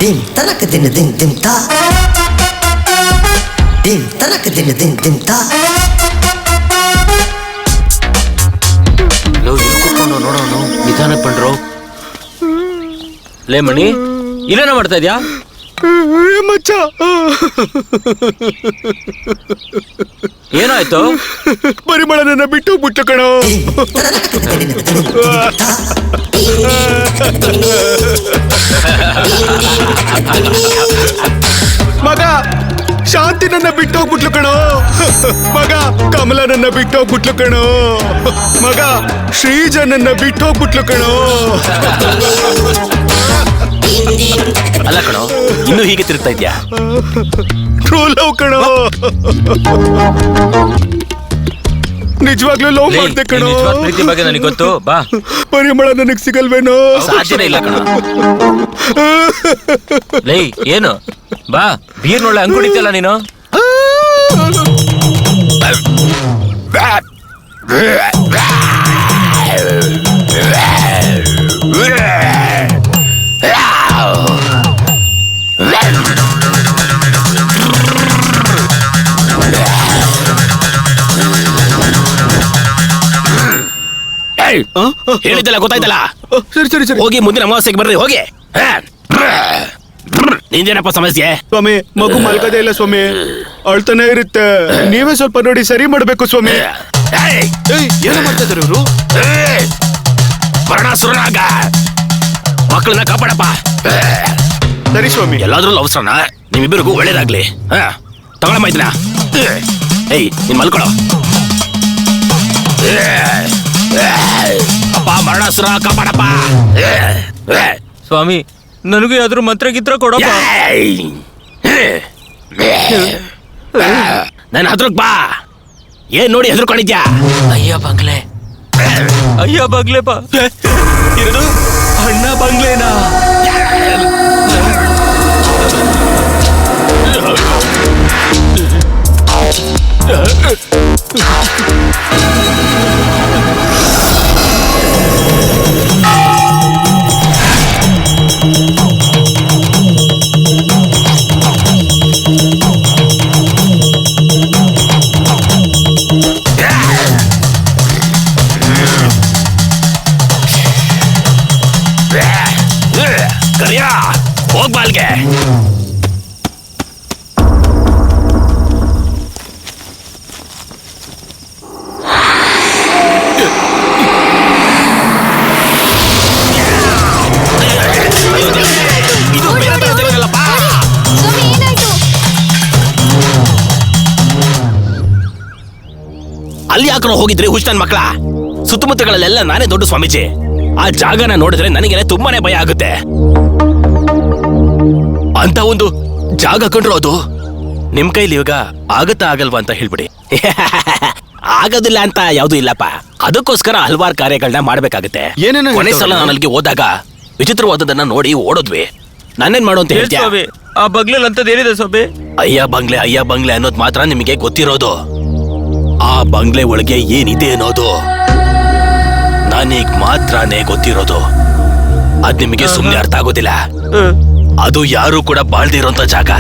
dim tanak din dim dim ta dim tanak din dim dim ta low ಇಲ್ಲಿ ಕೂತ್ಕೊಂಡು ನೋಡೋಣ ನಿಧಾನ ಪಂಡ್ರು ಲೇ ಮಣಿ ಇಲ್ಲೇನ ಮಾಡ್ತಾ ಇದ್ಯಾ ಮಚ್ಚ ಏನಾಯ್ತು ಪರಿಮಳ ನನ್ನ ಬಿಟ್ಟು ಬಿಟ್ಟು ಕಣೋ ಮಗ ಶಾಂತಿ ನನ್ನ ಬಿಟ್ಟೋಗ್ಬಿಟ್ಲು ಕಣೋ ಮಗ ಕಮಲ ನನ್ನ ಬಿಟ್ಟೋಗ್ಬಿಟ್ಲು ಕಣೋ ಮಗ ಶ್ರೀಜ ನನ್ನ ಬಿಟ್ಟೋಗ್ಬಿಟ್ಲು ಕಣೋ ಅಲ್ಲ ಕಣೋ ಇನ್ನು ಹೀಗೆ ತಿರುಗ್ತಾ ಇದ್ಯಾ ಟ್ರೂ ಲವ್ ಕಣೋ ನಿಜವಾಗ್ಲೂ ಲವ್ ಮಾಡ್ದೆ ಕಣೋ ಪ್ರೀತಿ ಬಗ್ಗೆ ನನಗೆ ಗೊತ್ತು ಬಾ ಪರಿಮಳ ನನಗ್ ಸಿಗಲ್ವೇನೋ ಸಾಧ್ಯನೇ ಇಲ್ಲ ಕಣ ಲೇ ಏನು ಬಾ ಬೀರ್ನೊಳ್ಳೆ ಅಂಗುಡಿತಲ್ಲ ನೀನು ಹೇಳಿದ್ದಲ್ಲ ಗೊತ್ತಾಯ್ತಲ್ಲ ಸರಿ ಸರಿ ಸರಿ ಹೋಗಿ ಮುಂದಿನ ಅಮಾವಾಸ್ಯೆಗೆ ಬರ್ರಿ ಹೋಗಿ ನಿಂದೇನಪ್ಪ ಸಮಸ್ಯೆ ಸ್ವಾಮಿ ಮಗು ಮಲ್ಕದೇ ಇಲ್ಲ ಸ್ವಾಮಿ ಅಳ್ತಾನೆ ಇರುತ್ತೆ ನೀವೇ ಸ್ವಲ್ಪ ನೋಡಿ ಸರಿ ಮಾಡ್ಬೇಕು ಸ್ವಾಮಿ ಏನು ಮಾಡ್ತಾ ಇದ್ರು ಇವರು ವರ್ಣಾಸುರನಾಗ ಮಕ್ಕಳನ್ನ ಕಾಪಾಡಪ್ಪ ಸರಿ ಸ್ವಾಮಿ ಎಲ್ಲಾದ್ರೂ ಅವಸರನ ನಿಮ್ಮಿಬ್ಬರಿಗೂ ಒಳ್ಳೇದಾಗ್ಲಿ ತಗೊಳ ಮೈದಿನ ಏಯ್ ನೀನ್ ಮಲ್ಕೊಳ ಅಪ್ಪ ಮರಣಾಸುರ ಕಾಪಾಡಪ್ಪ ಸ್ವಾಮಿ ನನಗೂ ಯಾವ್ದಾದ್ರು ಮಂತ್ರ ಗಿತ್ರ ಕೊಡಪ್ಪ ನನ್ನ ಹತ್ರಕ್ ಬಾ ಏನ್ ನೋಡಿ ಹೆದರ್ಕೊಂಡಿದ್ಯಾ ಅಯ್ಯ ಬಂಗ್ಲೆ ಅಯ್ಯ ಬಂಗ್ಲೆಪ್ಪ ಇರೋದು ಅಣ್ಣ ಬಂಗ್ಲೆನಾ ಕರಿಯ ಹೋಗ್ಬಾಲ್ಗೆ ಅಲ್ಲಿ ಯಾಕೋ ಹೋಗಿದ್ರಿ ಹುಚ್ಚನ್ ಮಕ್ಕಳ ಸುತ್ತಮುತ್ತಗಳಲ್ಲೆಲ್ಲ ನಾನೇ ದೊಡ್ಡ ಸ್ವಾಮೀಜಿ ಆ ಜಾಗನ ನೋಡಿದ್ರೆ ನನಗೆ ತುಂಬಾನೇ ಭಯ ಆಗುತ್ತೆ ಅಂತ ಒಂದು ಜಾಗ ಕಂಡ್ರು ಅದು ನಿಮ್ ಕೈಲಿ ಇವಾಗ ಆಗತ್ತಾ ಆಗಲ್ವಾ ಅಂತ ಹೇಳ್ಬಿಡಿ ಆಗೋದಿಲ್ಲ ಅಂತ ಯಾವ್ದು ಇಲ್ಲಪ್ಪ ಅದಕ್ಕೋಸ್ಕರ ಹಲವಾರು ಕಾರ್ಯಗಳನ್ನ ಮಾಡ್ಬೇಕಾಗುತ್ತೆ ಏನೇನು ಕೊನೆ ಸಲ ನಾನು ಅಲ್ಲಿಗೆ ಹೋದಾಗ ವಿಚಿತ್ರವಾದದನ್ನ ನೋಡಿ ಓಡೋದ್ವಿ ನಾನೇನ್ ಮಾಡು ಅಂತ ಹೇಳ್ತೀಯ ಸ್ವಾಮಿ ಆ ಬಗ್ಲಲ್ಲಿ ಅಂತದ್ ಏನಿದೆ ಸ್ವಾಮಿ ಅಯ್ಯ ಬಂಗ್ಲೆ ಅನ್ನೋದು ಮಾತ್ರ ನಿಮಗೆ ಗೊತ್ತಿರೋದು ಆ ಬಂಗ್ಲೆ ಒಳಗೆ ಏನಿದೆ ಅನ್ನೋದು ನನಗ್ ಮಾತ್ರನೇ ಗೊತ್ತಿರೋದು ಅದ್ ನಿಮಗೆ ಸುಮ್ನೆ ಅರ್ಥ ಆಗೋದಿಲ್ಲ ಅದು ಯಾರು ಕೂಡ ಬಾಳ್ದಿರೋಂತ ಜಾಗ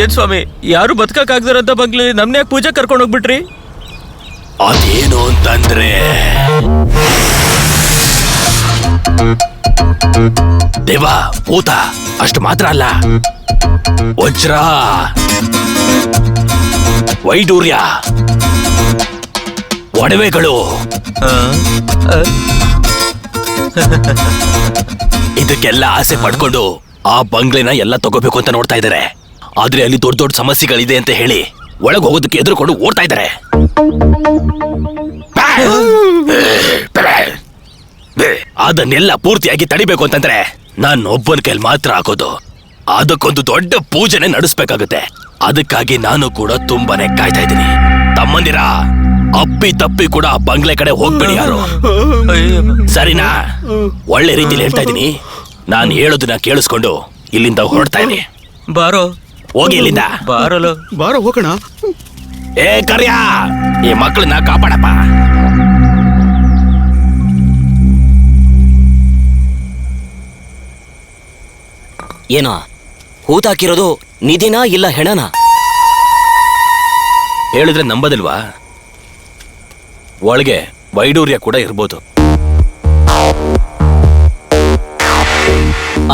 ಏನ್ ಸ್ವಾಮಿ ಯಾರು ಬದುಕಕ್ಕಾಗ್ದಾರಂತ ಬಂಗ್ಲೆ ನಮ್ನ ಯಾಕೆ ಪೂಜೆ ಕರ್ಕೊಂಡು ಹೋಗ್ಬಿಟ್ರಿ ಅದೇನು ಅಂತಂದ್ರೆ ದೇವ ಭೂತ ಅಷ್ಟು ಮಾತ್ರ ಅಲ್ಲ ವಜ್ರ ವೈಡೂರ್ಯ ಒಡವೆಗಳು ಇದಕ್ಕೆಲ್ಲ ಆಸೆ ಪಡ್ಕೊಂಡು ಆ ಬಂಗ್ಲೆನ ಎಲ್ಲ ತಗೋಬೇಕು ಅಂತ ನೋಡ್ತಾ ಇದ್ದಾರೆ ಆದ್ರೆ ಅಲ್ಲಿ ದೊಡ್ಡ ದೊಡ್ಡ ಸಮಸ್ಯೆಗಳಿದೆ ಅಂತ ಹೇಳಿ ಒಳಗೆ ಹೋಗೋದಕ್ಕೆ ಎದುರುಕೊಂಡು ಓಡ್ತಾ ಇದ್ದಾರೆ ಅದನ್ನೆಲ್ಲ ಪೂರ್ತಿಯಾಗಿ ತಡಿಬೇಕು ಅಂತಂದ್ರೆ ನಾನು ಒಬ್ಬನ ಕೈಲಿ ಮಾತ್ರ ಆಗೋದು ಅದಕ್ಕೊಂದು ದೊಡ್ಡ ಪೂಜೆನೆ ನಡೆಸ್ಬೇಕಾಗುತ್ತೆ ಅದಕ್ಕಾಗಿ ನಾನು ಕೂಡ ತುಂಬಾನೇ ಕಾಯ್ತಾ ಇದ್ದೀನಿ ತಮ್ಮಂದಿರ ಅಪ್ಪಿ ತಪ್ಪಿ ಕೂಡ ಆ ಬಂಗ್ಲೆ ಕಡೆ ಹೋಗ್ಬೇಡಿ ಯಾರು ಸರಿನಾ ಒಳ್ಳೆ ರೀತಿಲಿ ಹೇಳ್ತಾ ಇದ್ದೀನಿ ನಾನು ಹೇಳೋದನ್ನ ಕೇಳಿಸ್ಕೊಂಡು ಇಲ್ಲಿಂದ ಹೊರಡ್ತಾ ಇದ್ದೀನಿ ಬಾರೋ ಹೋಗಿ ಇಲ್ಲಿಂದ ಬಾರಲು ಬಾರೋ ಹೋಗೋಣ ಏ ಕರ್ಯ ಈ ಮಕ್ಕಳನ್ನ ಕಾಪಾಡಪ್ಪ ಏನೋ ಹೂತಾಕಿರೋದು ನಿಧಿನಾ ಇಲ್ಲ ಹೆಣನಾ? ಹೇಳಿದ್ರೆ ನಂಬದಿಲ್ವಾ? ಒಳಗೆ ವೈಡೂರ್ಯ ಕೂಡ ಇರ್ಬೋದು.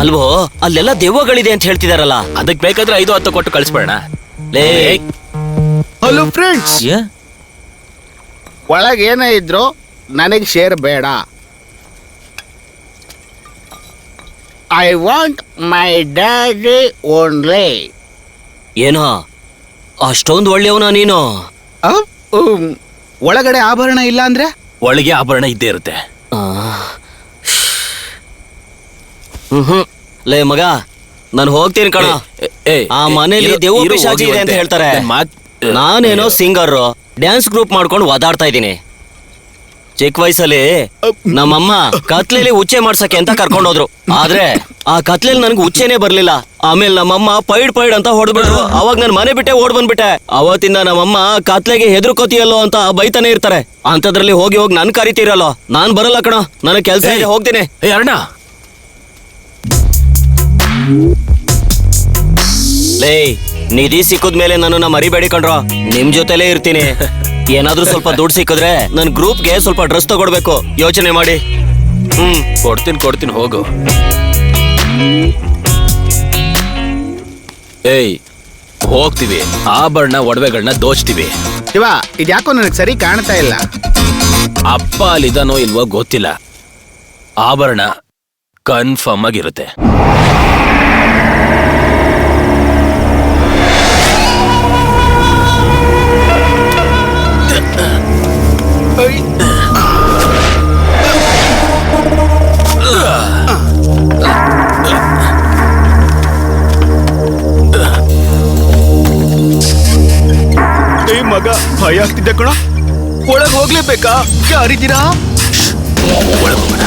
ಅಲ್ವೋ, ಅಲ್ಲೆಲ್ಲ ದೆವ್ವಗಳಿದೆ ಅಂತ ಹೇಳ್ತಿದಾರಲ್ಲ. ಅದಕ್ ಬೇಕಾದ್ರೆ 5-10 ಕೊಟ್ಟು ಕಳಿಸ್ಬೇಡ. ಲೇ, ಹಲೋ ಫ್ರೆಂಡ್ಸ್, ಒಳಗೇನೇ ಇದ್ರು ನನಗೆ ಶೇರ್ ಬೇಡ. I want my daddy only. ಏನೋ ಅಷ್ಟೊಂದು ಒಳ್ಳೆಯವನ ನೀನು? ಒಳಗಡೆ ಆಭರಣ ಇಲ್ಲ ಅಂದ್ರೆ? ಒಳಗೆ ಆಭರಣ ಇದ್ದೇ ಇರುತ್ತೆ. ಲೇ ಮಗ, ನಾನು ಹೋಗ್ತೀನಿ ಕಣ. ಆ ಮನೇಲಿ ದೆವ್ವ ಪಿಶಾಚಿ ಇದೆ ಅಂತ ಹೇಳ್ತಾರೆ. ನಾನೇನೋ ಸಿಂಗರ್, ಡ್ಯಾನ್ಸ್ ಗ್ರೂಪ್ ಮಾಡ್ಕೊಂಡು ಒದಾಡ್ತಾ ಇದ್ದೀನಿ. ಚಿಕ್ಕ ವಯಸ್ಸಲ್ಲಿ ನಮ್ಮಮ್ಮ ಕತ್ಲೆಲಿ ಉಚ್ಚೆ ಮಾಡ್ಸಕ್ಕೆ ಅಂತ ಕರ್ಕೊಂಡೋದ್ರು. ಆದ್ರೆ ಆ ಕತ್ಲೆಲಿ ನನ್ಗೆ ಉಚ್ಚೆನೆ ಬರ್ಲಿಲ್ಲ. ಆಮೇಲೆ ನಮ್ಮಮ್ಮ ಪೈಡ್ ಅಂತ ಹೊಡೆದ್ಬಿಟ್ರು. ಅವಾಗ ನನ್ ಮನೆ ಬಿಟ್ಟೆ ಓಡ್ ಬಂದ್ಬಿಟ್ಟೆ. ಅವತ್ತಿಂದ ನಮ್ಮಮ್ಮ ಕತ್ಲೆಗೆ ಹೆದರ್ಕೋತಿಯಲ್ಲೋ ಅಂತ ಬೈತಾನೆ ಇರ್ತಾರೆ. ಅಂತದ್ರಲ್ಲಿ ಹೋಗಿ ನನ್ ಕರಿತೀರಲ್ಲೋ. ನಾನ್ ಬರಲ್ಲ ಕಣ, ನನಗ್ ಕೆಲ್ಸ ಇದೆ, ಹೋಗ್ತೀನಿ. ಅಣ್ಣ, ಲೇ, ನಿಧಿ ಸಿಕ್ಕದ್ಮೇಲೆ ನನ್ನನ್ನ ಮರಿಬೇಡಿ ಕಣ್ರೋ. ನಿಮ್ ಜೊತೆಲೇ ಇರ್ತೀನಿ. ಏನಾದ್ರೂ ಸ್ವಲ್ಪ ದುಡ್ಡು ಸಿಕ್ಕಿದ್ರೆ ನನ್ ಗ್ರೂಪ್ಗೆ ಸ್ವಲ್ಪ ಡ್ರೆಸ್ ತಗೊಡ್ಬೇಕು. ಯೋಚನೆ ಮಾಡಿ. ಕೊಡ್ತೀನಿ ಹೋಗು. ಹೋಗ್ತೀವಿ, ಆಭರಣ ಒಡವೆಗಳನ್ನ ದೋಚ್ತೀವಿ. ಶಿವ, ಇದ್ಯಾಕೋ ನನಗೆ ಸರಿ ಕಾಣ್ತಾ ಇಲ್ಲ. ಅಪ್ಪ ಅಲ್ಲಿದಾನೋ ಇಲ್ವೋ ಗೊತ್ತಿಲ್ಲ. ಆಭರಣ ಕನ್ಫರ್ಮ್ ಆಗಿರುತ್ತೆ. ಮಗ, ಭಯ ಆಗ್ತಿದ್ದೆ ಕಣ. ಒಳಗ್ ಹೋಗ್ಲೇಬೇಕಾ? ಯಾರಿದ್ದೀರಾ? ಒಳಗ್ ಹೋಗೋಣ.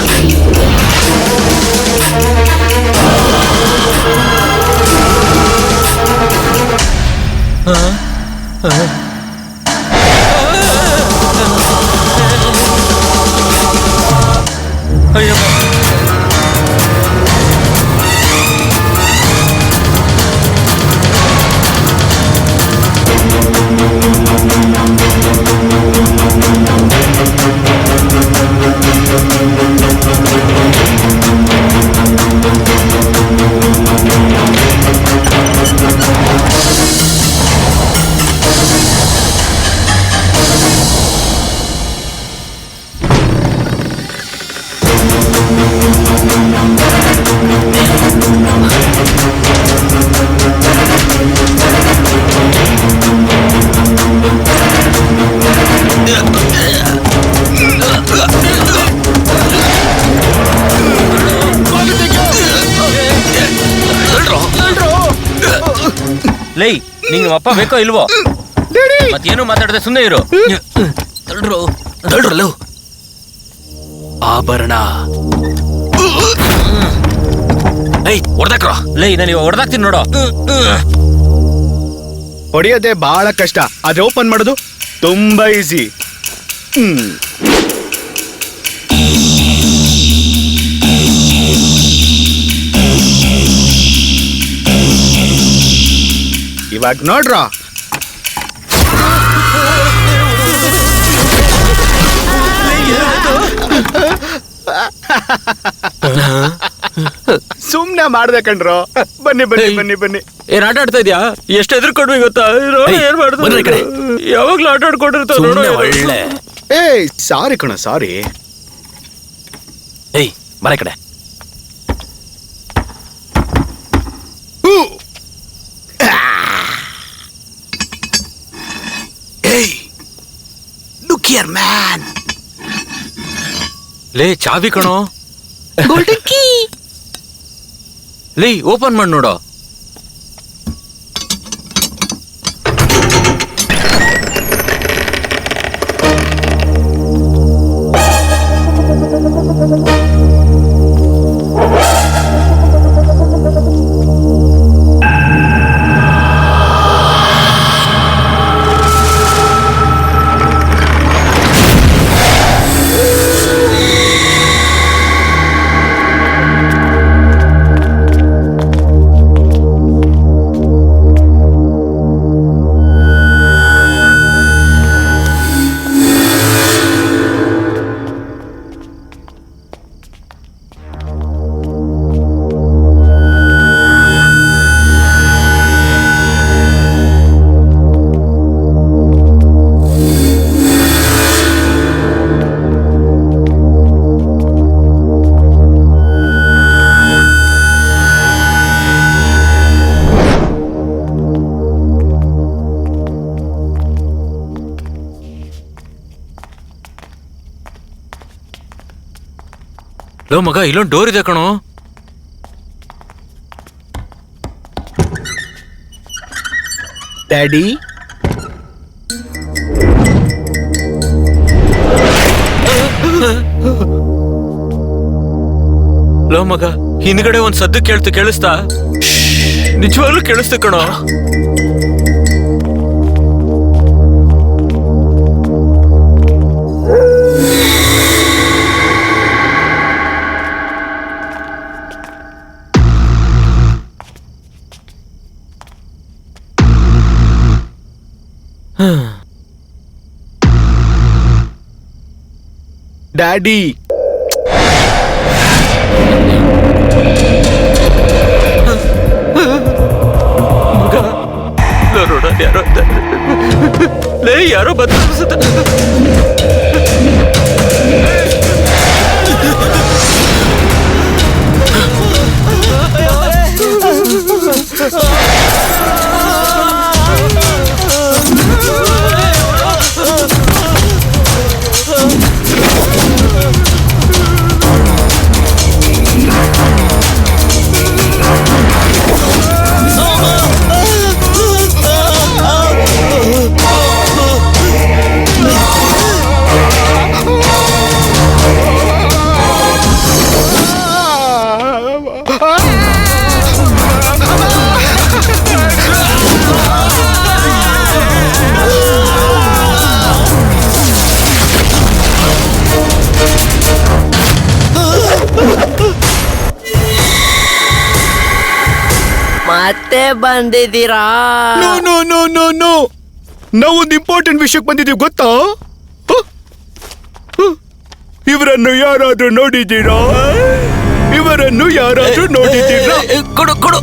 ಲೈ, ನಿಂಗೆ ಅಪ್ಪ ಬೇಕೋ ಇಲ್ವೋ? ಮತ್ತೇನು ಮಾತಾಡದೆ ಸುಮ್ಮನೆ ಇರು. ತಳ್ರಲ್ಲೋ ಆಭರಣ. ಹೊಡೆದಾಕ್ರ. ಲೈ, ನಾನು ಇವಾಗ ಹೊಡೆದಾಕ್ತೀನಿ ನೋಡೋ. ಹೊಡೆಯೋದೇ ಬಹಳ ಕಷ್ಟ, ಆದ್ರೆ ಓಪನ್ ಮಾಡೋದು ತುಂಬಾ ಈಸಿ. ಇವಾಗ ನೋಡ್ರ. ಸುಮ್ನೆ ಮಾಡ್ದೆ ಕಣ್ರೋ. ಬನ್ನಿ ಬನ್ನಿ ಬನ್ನಿ ಬನ್ನಿ. ಏನ್ ಆಟ ಆಡ್ತಾ ಇದ್ಯಾ? ಎಷ್ಟು ಎದುರ್ಕೊಂಡ್ವಿ ಗೊತ್ತಾ? ಏನ್ ಮಾಡಿದ್ರು? ಯಾವಾಗ್ಲೂ ಆಟ ಆಡ್ಕೊಂಡಿರ್ತಾವ ನೋಡೋ. ಒಳ್ಳೆ. ಸಾರಿ ಕಣ, ಸಾರಿ. ಮನೆ ಕಡೆ. Look here man. ಲೇ, ಚಾವಿ ಕಣೋ. ಲೇ, ಓಪನ್ ಮಾಡಿ ನೋಡೋ. ಲೋ ಮಗ ಇಲ್ಲೊಂದು ಡೋರ್ ಇದೆ ಕಣೋ. ಡ್ಯಾಡಿ ಲೋ ಮಗ ಹಿಂದ್ಗಡೆ ಒಂದ್ ಸದ್ದು ಕೇಳಿಸ್ತಾ? ನಿಜವಾಗ್ಲೂ ಕೇಳಿಸ್ತು ಕಣೋ. ಡ್ಯಾಡಿ ನೋಡ ಯಾರೋ ಲೇ ಯಾರೋ ಬದಲಿಸುತ್ತ. ಮತ್ತೆ ಬಂದಿದ್ದೀರಾ? No no no no no, ನಾವೊಂದು ಇಂಪಾರ್ಟೆಂಟ್ ವಿಷಯಕ್ಕೆ ಬಂದಿದ್ದೀವಿ ಗೊತ್ತಾ? ಇವರನ್ನು ಯಾರಾದ್ರೂ ನೋಡಿದ್ದೀರಾ? ಇವರನ್ನು ಯಾರಾದ್ರೂ ನೋಡಿದ್ದೀರಾ? ಕೊಡು ಕೊಡು.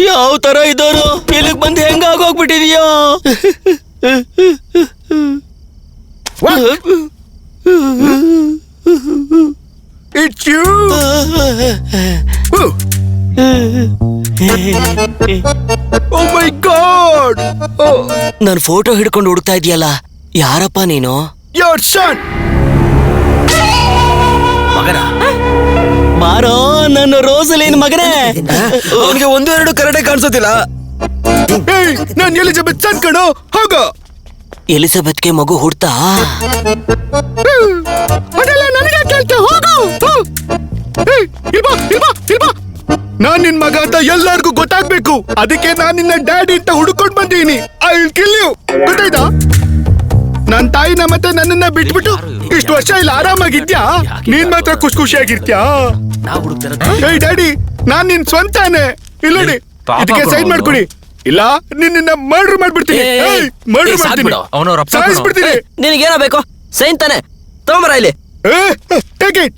ಯಾವ ತರ ಇದ್ದೋರು ಇಲ್ಲಿಗೆ ಬಂದು ಹೆಂಗ ಆಗೋಗ್ಬಿಟ್ಟಿದ್ಯೋ? It's you. Oh my God. Oh, ನನ್ ಫೋಟೋ ಹಿಡ್ಕೊಂಡು ಹುಡುಕ್ತಾ ಇದೀಯಲ್ಲ, ಯಾರಪ್ಪ ನೀನು? your son. ಮಗನ ಬಾರೋ ನನ್ನ ರೋಸಲಿನ್ ಮಗನೇ. ಅವನಿಗೆ ಒಂದು ಎರಡು ಕರೆಕ್ಟಾಗಿ ಕಾಣಿಸೋದಿಲ್ಲ. Hey, ನಾನು ಎಲಿಜಬೆತ್ ಸನ್ ಕಣೋ, ಹೋಗ. ಎಲಿಜಬೆತ್ಗೆ ಮಗು ಹುಡ್ತಾ? ಅದೆಲ್ಲ ನನಗೆ ಕೇಳ್ತೆ, ಹೋಗು. ಇಲ್ಬಾ. ನಾನ್ ನಿನ್ ಮಗ ಅಂತ ಎಲ್ಲಾರ್ಗೂ ಗೊತ್ತಾಗ್ಬೇಕು. ಅದಕ್ಕೆ ನಾನ್ ನಿನ್ನ ಡ್ಯಾಡಿ ಅಂತ ಹುಡುಕೊಂಡ್ ಬಂದೀನಿ. I will kill you. ಗೊತ್ತಾಯ್ತಾ? ನನ್ ತಾಯಿನ ಮತ್ತೆ ನನ್ನನ್ನ ಬಿಟ್ಬಿಟ್ಟು ಇಷ್ಟು ವರ್ಷ ಇಲ್ಲಿ ಆರಾಮಾಗಿದ್ಯಾ? ನೀನ್ ಮಾತ್ರ ಖುಷಿಯಾಗಿರ್ತ್ಯಾ? ಏಯ್ ಡ್ಯಾಡಿ, ನಾನ್ ನಿನ್ ಸ್ವಂತಾನೆ. ಇಲ್ಲಡಿ, ಇದಕ್ಕೆ ಸೈನ್ ಮಾಡ್ಕೊಡಿ. ಇಲ್ಲ ನಿನ್ನ ಮರ್ಡರ್ ಮಾಡ್ಬಿಡ್ತೀನಿ. ಮರ್ಡರ್ ಮಾಡ್ತೀನಿ, ಸಾಯಿಸ್ಬಿಡ್ತೀನಿ. ನಿನಗೇನ ಬೇಕು? ಸೈನ್ ತಾನೆ, ತಗೊಂಬರ ಇಲ್ಲಿ. Take it.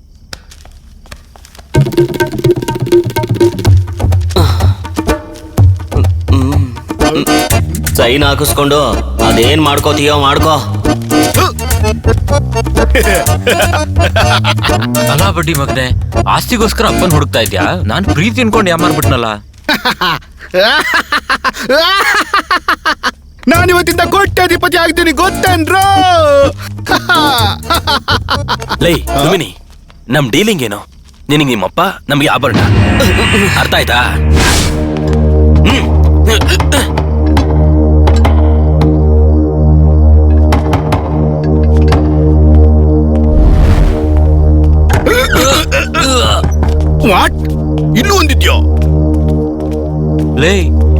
ಸೈನ್ ಹಾಕಿಸ್ಕೊಂಡು ಅದೇನ್ ಮಾಡ್ಕೋತೀಯೋ ಮಾಡ್ಕೋ. ಅಲ್ಲ ಬಡ್ಡಿ ಮಗನೆ, ಆಸ್ತಿಗೋಸ್ಕರ ಅಪ್ಪನ್ ಹುಡುಕ್ತಾ ಇದ್ಯಾ? ನಾನ್ ಪ್ರೀತಿ ಅನ್ಕೊಂಡು ಯಾಮಾರ್ಬಿಟ್ನಲ್ಲ. ನಾನಿವತ್ತಿಂದ ಕೋಟ್ಯಾಧಿಪತಿ ಆಗ್ತೀನಿ ಗೊತ್ತೇನ್ರೋ? ಲೈ ಲುಮಿನಿ, ನಮ್ ಡೀಲಿಂಗ್ ಏನು? ನಿನಗೆ ನಿಮ್ಮಪ್ಪ, ನಮ್ಗೆ ಆಭರಣ. ಅರ್ಥ ಆಯ್ತಾ? ವಾಟ್? ಇನ್ನೂ ಒಂದಿದ್ಯೋ? ಲೇ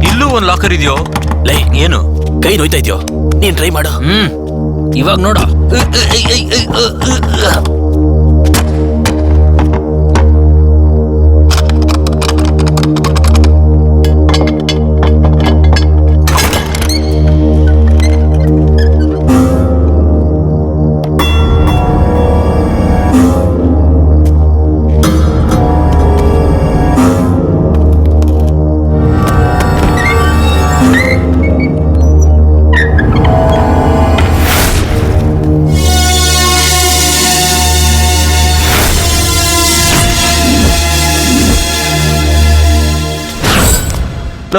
ಇಲ್ಲೂ ಒಂದ್ ಲಾಕರ್ ಇದೆಯೋ? ಲೈ ಏನು ಕೈ ನೋಯ್ತಾ ಇದ್ಯೋ? ನೀನ್ ಟ್ರೈ ಮಾಡು. ಇವಾಗ ನೋಡ.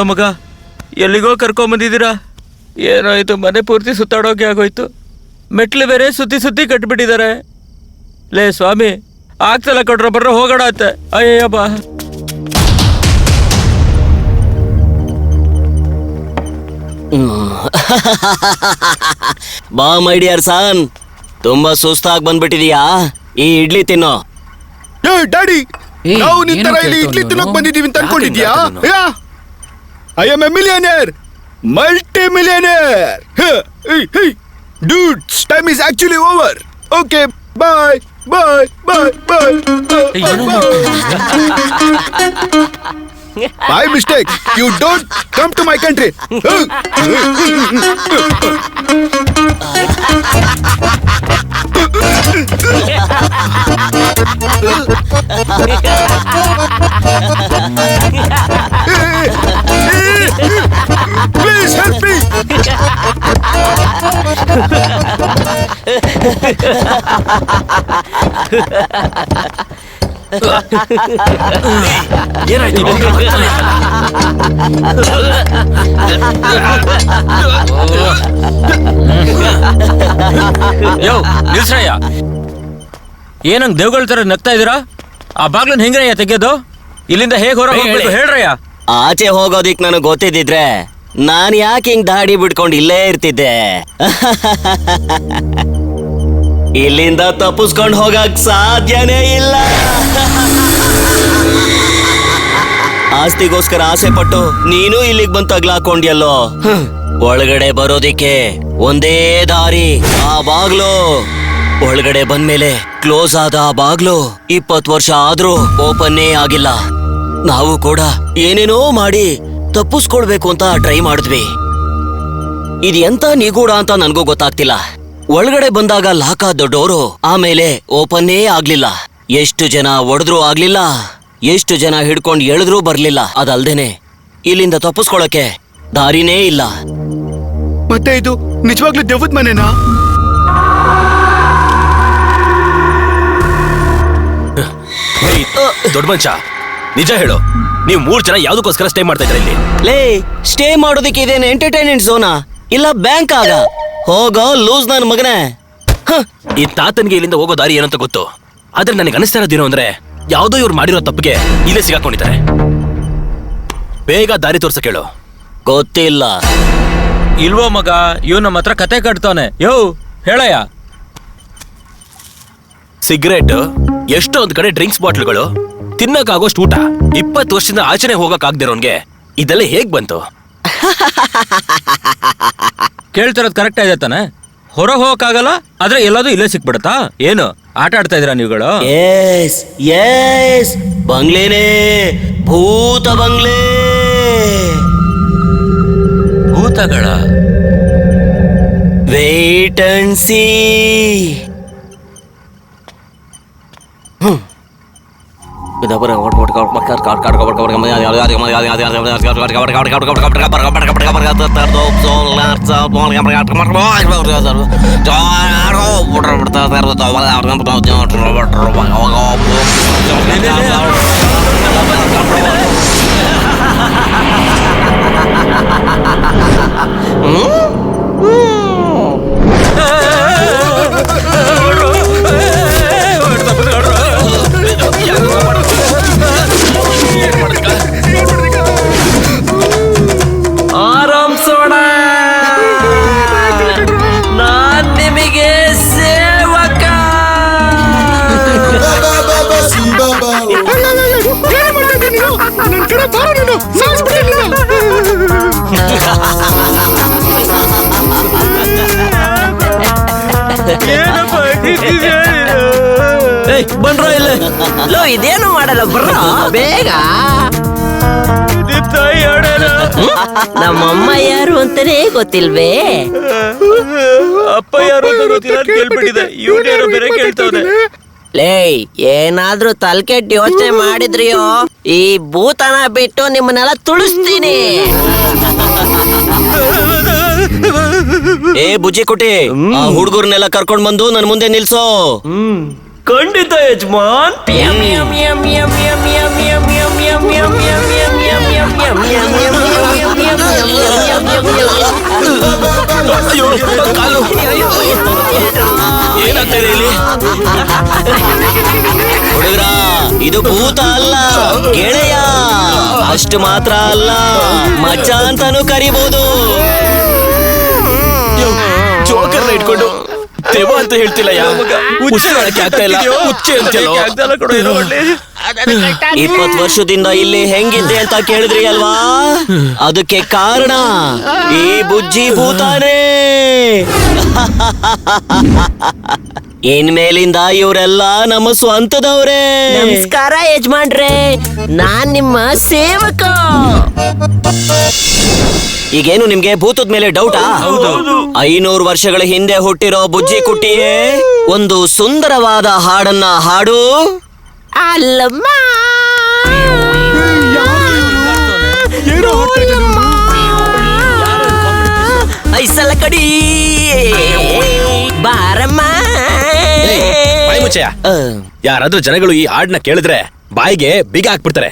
ನೋಡೋ ಮಗ, ಎಲ್ಲಿಗೋ ಕರ್ಕೊಂಬಂದಿದ್ದೀರಾ. ಏನಾಯ್ತು, ಮನೆ ಪೂರ್ತಿ ಸುತ್ತಾಡೋಕೆ ಆಗೋಯ್ತು. ಮೆಟ್ಲು ಬೇರೆ ಸುತ್ತಿ ಸುತ್ತಿ ಕಟ್ಬಿಟ್ಟಿದ್ದಾರೆ. ಲೇ ಸ್ವಾಮಿ, ಆಗ್ತಲ್ಲ ಕಟ್ರೋ, ಬರ್ರೋ ಹೋಗೋಣ ಅತ್ತೆ. ಅಯ್ಯಯ್ಯ ಬಾ. ಬಾ ಮೈ ಡಿಯರ್ ಸನ್, ತುಂಬಾ ಸುಸ್ತಾಗಿ ಬಂದ್ಬಿಟ್ಟಿದೀಯಾ? ಈ ಇಡ್ಲಿ ತಿನ್ನೋ. ಏ ಡ್ಯಾಡಿ, ಏ, ನಾವು ನಿನ್ ತರ ಏನೋ ಇಲ್ಲಿ ಇಡ್ಲಿ ಕೇಳ್ತಾವ್ನು. ತಿನ್ನೋಕ್ ಬಂದಿದೀವಿ ಅಂತ ಅನ್ಕೊಂಡಿದ್ಯಾ? ಯಾಕೆ I am A millionaire, multi millionaire. Dudes, time is actually over. Okay, bye, bye, bye, bye. My mistake. You don't come to my country. Please help me. ಏನಾಯ್ತು? ಯೋ ನಿಲ್ಸ್ರಯ್ಯ, ಏನಂಗ್ ದೇವ್ಗಳ ತರ ನಗ್ತಾ ಇದೀರಾ? ಆ ಬಾಗ್ಲನ್ನ ಹೆಂಗ್ರಯ್ಯ ತೆಗೆಯೋದು? ಇಲ್ಲಿಂದ ಹೇಗ್ ಹೊರ ಹೋಗ್ಬೇಕು ಹೇಳ್ರಯ್ಯ. ಆಚೆ ಹೋಗೋದಿಕ್ ನನಗೆ ಗೊತ್ತಿದ್ದಿದ್ರೆ ನಾನ್ ಯಾಕೆ ಹಿಂಗ್ ದಾಡಿ ಬಿಡ್ಕೊಂಡು ಇಲ್ಲೇ ಇರ್ತಿದ್ದೆ. ಇಲ್ಲಿಂದ ತಪ್ಪಿಸ್ಕೊಂಡು ಹೋಗಕ್ ಸಾಧ್ಯನೇ ಇಲ್ಲ. ಆಸ್ತಿಗೋಸ್ಕರ ಆಸೆ ಪಟ್ಟು ನೀನು ಇಲ್ಲಿಗೆ ಬಂದು ತಗ್ಲಾಕೊಂಡ್ಯಲ್ಲೋ. ಒಳಗಡೆ ಬರೋದಿಕ್ಕೆ ಒಂದೇ ದಾರಿ, ಆ ಬಾಗ್ಲು. ಒಳಗಡೆ ಬಂದ್ಮೇಲೆ ಕ್ಲೋಸ್ ಆದ ಆ ಬಾಗ್ಲು 20 ವರ್ಷ ಆದ್ರೂ ಓಪನ್ನೇ ಆಗಿಲ್ಲ. ನಾವು ಕೂಡ ಏನೇನೋ ಮಾಡಿ ತಪ್ಪಿಸ್ಕೊಳ್ಬೇಕು ಅಂತ ಟ್ರೈ ಮಾಡಿದ್ವಿ. ಇದು ಎಂತ ನಿಗೂಢ ಅಂತ ನನ್ಗೂ ಗೊತ್ತಾಗ್ತಿಲ್ಲ. ಒಳಗಡೆ ಬಂದಾಗ ಲಾಕ್ ಆದ ಡೋರು ಆಮೇಲೆ ಓಪನ್ನೇ ಆಗ್ಲಿಲ್ಲ. ಎಷ್ಟು ಜನ ಒಡೆದ್ರೂ ಆಗ್ಲಿಲ್ಲ, ಎಷ್ಟು ಜನ ಹಿಡ್ಕೊಂಡು ಎಳೆದ್ರೂ ಬರ್ಲಿಲ್ಲ. ಅದಲ್ದೇನೆ ಇಲ್ಲಿಂದ ತಪ್ಪಿಸ್ಕೊಳಕ್ಕೆ ದಾರಿನೇ ಇಲ್ಲ. ಮತ್ತೆ ಇದು ನಿಜವಾಗ್ಲೂ ದೆವ್ವದ ಮನೆನಾ? ದೊಡ್ಡ ಮನುಷ್ಯ, ನಿಜ ಹೇಳು, ನೀವು 3 ಜನ ಯಾವ್ದಕ್ಕೋಸ್ಕರ ಸ್ಟೇ ಮಾಡ್ತಾ ಇದ್ರ ಇಲ್ಲಿ? ಲೇ, ಸ್ಟೇ ಮಾಡೋದಕ್ಕೆ ಇದೇನು ಎಂಟರ್ಟೈನ್ಮೆಂಟ್ ಝೋನಾ ಇಲ್ಲ ಬ್ಯಾಂಕ್ ಆಗ? ಹೋಗೋ ಲೂಸ್ ನನ್ ಮಗನೇ. ಈ ತಾತನ್ಗೆ ಇಲ್ಲಿಂದ ಹೋಗೋ ದಾರಿ ಏನಂತ ಗೊತ್ತು, ಆದ್ರೆ ನನಗೆ ಅನಿಸ್ತಾ ಇರೋದೇನು ಅಂದ್ರೆ ಯಾವ್ದೋ ಇವ್ರು ಮಾಡಿರೋ ತಪ್ಪಿಗೆ ಇಲ್ಲೇ ಸಿಗಾಕೊಂಡಿದ್ದಾರೆ. ಬೇಗ ದಾರಿ ತೋರ್ಸಕ್ ಹೇಳು. ಗೊತ್ತಿಲ್ಲ. ಇಲ್ವೋ ಮಗ, ಇವ್ ನಮ್ಮ ಹತ್ರ ಕತೆ ಕಟ್ತಾನೆ. ಯೋ ಹೇಳಯ್ಯ. ಸಿಗರೇಟ್, ಎಷ್ಟೊಂದ್ ಕಡೆ ಡ್ರಿಂಕ್ಸ್ ಬಾಟ್ಲ್ಗಳು, ತಿನ್ನಕ್ಕಾಗೋಷ್ಟು ಊಟ, 20 ವರ್ಷದಿಂದ ಆಚರಣೆ ಹೋಗಕ್ ಆಗ್ದಿರೋನ್ಗೆ ಇದೆಲ್ಲ ಹೇಗ್ ಬಂತು? ಕೇಳ್ತಿರೋದು ಕರೆಕ್ಟ್ ಇದೆ ತಾನೆ? ಹೊರ ಹೋಗಕ್ಕಾಗಲ್ಲ, ಆದ್ರೆ ಎಲ್ಲದೂ ಇಲ್ಲೇ ಸಿಕ್ಬಿಡತ್ತಾ? ಏನು ಆಟ ಆಡ್ತಾ ಇದ್ರ ನೀವುಗಳು? ಎಸ್ ಎಸ್, ಬಂಗ್ಲೇನೇ, ಭೂತ ಬಂಗ್ಲೆ. ಭೂತಗಳ? Wait and see. ಆರಾಮ್ ಸೋಣ, ನಾನ್ ನಿಮಗೆ ಸೇವಕ. ಬನ್ರೋ ಇಲ್ಲೇ. ಲೋ, ಇದೇನು ಮಾಡಲ್ಲ, ಬರ್ರೋ ಬೇಗ. ನಮ್ಮಮ್ಮ ಯಾರು ಅಂತಾನೆ ಗೊತ್ತಿಲ್ವೇ? ಅಪ್ಪ ಯಾರು ಅಂತ ಗೊತ್ತಿಲ್ಲ ಅಂತ ಕೇಳ್ಬಿಟ್ಟಿದೆ. ಇವ್ರು ಬೇರೆ ಕೇಳ್ತವ್ರೆ. ಲೇ, ಏನಾದ್ರೂ ತಲ್ಕೆಟ್ ಯೋಚನೆ ಮಾಡಿದ್ರಿಯೋ ಈ ಭೂತನ ಬಿಟ್ಟು ನಿಮ್ಮನ್ನೆಲ್ಲ ತುಳಿಸ್ತೀನಿ. ಏ ಬುಜ್ಜಿ ಕುಟಿ, ಆ ಹುಡುಗರ್ನೆಲ್ಲ ಕರ್ಕೊಂಡ್ ಬಂದು ನನ್ ಮುಂದೆ ನಿಲ್ಸೋ. ಖಂಡಿತ ಯಜಮಾನ್. ಅಯ್ಯೋ ಕಾಲು ಏನಾಗ್ತಾ ಇದೆ ಇಲ್ಲಿ? ಹುಡುಗ್ರ, ಇದು ಭೂತ ಅಲ್ಲ, ಗೆಳೆಯ. ಅಷ್ಟು ಮಾತ್ರ ಅಲ್ಲ, ಮಚ್ಚ ಅಂತಾನು ಕರಿಬಹುದು. ಜೋಕರ್ನ ಇಟ್ಕೊಂಡು ದೇವ ಅಂತ ಹೇಳ್ತಿಲ್ಲ ಉಸಿರಾಡಕ್ಕೆ ಆಗ್ತಾ ಇಲ್ಲ, ಹುಚ್ಚೆ ಅಂತೆಲ್ಲೋ. 20 ವರ್ಷದಿಂದ ಇಲ್ಲಿ ಹೆಂಗಿದ್ದೆ ಅಂತ ಕೇಳಿದ್ರಿ ಅಲ್ವಾ? ಅದಕ್ಕೆ ಕಾರಣ ಈ ಬುಜ್ಜಿ ಭೂತಾನೇ. ಇನ್ಮೇಲಿಂದ ಇವರೆಲ್ಲ ನಮ್ಮ ಸ್ವಂತದವ್ರೇ. ನಮಸ್ಕಾರ ಯಜಮಾನ್ರೆ, ನಾನ್ ನಿಮ್ಮ ಸೇವಕ. ಈಗೇನು ನಿಮ್ಗೆ ಭೂತದ ಮೇಲೆ ಡೌಟಾ? 500 ವರ್ಷಗಳ ಹಿಂದೆ ಹುಟ್ಟಿರೋ ಬುಜ್ಜಿ ಕುಟ್ಟಿಯೇ, ಒಂದು ಸುಂದರವಾದ ಹಾಡನ್ನ ಹಾಡು. ಅಲ್ಲಮ್ಮ ಐಸಲ ಕಡಿ ಬಾರಮ್ಮ. ಬಾಯಿ ಮುಚ್ಚಯ್ಯ. ಯಾರಾದ್ರೂ ಜನಗಳು ಈ ಹಾಡ್ನ ಕೇಳಿದ್ರೆ ಬಾಯಿಗೆ ಬೀಗ ಹಾಕ್ಬಿಡ್ತಾರೆ.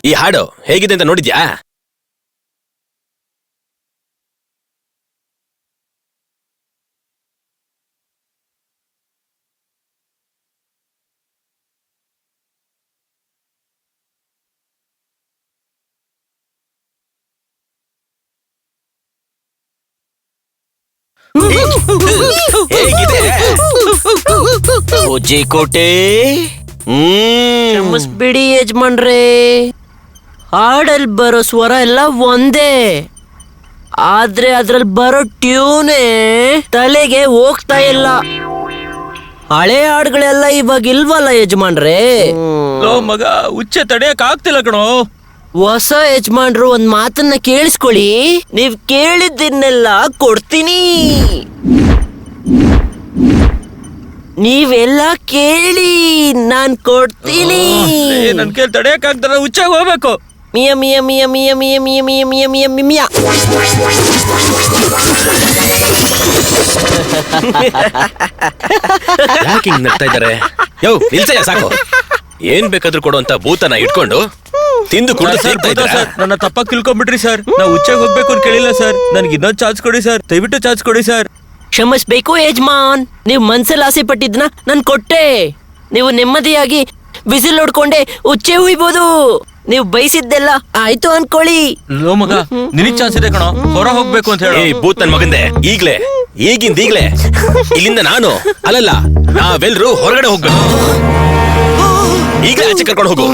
ಈ ಹಾಡು ಹೇಗಿದೆ ಅಂತ ನೋಡಿದ್ಯಾ? ಹೇಗಿದೆ? ಬುಜ್ಜಿ ಕೋಟೆ. ಬಿಡಿ ಯಜಮಾನ್ರೆ, ಹಾಡಲ್ ಬರೋ ಸ್ವರ ಎಲ್ಲ ಒಂದೇ, ಆದ್ರೆ ಅದ್ರಲ್ಲಿ ಬರೋ ಟ್ಯೂನೇ ತಲೆಗೆ ಹೋಗ್ತಾ ಇಲ್ಲ. ಹಳೆ ಹಾಡುಗಳೆಲ್ಲ ಇವಾಗ ಇಲ್ವಲ್ಲ ಯಜಮಾನ್ರೆ. ಮಗ ಹುಚ್ಚೆ ತಡೆಯಕ್ ಆಗ್ತಿಲ್ಲ ಕಣೋ. ಹೊಸ ಯಜಮಾನ್ರು ಒಂದ್ ಮಾತನ್ನ ಕೇಳಿಸ್ಕೊಳ್ಳಿ, ನೀವ್ ಕೇಳಿದ್ದನ್ನೆಲ್ಲ ಕೊಡ್ತೀನಿ. ನೀವೆಲ್ಲ ಕೇಳಿ, ನಾನ್ ಕೊಡ್ತೀನಿ. ನನ್ ಕೇಳಿ ತಡೆಯಕ್ ಆಗ್ತಾರ, ಹುಚ್ಚಾಗ ಹೋಗ್ಬೇಕು. ಮಿಯ ಮಿಯ ಮಿಯ ಮಿಯ ಮಿಯ ಮಿಯ ಮಿಯ ಮಿಯ ಮಿಯ ಮಿಯ ಮಿಯ. ಯಾಕೆ ಹಿಂಗ್ ನಗ್ತಾ ಇದ್ದಾರೆ? ಯೋ ನಿಲ್ಸಯ್ಯ, ಸಾಕು. ಏನ್ ಬೇಕಾದ್ರೂ ಕೊಡುವಂತ ಭೂತನ ಇಟ್ಕೊಂಡು ತಿಂದು ಕುಡಿದು ಸೇರ್ತಾ ಇದ್ದಾರೆ. ಸರ್, ನನ್ನ ತಪ್ಪಾಗಿ ತಿಳ್ಕೊಂಡ್ಬಿಟ್ರಿ ಸರ್. ನಾವು ಹುಚ್ಚಾಗ ಹೋಗ್ಬೇಕು ಅಂತ ಕೇಳಿಲ್ಲ ಸರ್. ನನ್ಗೆ ಇನ್ನೊಂದು ಚಾನ್ಸ್ ಕೊಡಿ ಸರ್, ದಯವಿಟ್ಟು ಚಾನ್ಸ್ ಕೊಡಿ ಸರ್. ಕ್ಷಮಿಸ್ಬೇಕು ಯಜಮಾನ್, ನೀವು ಮನ್ಸಲ್ಲಿ ಆಸೆ ಪಟ್ಟಿದ್ನ ನಾನ್ ಕೊಟ್ಟೆ. ನೀವು ನೆಮ್ಮದಿಯಾಗಿ ಬಿಸಿಲ್ ನೋಡ್ಕೊಂಡೆ ಉಚ್ಚೆ ಹುಯ್ಬೋದು. ನೀವು ಬಯಸಿದ್ದೆಲ್ಲ ಆಯ್ತು ಅನ್ಕೊಳ್ಳಿ. ಲೋ ಮಗ, ನಿನಗ್ ಚಾನ್ಸ್ ಇದೆ ಕಣೋ, ಹೊರ ಹೋಗ್ಬೇಕು ಅಂತ ಹೇಳಿ. ಏಯ್ ಭೂತ್ ನನ್ ಮಗಂದೆ, ಈಗಿಂದೀಗ್ಲೇ ಇಲ್ಲಿಂದ ನಾನು ಅಲ್ಲಲ್ಲ ನಾವೆಲ್ರೂ ಹೊರಗಡೆ ಹೋಗ್ಬೇಕು. ಈಗಲೇ ಆಚೆ ಕರ್ಕೊಂಡು ಹೋಗು.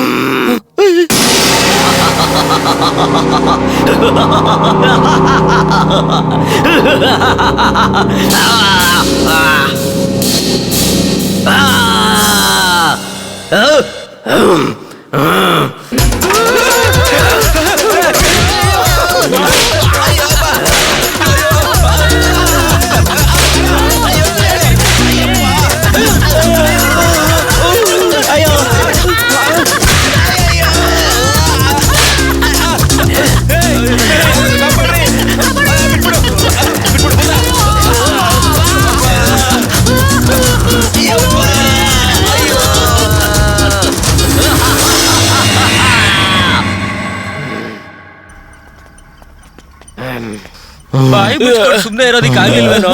ಬಾಯಿ ಮುಚ್ಕೊಂಡು ಸುಮ್ನೆ ಇರೋದಿಕ್ ಆಗ್ಲಿಲ್ವೇನೋ?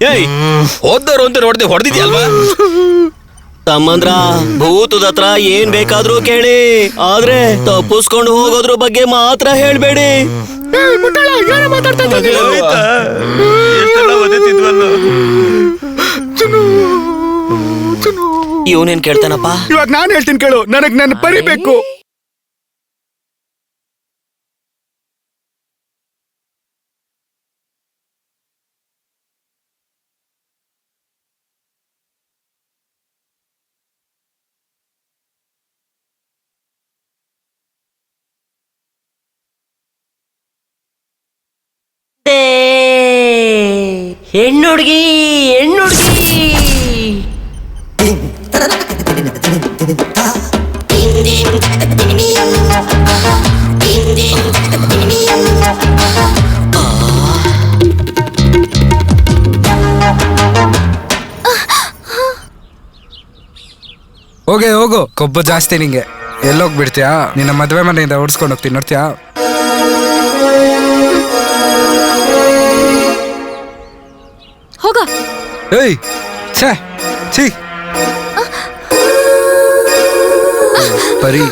ಏಯ್ ಹೋದವ್ರು ಅಂತ ನೋಡ್ದೆ ಹೊಡೆದಿದ್ಯಲ್ವಾ? ತಮ್ಮಂದ್ರ, ಭೂತದ ಹತ್ರ ಏನ್ ಬೇಕಾದ್ರೂ ಕೇಳಿ, ಆದ್ರೆ ತಪ್ಪಿಸ್ಕೊಂಡು ಹೋಗೋದ್ರ ಬಗ್ಗೆ ಮಾತ್ರ ಹೇಳ್ಬೇಡಿ. ಇವನೇನ್ ಕೇಳ್ತಾನಪ್ಪ? ಇವಾಗ ನಾನ್ ಹೇಳ್ತೀನಿ ಕೇಳು, ನನಗ್ ನನ್ನ ಪರಿಬೇಕು. ಹೆಣ್ಣುಡ್ಗಿ ಹೆಣ್ಣುಡ್ಗಿ ಹೋಗೆ ಹೋಗು, ಕೊಬ್ಬು ಜಾಸ್ತಿ ನಿಂಗೆ. ಎಲ್ಲೋಗ್ಬಿಡ್ತೀಯಾ? ನಿನ್ನ ಮದ್ವೆ ಮನೆಯಿಂದ ಓಡಿಸ್ಕೊಂಡು ಹೋಗ್ತೀನಿ, ನೋಡ್ತೀಯಾ? ಹೋಗ. ಏಯ್ ಛೇ ಛೀ ಪರಿ.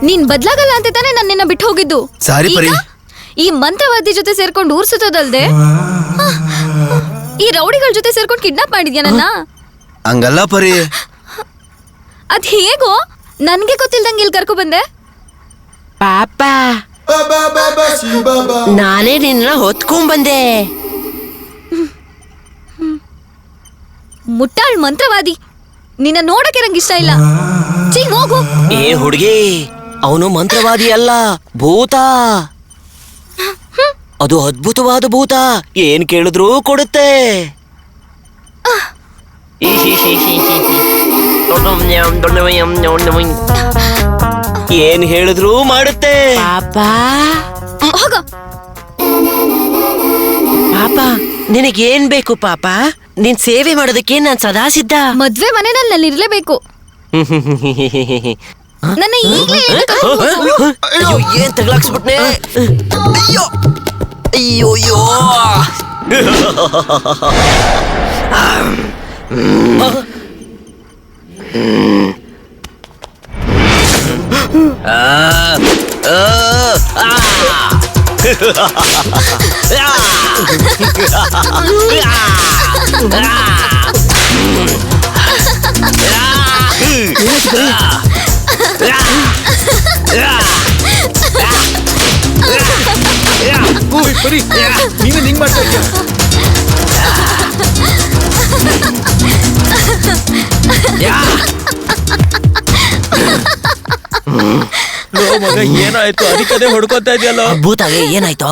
ನೀನ್ ಬದ್ಲಾಗಲ್ಲ ಅಂತ ತಾನೇ ನಾನು ನಿನ್ನ ಬಿಟ್ಟು ಹೋಗಿದ್ದು. ಸಾರಿ ಪರಿ. ಈ ಮಂತ್ರವಾದಿ ಜೊತೆ ಸೇರ್ಕೊಂಡು ಊರ್ ಸುತ್ತೋದಲ್ದೆ ಈ ರೌಡಿಗಳ ಜೊತೆ ಸೇರ್ಕೊಂಡು ಕಿಡ್ನಾಪ್ ಮಾಡಿದ್ಯಾ ನನ್ನ? ಹಂಗಲ್ಲ ಪರಿ. ಅದ್ ಹೇಗೋ ನನ್ಗೆ ಗೊತ್ತಿಲ್ದಂಗೆ ಇಲ್ಲಿ ಕರ್ಕೊ ಬಂದೆ. ಪಾಪ ನಾನೇ ನಿನ್ನ ಹೊತ್ಕೊಂಡ್ ಬಂದೆ. ಮುಟ್ಟಾಳ್ ಮಂತ್ರವಾದಿ, ನಿನ್ನ ನೋಡಕ್ಕೆ ನಂಗೆ ಇಷ್ಟ ಇಲ್ಲ. ಚೀ ಹೋಗು. ಏ ಹುಡುಗಿ, ಅವನು ಮಂತ್ರವಾದಿ ಅಲ್ಲ, ಭೂತ. ಅದು ಅದ್ಭುತವಾದ ಭೂತ, ಏನ್ ಕೇಳಿದ್ರೂ ಕೊಡುತ್ತೆ. ಏನ್ ಹೇಳಿದ್ರೂ ಮಾಡುತ್ತೆ. ಪಾಪ ಹೋಗ. ಪಾಪ ನಿನಗೇನ್ ಬೇಕು ಪಾಪ? ನಿನ್ ಸೇವೆ ಮಾಡೋದಕ್ಕೆ ನಾನ್ ಸದಾ ಸಿದ್ಧ. ಮದ್ವೆ ಮನೆನಲ್ಲಿ ನಾನು ಇರ್ಲೇಬೇಕು. ನನ್ನ ಈಗ್ಲೇ ಅಯ್ಯೋ, ಏನ್ ತಗ್ಲಾಕ್ಸ್ಬಿಟ್ನೆ. ಅಯ್ಯೋ ಅಯ್ಯೋ ಅಯ್ಯೋ. ಪರಿ, ನೀನು ಹಿಂಗ್ ಮಾಡ್ತಾ ಇದ್ಯಾ? ಮಗ ಏನಾಯ್ತು? ಅದಕ್ಕದೇ ಹೊಡ್ಕೊತಾ ಇದೆಯಲ್ಲ. ಭೂತಾಗೆ ಏನಾಯ್ತು?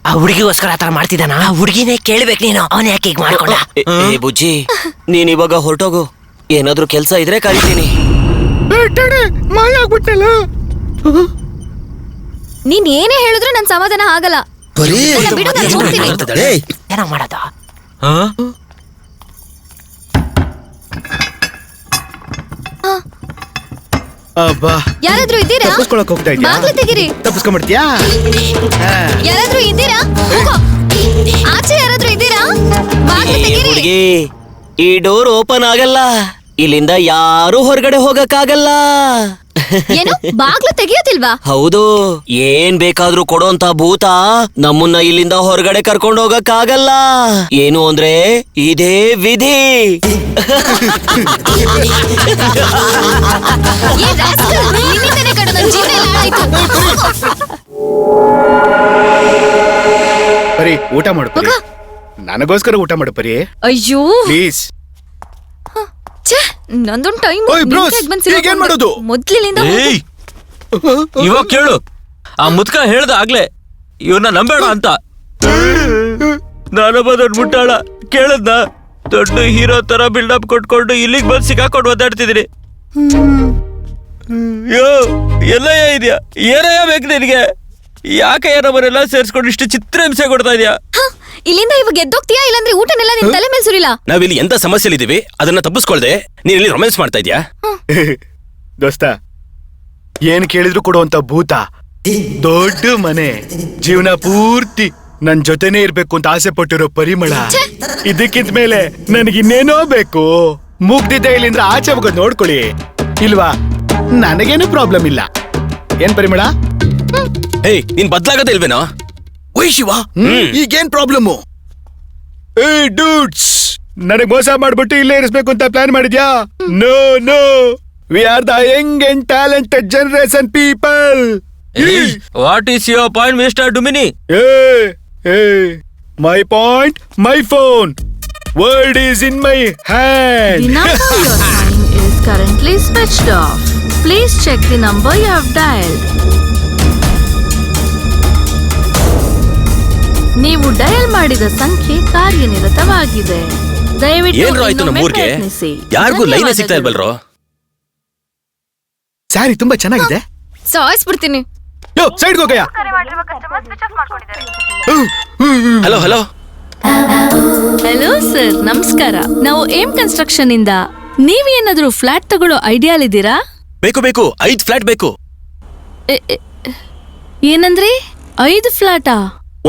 ಆ ಹುಡುಗಿಗೋಸ್ಕರ ಆತರ ಮಾಡ್ತಿದ್ದಾನ? ಆ ಹುಡುಗಿನೇ ಕೇಳ್ಬೇಕು ನೀನು. ಅವನ್ ಯಾಕೆ ಹೀಗ್ ಮಾಡ್ಕೊಂಡ? ಏ ಬುಜ್ಜಿ, ನೀನ್ ಇವಾಗ ಹೊರಟೋಗು. ಏನಾದ್ರೂ ಕೆಲ್ಸ ಇದ್ರೆ ಕರಿತೀನಿ. ಮಾಯ ಆಗ್ಬಿಟ್ಟಲ್ಲ. ನೀನ್ ಏನೇ ಹೇಳಿದ್ರು ನನ್ ಸಮಾಧಾನ ಆಗಲ್ಲ. ಪರಿ. ನನ್ನ ಬಿಡು, ನಾನ್ ಹೋಗ್ತೀನಿ. ಏಯ್, ಏನೋ ಮಾಡೋದು? ಅಬ್ಬಾ, ಯಾರಾದ್ರೂ ಇದ್ದೀರಾ? ತಪ್ಪಿಸ್ಕೊಳಕ್ ಹೋಗ್ತಾ ಇದ್ಯಾ? ಬಾಗ್ಲು ತೆಗೀರಿ. ತಪ್ಪಿಸ್ಕೊಂಡ್ಬಿಡ್ತೀಯಾ? ಯಾರಾದ್ರೂ ಇದ್ದೀರಾ? ಹೋಗೋ. ಆಚೆ ಯಾರಾದ್ರೂ ಇದ್ದೀರಾ? ಬಾಗ್ಲು ಏ ತೆಗೀರಿ. ಹುಡುಗಿ, ಈ ಡೋರ್ ಓಪನ್ ಆಗಲ್ಲ. ಇಲ್ಲಿಂದ ಯಾರು ಹೊರಗಡೆ ಹೋಗಕ್ಕಾಗಲ್ಲ. ಏನು ಬಾಗ್ಲು ತೆಗಿಯೋದಿಲ್ವಾ? ಹೌದು, ಏನ್ ಬೇಕಾದ್ರೂ ಕೊಡೋಂತ ಭೂತ ನಮ್ಮನ್ನ ಇಲ್ಲಿಂದ ಹೊರಗಡೆ ಕರ್ಕೊಂಡು ಹೋಗಕ್ಕಾಗಲ್ಲ. ಏನು ಅಂದ್ರೆ ಇದೇ ವಿಧಿ. ಏ rascal, ನಿನ್ನಿಂದನೇ ಕಣೋ ನನ್ ಜೀವನ ಎಲ್ಲ ಹಾಳಾಯ್ತು. ಪರಿ, ಊಟ ಮಾಡು ಪರಿ. ನನಗೋಸ್ಕರ ಊಟ ಮಾಡು ಪರಿ, ಅಯ್ಯೋ ಪ್ಲೀಸ್. ಛೇ, ನಂದೊಂದ್ ಟೈಮ್ ಓಯ್ ಬ್ರೋಸ್, ಈಗೇನ್ ಮಾಡೋದು? ಮೊದ್ಲಿನಿಂದ ಏಯ್, ಇವಾಗ ಕೇಳು. ಆ ಮುದ್ಕ ಹೇಳ್ದ ಆಗ್ಲೇ ಇವನ್ನ ನಂಬೇಡ ಅಂತ. ನಾನೊಬ್ಬ ದೊಡ್ಡ ಮುಟ್ಟಾಳ, ಕೇಳದ್ನ? ದೊಡ್ಡ ಹೀರೋ ತರ ಬಿಲ್ಡಪ್ ಕೊಟ್ಕೊಂಡು ಇಲ್ಲಿಗೆ ಬಂದು ಸಿಕ್ಕಾಕೊಂಡು ಒದ್ದಾಡ್ತಿದ್ದೀನಿ. ಯೋ, ಎಲ್ಲಯ್ಯ ಇದೆಯಾ? ಏನಯ್ಯ ಬೇಕು ನಿನಗೆ? ಯಾಕೆ ನಮ್ಮನ್ನೆಲ್ಲ ಸೇರ್ಸ್ಕೊಂಡು ಇಷ್ಟು ಚಿತ್ರ ಹಿಂಸೆ ಕೊಡ್ತಾ ಇದೆಯಾ? ಇಲ್ಲಿಂದ ಇವಾಗ ಎದ್ದೋಗ್ತೀಯಾ? ಇಲ್ಲಾಂದ್ರೆ ಊಟನೆಲ್ಲ ನಿನ್ ತಲೆ ಮೇಲೆ ಸುರಿಲ್ಲ. ನಾವಿಲ್ಲಿ ಎಂತ ಸಮಸ್ಯೆಲಿದ್ದೀವಿ ಅದನ್ನ ತಪ್ಪಿಸ್ಕೊಳ್ದೆ ನೀನ್ ಇಲ್ಲಿ ರೊಮ್ಯಾನ್ಸ್ ಮಾಡ್ತಾ ಇದ್ಯಾ? ದೋಸ್ತ, ಏನ್ ಕೇಳಿದ್ರು ಕೊಡುವಂತ ಭೂತ, ದೊಡ್ಡ ಮನೆ, ಜೀವನ ಪೂರ್ತಿ ನನ್ ಜೊತೆನೆ ಇರ್ಬೇಕು ಅಂತ ಆಸೆ ಪಟ್ಟಿರೋ ಪರಿಮಳ. ಇದಕ್ಕಿಂತ ಮೇಲೆ ನನಗಿನ್ನೇನೋ ಬೇಕು. ಮುಗ್ದಿದ್ದೆ ಇಲ್ಲಿಂದ ಆಚೆ ಹೋಗೋದ್ ನೋಡ್ಕೊಳ್ಳಿ. ಇಲ್ವಾ, ನನಗೇನು ಪ್ರಾಬ್ಲಮ್ ಇಲ್ಲ. ಏನ್ ಪರಿಮಳ? ಏಯ್, ನೀನ್ ಬದ್ಲಾಗದೇ ಇಲ್ವೇನೋ? ಓಯ್ ಶಿವ, ಈಗೇನ್ ಪ್ರಾಬ್ಲಮ್ಮು? ಏ ಡೂಡ್ಸ್, ನನಗ್ ಮೋಸ ಮಾಡ್ಬಿಟ್ಟು ಇಲ್ಲೇ ಇರಿಸ್ಬೇಕು ಅಂತ ಪ್ಲಾನ್ ಮಾಡಿದ್ಯಾ? No no, we are the young and talented generation people. What is your point mister Duminy? ಏ my point, my phone. World is in my hand. The number you're trying is currently switched off. Please check the number you have dialed. ನೀವು dial ಮಾಡಿದ ಸಂಖ್ಯೆ ಕಾರ್ಯನಿರತವಾಗಿದೆ. ದಯವಿಟ್ಟು ಏನ್ರೋ ಆಯ್ತು ಇನ್ನೊಮ್ಮೆ ನಮ್ಮೂರ್ಗೆ? ಪ್ರಯತ್ನಿಸಿ. ಯಾರಿಗೂ line ಸಿಗ್ತಾ ಇಲ್ವಲ್ರೋ? ಸ್ಯಾರಿ ತುಂಬಾ ಚೆನ್ನಾಗಿದೆ. ಸಾಯಿಸ್ಬಿಡ್ತೀನಿ. ಯೋ ಸೈಡ್ ಹೋಗಯ್ಯ. Hello hello. ಹಲೋ ಸರ್, ನಮಸ್ಕಾರ. ನಾವು ಏಮ್ ಕನ್ಸ್ಟ್ರಕ್ಷನ್ ಇಂದ. ನೀವೇನಾದ್ರೂ ಫ್ಲಾಟ್ ತಗೊಳ್ಳೋ ಐಡಿಯಾಲಿದ್ದೀರಾ? ಬೇಕು ಬೇಕು, 5 ಫ್ಲಾಟ್ ಬೇಕು. ಏನಂದ್ರಿ? 5 ಫ್ಲಾಟಾ?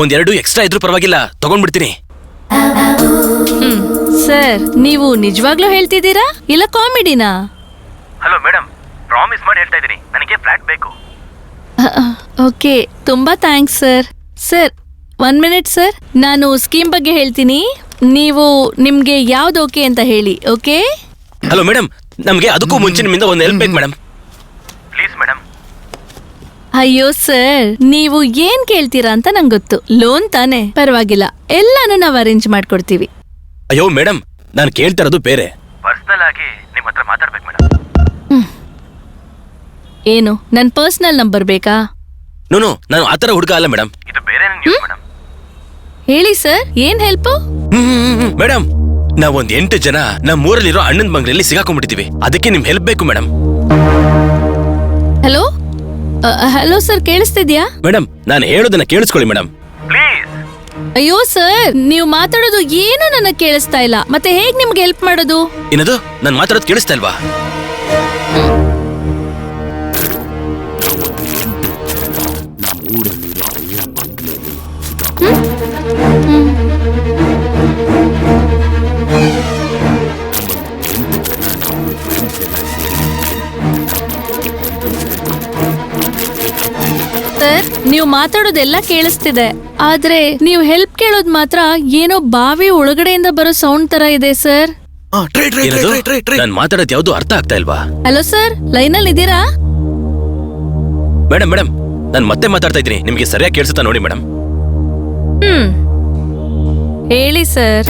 ಒಂದೆರಡು ಎಕ್ಸ್ಟ್ರಾ ಇದ್ರೂ ಪರವಾಗಿಲ್ಲ, ತಗೊಂಡ್ಬಿಡ್ತೀನಿ. ಸರ್, ನೀವು ನಿಜವಾಗ್ಲೂ ಹೇಳ್ತಿದ್ದೀರಾ ಇಲ್ಲ ಕಾಮಿಡಿನಾ? ಹಲೋ ಮೇಡಮ್, ಪ್ರಾಮಿಸ್ ಮಾಡಿ ಹೇಳ್ತಾ ಇದೀನಿ, ನನಗೆ ಫ್ಲಾಟ್ ಬೇಕು. ಓಕೆ, ತುಂಬಾ thanks sir. Sir, 1 minute sir, ನಾನು ಸ್ಕೀಮ್ ಬಗ್ಗೆ ಹೇಳ್ತೀನಿ. ನೀವು ನಿಮ್ಗೆ ಯಾವ್ದು ಓಕೆ ಅಂತ ಹೇಳಿ. ಓಕೆ? ಹಲೋ ಮೇಡಮ್, ನಮ್ಗೆ ಅದಕ್ಕೂ ಮುಂಚೆ ನಿಮ್ಮಿಂದ ಒಂದು ಹೆಲ್ಪ್ ಬೇಕು ಮೇಡಮ್. Please madam. ಅಯ್ಯೋ ಸರ್, ನೀವು ಏನ್ ಕೇಳ್ತೀರಾ ಅಂತ ನಂಗೆ ಗೊತ್ತು. ಲೋನ್ ತಾನೆ, ಪರವಾಗಿಲ್ಲ, ಎಲ್ಲಾನು ನಾವು ಅರೇಂಜ್ ಮಾಡ್ಕೊಡ್ತೀವಿ. ಅಯ್ಯೋ ಮೇಡಮ್, ನಾನು ಕೇಳ್ತಾ ಇರೋದು ಬೇರೆ. ಪರ್ಸನಲ್ ಆಗಿ ನಿಮ್ಮ ಹತ್ರ ಮಾತಾಡ್ಬೇಕು ಮೇಡಮ್. ಏನು, ನನ್ ಪರ್ಸನಲ್ ನಂಬರ್ ಬೇಕಾ? ನೋ, ನಾನು ಆತರ ಹುಡುಗ ಅಲ್ಲ ಮೇಡಮ್, ಇದು ಬೇರೆ ಮೇಡಮ್. ಹೇಳಿ ಸರ್, ಏನ್ ಹೆಲ್ಪ್? ಮೇಡಮ್, ನಾವೊಂದ್ 8 ಜನ ನಮ್ಮ ಊರಲ್ಲಿರೋ ಅಣ್ಣನ ಬಂಗ್ಲೆಯಲ್ಲಿ ಸಿಗಾಕೊಂಡ್ಬಿಟ್ಟಿದೀವಿ. ಅದಕ್ಕೆ ನಿಮ್ ಹೆಲ್ಪ್ ಬೇಕು ಮೇಡಮ್. ಹಲೋ ಹಲೋ ಸರ್, ಕೇಳಿಸ್ತಿದ್ಯಾ? ಮೇಡಮ್, ನಾನು ಹೇಳೋದನ್ನ ಕೇಳಿಸ್ಕೊಳ್ಳಿ ಮೇಡಮ್. ಅಯ್ಯೋ ಸರ್, ನೀವು ಮಾತಾಡೋದು ಏನು ನನಗೆ ಕೇಳಿಸ್ತಾ ಇಲ್ಲ. ಮತ್ತೆ ಹೇಗ್ ನಿಮ್ಗೆ ಹೆಲ್ಪ್ ಮಾಡೋದು? ಏನದು, ನಾನು ಮಾತಾಡೋದು ಕೇಳಿಸ್ತಾ ಇಲ್ವಾ? ಸರ್, ನೀವು ಮಾತಾಡೋದೆಲ್ಲ ಕೇಳಿಸ್ತಿದೆ, ಆದ್ರೆ ನೀವು ಹೆಲ್ಪ್ ಕೇಳೋದ್ ಮಾತ್ರ ಏನೋ ಬಾವಿ ಒಳಗಡೆಯಿಂದ ಬರೋ ಸೌಂಡ್ ತರ ಇದೆ ಸರ್. ನಾನು ಮಾತಾಡೋದು ಯಾವ್ದು ಅರ್ಥ ಆಗ್ತಾ ಇಲ್ವಾ? ಹಲೋ ಸರ್, ಲೈನಲ್ಲಿ ಇದ್ದೀರಾ? ಮೇಡಮ್ ಮೇಡಮ್, ನಾನು ಮತ್ತೆ ಮಾತಾಡ್ತಾ ಇದ್ದೀನಿ, ನಿಮ್ಗೆ ಸರಿಯಾಗಿ ಕೇಳಿಸುತ್ತಾ ನೋಡಿ ಮೇಡಮ್. ಹೇಳಿ ಸರ್.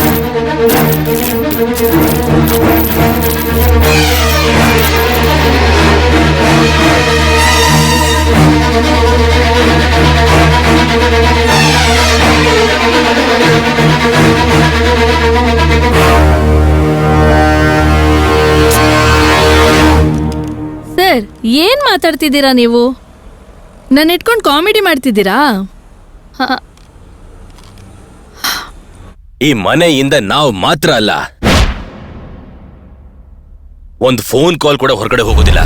ಸರ್, ಏನ್ ಮಾತಾಡ್ತಿದ್ದೀರಾ ನೀವು? ನನ್ನ ಇಟ್ಕೊಂಡು ಕಾಮಿಡಿ ಮಾಡ್ತಿದ್ದೀರಾ? ಈ ಮನೆಯಿಂದ ನಾವು ಮಾತ್ರ ಅಲ್ಲ, ಒಂದು ಫೋನ್ ಕಾಲ್ ಕೂಡ ಹೊರಗಡೆ ಹೋಗೋದಿಲ್ಲ.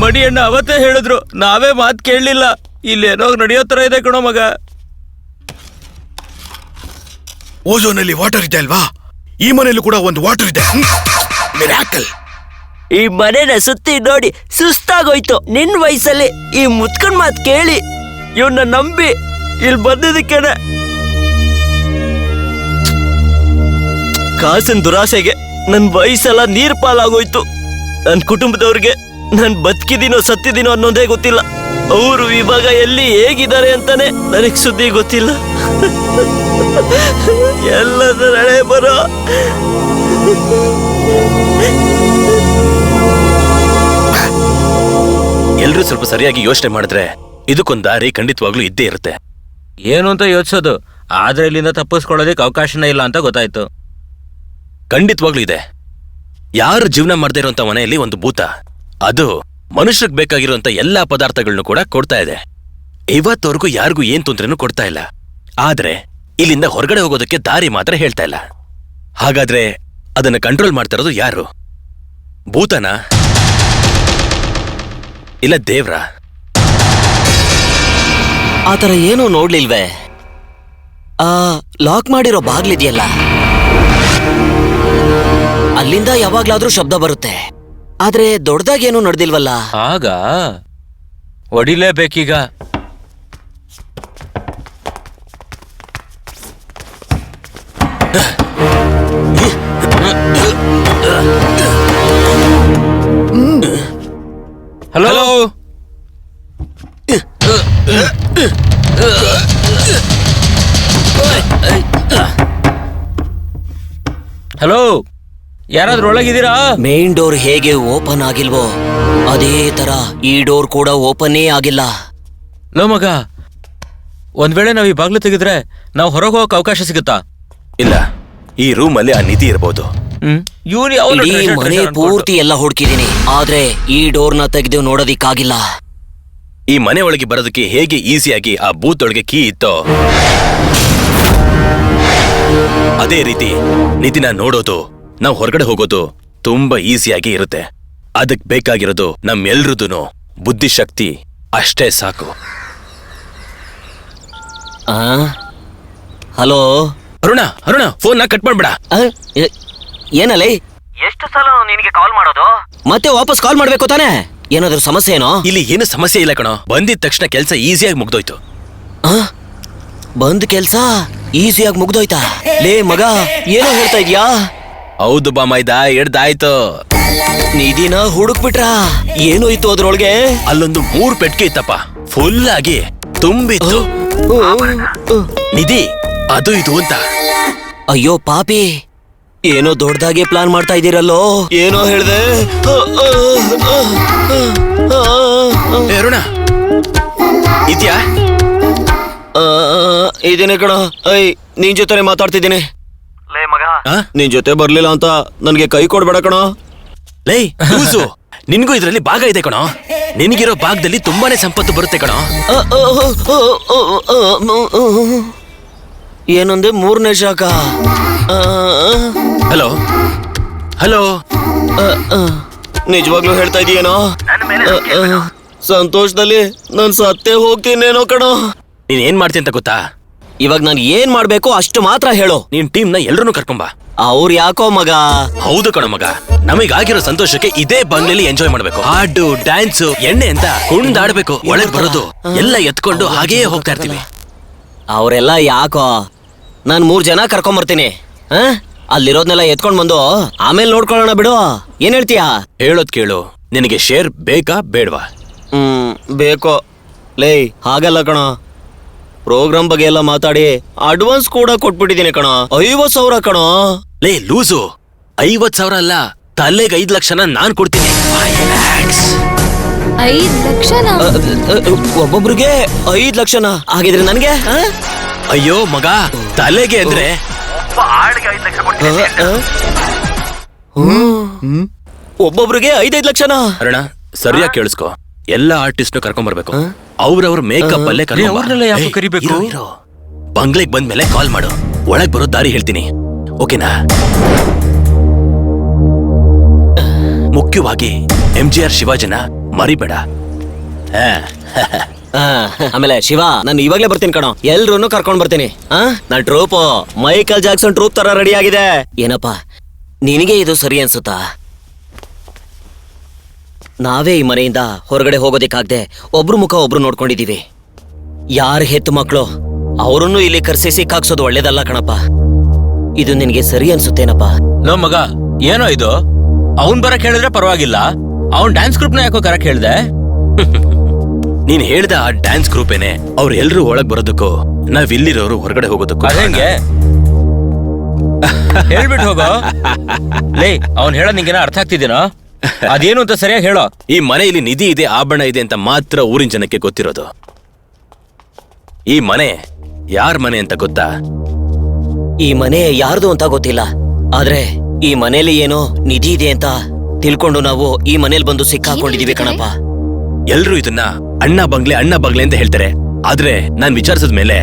ಮಡಿಯಣ್ಣ ಅವತ್ತೇ ಹೇಳಿದ್ರು, ನಾವೇ ಮಾತು ಕೇಳಲಿಲ್ಲ. ಇಲ್ಲೇನೋ ನಡೆಯೋ ತರ ಇದೆ ಕಣೋ ಮಗ. ಓಝೋನಲ್ಲಿ ವಾಟರ್ ಇದೆ ಅಲ್ವಾ? ಈ ಮನೆಯಲ್ಲೂ ಕೂಡ ಒಂದು ವಾಟರ್ ಇದೆ. ಮಿರಾಕಲ್. ಈ ಮನೆನ ಸುತ್ತಿ ನೋಡಿ ಸುಸ್ತಾಗೋಯ್ತು. ನಿನ್ ವಯಸ್ಸಲ್ಲಿ ಈ ಮುತ್ಕಂಡ್ ಮಾತ್ ಕೇಳಿ ಇವನ್ನ ನಂಬಿ ಇಲ್ಲಿ ಬಂದಿದ್ದಕ್ಕೇನೆ. ಕಾಸಿನ ದುರಾಸೆಗೆ ನನ್ ವಯಸ್ಸೆಲ್ಲ ನೀರ್ ಪಾಲಾಗೋಯ್ತು. ನನ್ ಕುಟುಂಬದವ್ರಿಗೆ ನಾನ್ ಬದುಕಿದೀನೋ ಸತ್ತಿದೀನೋ ಅನ್ನೋದೇ ಗೊತ್ತಿಲ್ಲ. ಅವರು ಇವಾಗ ಎಲ್ಲಿ ಹೇಗಿದ್ದಾರೆ ಅಂತಾನೆ ನನಗ್ ಸುದ್ದಿ ಗೊತ್ತಿಲ್ಲ. ಎಲ್ಲದ ನಡೆ ಬರೋ. ಎಲ್ರೂ ಸ್ವಲ್ಪ ಸರಿಯಾಗಿ ಯೋಚನೆ ಮಾಡಿದ್ರೆ ಇದಕ್ಕೊಂದು ದಾರಿ ಖಂಡಿತವಾಗ್ಲೂ ಇದ್ದೇ ಇರುತ್ತೆ. ಏನು ಅಂತ ಯೋಚಿಸೋದು, ಆದ್ರೆ ಇಲ್ಲಿಂದ ತಪ್ಪಿಸ್ಕೊಳ್ಳೋದಕ್ಕೆ ಅವಕಾಶನೇ ಇಲ್ಲ ಅಂತ ಗೊತ್ತಾಯ್ತು. ಖಂಡಿತವಾಗ್ಲೂ ಇದೆ. ಯಾರು ಜೀವನ ಮಾಡದೇ ಇರುವಂತ ಮನೆಯಲ್ಲಿ ಒಂದು ಭೂತ, ಅದು ಮನುಷ್ಯರಿಗೆ ಬೇಕಾಗಿರುವಂತ ಎಲ್ಲಾ ಪದಾರ್ಥಗಳನ್ನು ಕೂಡ ಕೊಡ್ತಾ ಇದೆ. ಇವತ್ತವರೆಗೂ ಯಾರಿಗೂ ಏನ್ ತೊಂದ್ರೆನೂ ಕೊಡ್ತಾ ಇಲ್ಲ. ಆದ್ರೆ ಇಲ್ಲಿಂದ ಹೊರಗಡೆ ಹೋಗೋದಕ್ಕೆ ದಾರಿ ಮಾತ್ರ ಹೇಳ್ತಾ ಇಲ್ಲ. ಹಾಗಾದ್ರೆ ಅದನ್ನ ಕಂಟ್ರೋಲ್ ಮಾಡ್ತಾ ಇರೋದು ಯಾರು? ಭೂತನ ಇಲ್ಲ ದೇವ್ರ? ಆತರ ಏನೂ ನೋಡ್ಲಿಲ್ವೇ? ಲಾಕ್ ಮಾಡಿರೋ ಬಾಗ್ಲಿದ್ಯಲ್ಲ, ಅಲ್ಲಿಂದ ಯಾವಾಗ್ಲಾದ್ರೂ ಶಬ್ದ ಬರುತ್ತೆ. ಆದ್ರೆ ದೊಡ್ಡದಾಗೇನು ನಡೆದಿಲ್ವಲ್ಲ. ಆಗ ಹೊಡಿಲೇಬೇಕೀಗ. ಹಲೋ ಯಾರಾದ್ರೂ ಒಳಗಿದ್ದೀರಾ? ಮೇನ್ ಡೋರ್ ಹೇಗೆ ಓಪನ್ ಆಗಿಲ್ವೋ ಅದೇ ತರ ಈ ಡೋರ್ ಕೂಡ ಓಪನ್ನೇ ಆಗಿಲ್ಲ. ಲೋ ಮಗ, ಒಂದ್ ವೇಳೆ ನಾವ್ ಈ ಬಾಗ್ಲು ತೆಗೆದ್ರೆ ನಾವು ಹೊರಗೆ ಹೋಗಕ್ ಅವಕಾಶ ಸಿಗುತ್ತಾ? ಇಲ್ಲ, ಈ ರೂಮ್ ಅಲ್ಲಿ ಆ ನಿಧಿ ಇರ್ಬೋದು. ಇಡೀ ಮನೆ ಪೂರ್ತಿ ಎಲ್ಲ ಹುಡುಕಿದೀನಿ, ಆದ್ರೆ ಈ ಡೋರ್ನ ತೆಗೆದು ನೋಡೋದಿಕ್ಕಾಗಿಲ್ಲ. ಈ ಮನೆ ಒಳಗೆ ಬರೋದಕ್ಕೆ ಹೇಗೆ ಈಸಿಯಾಗಿ ಆ ಬೂತ್ ಒಳಗೆ ಕೀ ಇತ್ತೋ ಅದೇ ರೀತಿ ನಿಧಿನ ನೋಡೋದು, ನಾವು ಹೊರಗಡೆ ಹೋಗೋದು ತುಂಬಾ ಈಸಿಯಾಗಿ ಇರುತ್ತೆ. ಅದಕ್ ಬೇಕಾಗಿರೋದು ನಮ್ಮೆಲ್ರದೂನು ಬುದ್ಧಿಶಕ್ತಿ ಅಷ್ಟೇ ಸಾಕು. ಹಲೋ ಅರುಣ, ಫೋನ್ ಕಟ್ ಮಾಡ್ಬೇಡ. ಏನಲ್ಲೇ ಎಷ್ಟು ಸಲ ನಿನಗೆ ಕಾಲ್ ಮಾಡೋದು? ಮತ್ತೆ ವಾಪಸ್ ಕಾಲ್ ಮಾಡ್ಬೇಕು ತಾನೆ? ಏನಾದ್ರೂ ಸಮಸ್ಯೆ ಏನೋ? ಇಲ್ಲಿ ಏನು ಸಮಸ್ಯೆ ಇಲ್ಲ ಕಣೋ, ಬಂದಿದ ತಕ್ಷಣ ಕೆಲಸ ಈಸಿಯಾಗಿ ಮುಗ್ದೋಯ್ತು. ಬಂದ್ ಕೆಲ್ಸ ಈಸಿಯಾಗಿ ಮುಗ್ದೋಯ್ತಾ? ಲೇ ಮಗ, ಏನೋ ಹೇಳ್ತಾ ಇದ್ಯಾ? ಹೌದು ಬಾಮೈದ, ಹಿಡ್ದಾಯ್ತು. ನಿಧಿನ ಹುಡುಕ್ಬಿಟ್ರ? ಏನೋಯ್ತು ಅದ್ರೊಳಗೆ? ಅಲ್ಲೊಂದು 3 ಪೆಟ್ಕೆ ಇತ್ತಪ್ಪ, ಫುಲ್ ಆಗಿ ತುಂಬಿತ್ತು. ನಿಧಿ ಅದು ಇದು ಅಂತ. ಅಯ್ಯೋ ಪಾಪಿ, ಏನೋ ದೊಡ್ಡದಾಗೆ ಪ್ಲಾನ್ ಮಾಡ್ತಾ ಇದ್ದೀರಲ್ಲೋ. ಏನೋ ಹೇಳ್ದೆ? ಅರುಣ ಇದ್ಯಾ? ಇದೇನೆ ಕಣ. ನಿನ್ ಜೊತೆ ಮಾತಾಡ್ತಿದ್ದೀನಿ. ಲೇ ಮಗ, ನಿನ್ ಜೊತೆ ಬರ್ಲಿಲ್ಲ ಅಂತ ನನ್ಗೆ ಕೈ ಕೊಡ್ಬೇಡ ಕಣ. ಲೇ ಲೂಸು, ನಿನ್ಗೂ ಇದ್ರಲ್ಲಿ ಭಾಗ ಇದೆ ಕಣೋ. ನಿನ್ಗಿರೋ ಭಾಗದಲ್ಲಿ ತುಂಬಾನೇ ಸಂಪತ್ತು ಬರುತ್ತೆ ಕಣೋ. ಏನೊಂದೇ 3ನೇ ಶಾಖ. ಹಲೋ ಹಲೋ, ನಿಜವಾಗ್ಲೂ ಹೇಳ್ತಾ ಇದೀಯೇನೋ? ಸಂತೋಷದಲ್ಲಿ ನಾನ್ ಸತ್ತೇ ಹೋಗ್ತೀನೇನೋ ಕಣೋ. ನೀನ್ ಏನ್ ಮಾಡ್ತೀನಿ ಅಂತ ಗೊತ್ತಾ? ಇವಾಗ ನಾನು ಏನ್ ಮಾಡ್ಬೇಕು ಅಷ್ಟು ಮಾತ್ರ ಹೇಳು. ನೀನ್ ಟೀಮ್ ನ ಎಲ್ರನ್ನೂ ಕರ್ಕೊಂಬ. ಅವ್ರು ಯಾಕೋ ಮಗ? ಹೌದು ಕಣೋ ಮಗ, ನಮಗಾಗಿರೋ ಸಂತೋಷಕ್ಕೆ ಇದೇ ಬಂಗ್ಲೆಲಿ ಎಂಜಾಯ್ ಮಾಡ್ಬೇಕು. ಹಾಡು, ಡ್ಯಾನ್ಸು, ಎಣ್ಣೆ ಅಂತ ಕುಣಿದಾಡ್ಬೇಕು. ಒಳಗ್ ಬರೋದು ಎಲ್ಲ ಎತ್ಕೊಂಡು ಹಾಗೇ ಹೋಗ್ತಾ ಇರ್ತೀವಿ. ಅವರೆಲ್ಲ ಯಾಕೋ? ನಾನ್ 3 ಜನ ಕರ್ಕೊಂಬರ್ತೀನಿ. ಅಲ್ಲಿರೋದ್ನೆಲ್ಲ ಎತ್ಕೊಂಡ್ ಬಂದು ಆಮೇಲೆ ನೋಡ್ಕೊಳ್ಳೋಣ ಬಿಡು. ಏನ್ ಹೇಳ್ತೀಯಾ? ಹೇಳೋದ್ ಕೇಳು, ನಿನಗೆ ಶೇರ್ ಬೇಕಾ ಬೇಡ್ವಾ? ಬೇಕೋ. ಲೇ ಹಾಗಲ್ಲ ಕಣ, ಪ್ರೋಗ್ರಾಮ್ ಬಗ್ಗೆ ಎಲ್ಲ ಮಾತಾಡಿ ಅಡ್ವಾನ್ಸ್ ಕೂಡ ಕೊಟ್ಬಿಟ್ಟಿದ್ದೀನಿ ಕಣ. 50,000 ಕಣ. ಲೇ ಲೂಸು, 50,000 ಅಲ್ಲ, ತಲೆಗೆ 5 ಲಕ್ಷನ ನಾನ್ ಕೊಡ್ತೀನಿ. 5 ಲಕ್ಷ? ಒಬ್ಬೊಬ್ರಿಗೆ 5 ಲಕ್ಷನ? ಹಾಗಿದ್ರೆ ನನ್ಗೆ? ಅಯ್ಯೋ ಮಗ, ತಲೆಗೆ ಅಂದ್ರೆ ಒಬ್ಬೊಬ್ರಿಗೆ 5 ಲಕ್ಷನ? ಅರುಣ ಸರಿಯಾಗಿ ಕೇಳಿಸ್ಕೊ, ಎಲ್ಲ ಆರ್ಟಿಸ್ಟ್ ಕರ್ಕೊಂಡ್ ಬರ್ಬೇಕು. ಅವ್ರವ್ರ ಮೇಕಪ್ ಅಲ್ಲೇ ಕರಿಬೇಕು. ಬಂಗ್ಲೆಗ್ ಬಂದ್ಮೇಲೆ ಕಾಲ್ ಮಾಡು, ಒಳಗ್ ಬರೋ ದಾರಿ ಹೇಳ್ತೀನಿ, ಓಕೆನಾ? ಮುಖ್ಯವಾಗಿ MGR ಶಿವಾಜಿನ ಮರಿಬೇಡ. ಆಮೇಲೆ ಶಿವ, ನಾನು ಇವಾಗ್ಲೇ ಬರ್ತೀನಿ ಕಣೋ. ಎಲ್ರೂನು ಕರ್ಕೊಂಡ್ ಬರ್ತೀನಿ. ನನ್ ಟ್ರೂಪ್ ಮೈಕಲ್ ಜಾಕ್ಸನ್ ಟ್ರೂಪ್ ತರ ರೆಡಿ ಆಗಿದೆ. ಏನಪ್ಪಾ, ನಿನಗೆ ಇದು ಸರಿ ಅನ್ಸುತ್ತಾ? ನಾವೇ ಈ ಮನೆಯಿಂದ ಹೊರಗಡೆ ಹೋಗೋದಿಕ್ಕಾಗ್ದೆ ಒಬ್ರು ಮುಖ ಒಬ್ರು ನೋಡ್ಕೊಂಡಿದೀವಿ. ಯಾರ ಹೆತ್ತು ಮಕ್ಕಳು ಅವರನ್ನು ಇಲ್ಲಿ ಕರ್ಸಿ ಸಿಕ್ಕಾಕ್ಸೋದು ಒಳ್ಳೇದಲ್ಲ ಕಣಪ್ಪ. ಇದು ನಿನಗೆ ಸರಿ ಅನ್ಸುತ್ತೇನಪ್ಪ? ನೋ ಮಗ, ಏನೋ ಇದು? ಅವನ್ ಬರಕ್ ಹೇಳಿದ್ರೆ ಪರವಾಗಿಲ್ಲ, ಅವನ್ ಡ್ಯಾನ್ಸ್ ಗ್ರೂಪ್ ನ ಯಾಕೋ ಕರಕ್ ಹೇಳ್ದೆ? ನೀನ್ ಹೇಳ್ದ ಆ ಡ್ಯಾನ್ಸ್ ಗ್ರೂಪ್ ಏನೆ ಅವ್ರು ಎಲ್ರು ಒಳಗ್ ಬರೋದಕ್ಕೂ ನಾವ್ ಇಲ್ಲಿರೋರು ಹೊರಗಡೆ ಹೋಗೋದಕ್ಕೂ. ಅದೇಂಗೆ ಹೇಳ್ಬಿಟ್ಟು ಹೋಗೋ. ಲೇ, ಅವ್ನ್ ಹೇಳೋದ್ ನಿಂಗೇನ ಅರ್ಥ ಆಗ್ತಿದ್ದೀನೋ? ಅದೇನು ಅಂತ ಸರಿಯಾಗಿ ಹೇಳೋ. ಈ ಮನೆಯಲ್ಲಿ ನಿಧಿ ಇದೆ, ಆಭರಣ ಇದೆ ಅಂತ ಮಾತ್ರ ಊರಿನ ಜನಕ್ಕೆ ಗೊತ್ತಿರೋದು. ಈ ಮನೆ ಯಾರ ಮನೆ ಅಂತ ಗೊತ್ತಾ? ಈ ಮನೆ ಯಾರ್ದು ಅಂತ ಗೊತ್ತಿಲ್ಲ, ಆದ್ರೆ ಈ ಮನೇಲಿ ಏನೋ ನಿಧಿ ಇದೆ ಅಂತ ತಿಳ್ಕೊಂಡು ನಾವು ಈ ಮನೇಲಿ ಬಂದು ಸಿಕ್ಕಾಕೊಂಡಿದೀವಿ ಕಣಪ್ಪ. ಎಲ್ರು ಇದನ್ನ ಅಣ್ಣ ಬಂಗ್ಲೆ ಅಂತ ಹೇಳ್ತಾರೆ, ಆದ್ರೆ ನಾನ್ ವಿಚಾರಿಸಿದ ಮೇಲೆ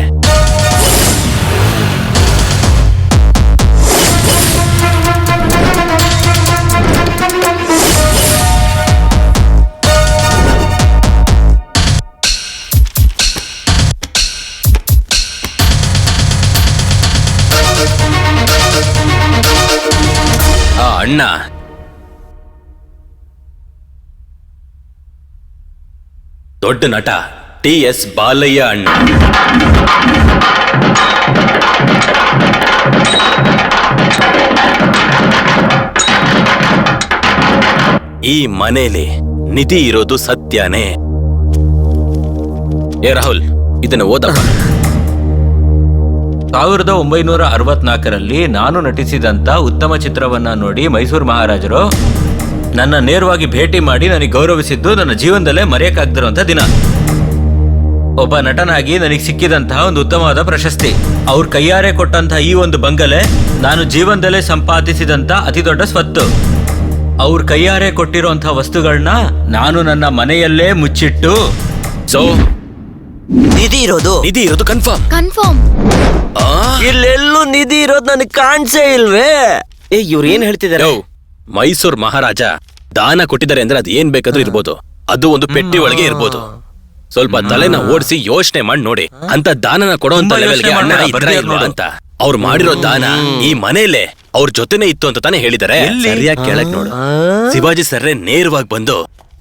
ಆ ಅಣ್ಣ ದೊಡ್ಡ ನಟ TS ಬಾಲಯ್ಯ ಅಣ್ಣ. ಈ ಮನೇಲಿ ನಿಧಿ ಇರೋದು ಸತ್ಯನೇ. ಏ ರಾಹುಲ್, ಇದನ್ನ ಓದಪ್ಪ. 1964ರಲ್ಲಿ ನಾನು ನಟಿಸಿದಂತ ಉತ್ತಮ ಚಿತ್ರವನ್ನ ನೋಡಿ ಮೈಸೂರು ಮಹಾರಾಜರು ನನ್ನ ನೇರವಾಗಿ ಭೇಟಿ ಮಾಡಿ ನನಗೆ ಗೌರವಿಸಿದ್ದು ನನ್ನ ಜೀವನದಲ್ಲೇ ಮರೆಯಕ್ಕಾಗದಿರುವಂತ ದಿನ. ಒಬ್ಬ ನಟನಾಗಿ ನನಗೆ ಸಿಕ್ಕಿದಂತಹ ಒಂದು ಉತ್ತಮವಾದ ಪ್ರಶಸ್ತಿ. ಅವ್ರ ಕೈಯಾರೆ ಕೊಟ್ಟಂತಹ ಈ ಒಂದು ಬಂಗಲೆ ನಾನು ಜೀವನದಲ್ಲೇ ಸಂಪಾದಿಸಿದಂತ ಅತಿ ದೊಡ್ಡ ಸ್ವತ್ತು. ಅವ್ರ ಕೈಯಾರೆ ಕೊಟ್ಟಿರುವಂತಹ ವಸ್ತುಗಳನ್ನ ನಾನು ನನ್ನ ಮನೆಯಲ್ಲೇ ಮುಚ್ಚಿಟ್ಟು ಸೊ ನಿಧಿ ಇರೋದು ಕನ್ಫರ್ಮ್. ಕನ್ಫರ್ಮ್. ಇಲ್ಲೆಲ್ಲೂ ನಿಧಿ ಇರೋದು ನನಗೆ ಕಾಣಿಸೇ ಇಲ್ವೇ? ಇವ್ರು ಏನ್ ಹೇಳ್ತಿದಾರೆ? ಮೈಸೂರ್ ಮಹಾರಾಜ ದಾನ ಕೊಟ್ಟಿದ್ದಾರೆ ಅಂದ್ರೆ ಅದು ಏನ್ ಬೇಕಾದ್ರೂ ಇರ್ಬೋದು. ಅದು ಒಂದು ಪೆಟ್ಟಿ ಒಳಗೆ ಇರ್ಬೋದು. ಸ್ವಲ್ಪ ತಲೆನ ಓಡಿಸಿ ಯೋಚನೆ ಮಾಡಿ ನೋಡಿ. ಅಂತ ದಾನನ ಕೊಡುವಂತ ಲೆವೆಲ್ಗೆ ಅಣ್ಣ ಇದ್ರ ಇಲ್ವಾ ಅಂತ. ಅವ್ರು ಮಾಡಿರೋ ದಾನ ಈ ಮನೇಲೆ ಅವ್ರ ಜೊತೆನೆ ಇತ್ತು ಅಂತ ತಾನೇ ಹೇಳಿದಾರೆ. ಸರಿಯಾಗಿ ಕೇಳಕ್ ನೋಡು. ಶಿವಾಜಿ ಸರ್ರೆ ನೇರವಾಗಿ ಬಂದು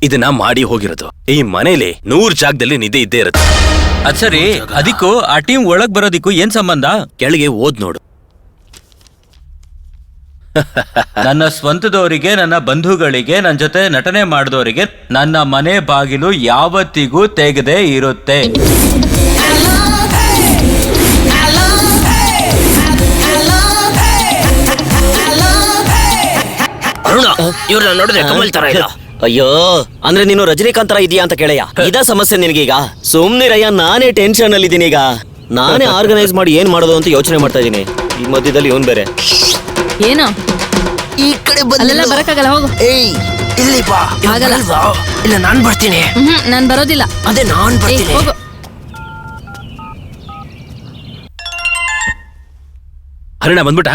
ಇದನ್ನ ಮಾಡಿ ಹೋಗಿರೋದು. ಈ ಮನೇಲಿ 100 ಜಾಗದಲ್ಲಿ ನಿಧಿ ಇದ್ದೇ ಇರುತ್ತೆ. ಅದ್ ಸರಿ, ಅದಕ್ಕೂ ಆ ಟೀಮ್ ಒಳಗ್ ಬರೋದಿಕ್ಕೂ ಏನ್ ಸಂಬಂಧ? ಕೆಳಗೆ ಓದ್ ನೋಡು. ನನ್ನ ಸ್ವಂತದವರಿಗೆ, ನನ್ನ ಬಂಧುಗಳಿಗೆ, ನನ್ನ ಜೊತೆ ನಟನೆ ಮಾಡಿದವರಿಗೆ ನನ್ನ ಮನೆ ಬಾಗಿಲು ಯಾವತ್ತಿಗೂ ತೆಗೆದೇ ಇರುತ್ತೆ. ಇವ್ರನ್ನ ನೋಡಿದ್ರೆ ಕಮಲ್ ತರ ಇಲ್ಲ. ಅಯ್ಯೋ, ಅಂದ್ರೆ ನೀನು ರಜನಿಕಾಂತ್ ತರ ಇದೀಯಾ ಅಂತ ಕೇಳಯ್ಯ. ಇದ ಸಮಸ್ಯೆ ನಿನಗೀಗ? ಸುಮ್ನಿರಯ್ಯ, ನಾನೇ ಟೆನ್ಷನ್ ಅಲ್ಲಿ ಇದೀನಿ ಈಗ. ನಾನೇ ಆರ್ಗನೈಸ್ ಮಾಡಿ ಏನ್ ಮಾಡೋದು ಅಂತ ಯೋಚನೆ ಮಾಡ್ತಾ ಇದೀನಿ. ಈ ಮಧ್ಯದಲ್ಲಿ ಇವನ್ ಬೇರೆ. ಏನು ಈ ಕಡೆ ಅಲ್ಲೆಲ್ಲ ಬರಕ್ಕಾಗಲ್ಲ, ಹೋಗು. ಏಯ್ ಇಲ್ಲಿ ಬಾ. ಆಗಲ್ಲ. ಇಲ್ಲ ನಾನ್ ಬರ್ತೀನಿ. ನಾನ್ ಬರೋದಿಲ್ಲ. ಅದೇ ನಾನ್ ಬರ್ತೀನಿ. ಹೋಗು. ಹರಣ ಬಂದ್ಬಿಟ್ಟ?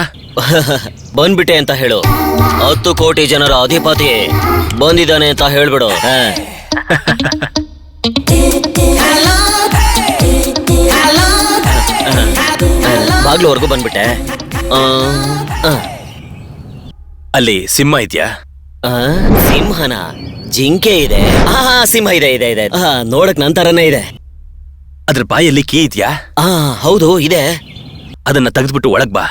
ಬಂದ್ಬಿಟ್ಟೆ ಅಂತ ಹೇಳು. 10 ಕೋಟಿ ಜನರ ಅಧಿಪತಿ ಬಂದಿದ್ದಾನೆ ಅಂತ ಹೇಳ್ಬಿಡು. ಬಾಗ್ಲವರೆಗೂ ಬಂದ್ಬಿಟ್ಟೆ. ಅಲ್ಲಿ ಸಿಂಹ ಇದ್ಯಾ? ಸಿಂಹನ? ಜಿಂಕೆ ಇದೆ. ಸಿಂಹ ಇದೆ ಇದೆ ಇದೆ. ನೋಡಕ್ ನನ್ ತರನೇ ಇದೆ. ಅದ್ರ ಬಾಯಲ್ಲಿ ಕೀ ಇದ್ಯಾ? ಹೌದು ಇದೆ. ಅದನ್ನ ತೆಗೆದ್ಬಿಟ್ಟು ಒಳಗ್ ಬಾ.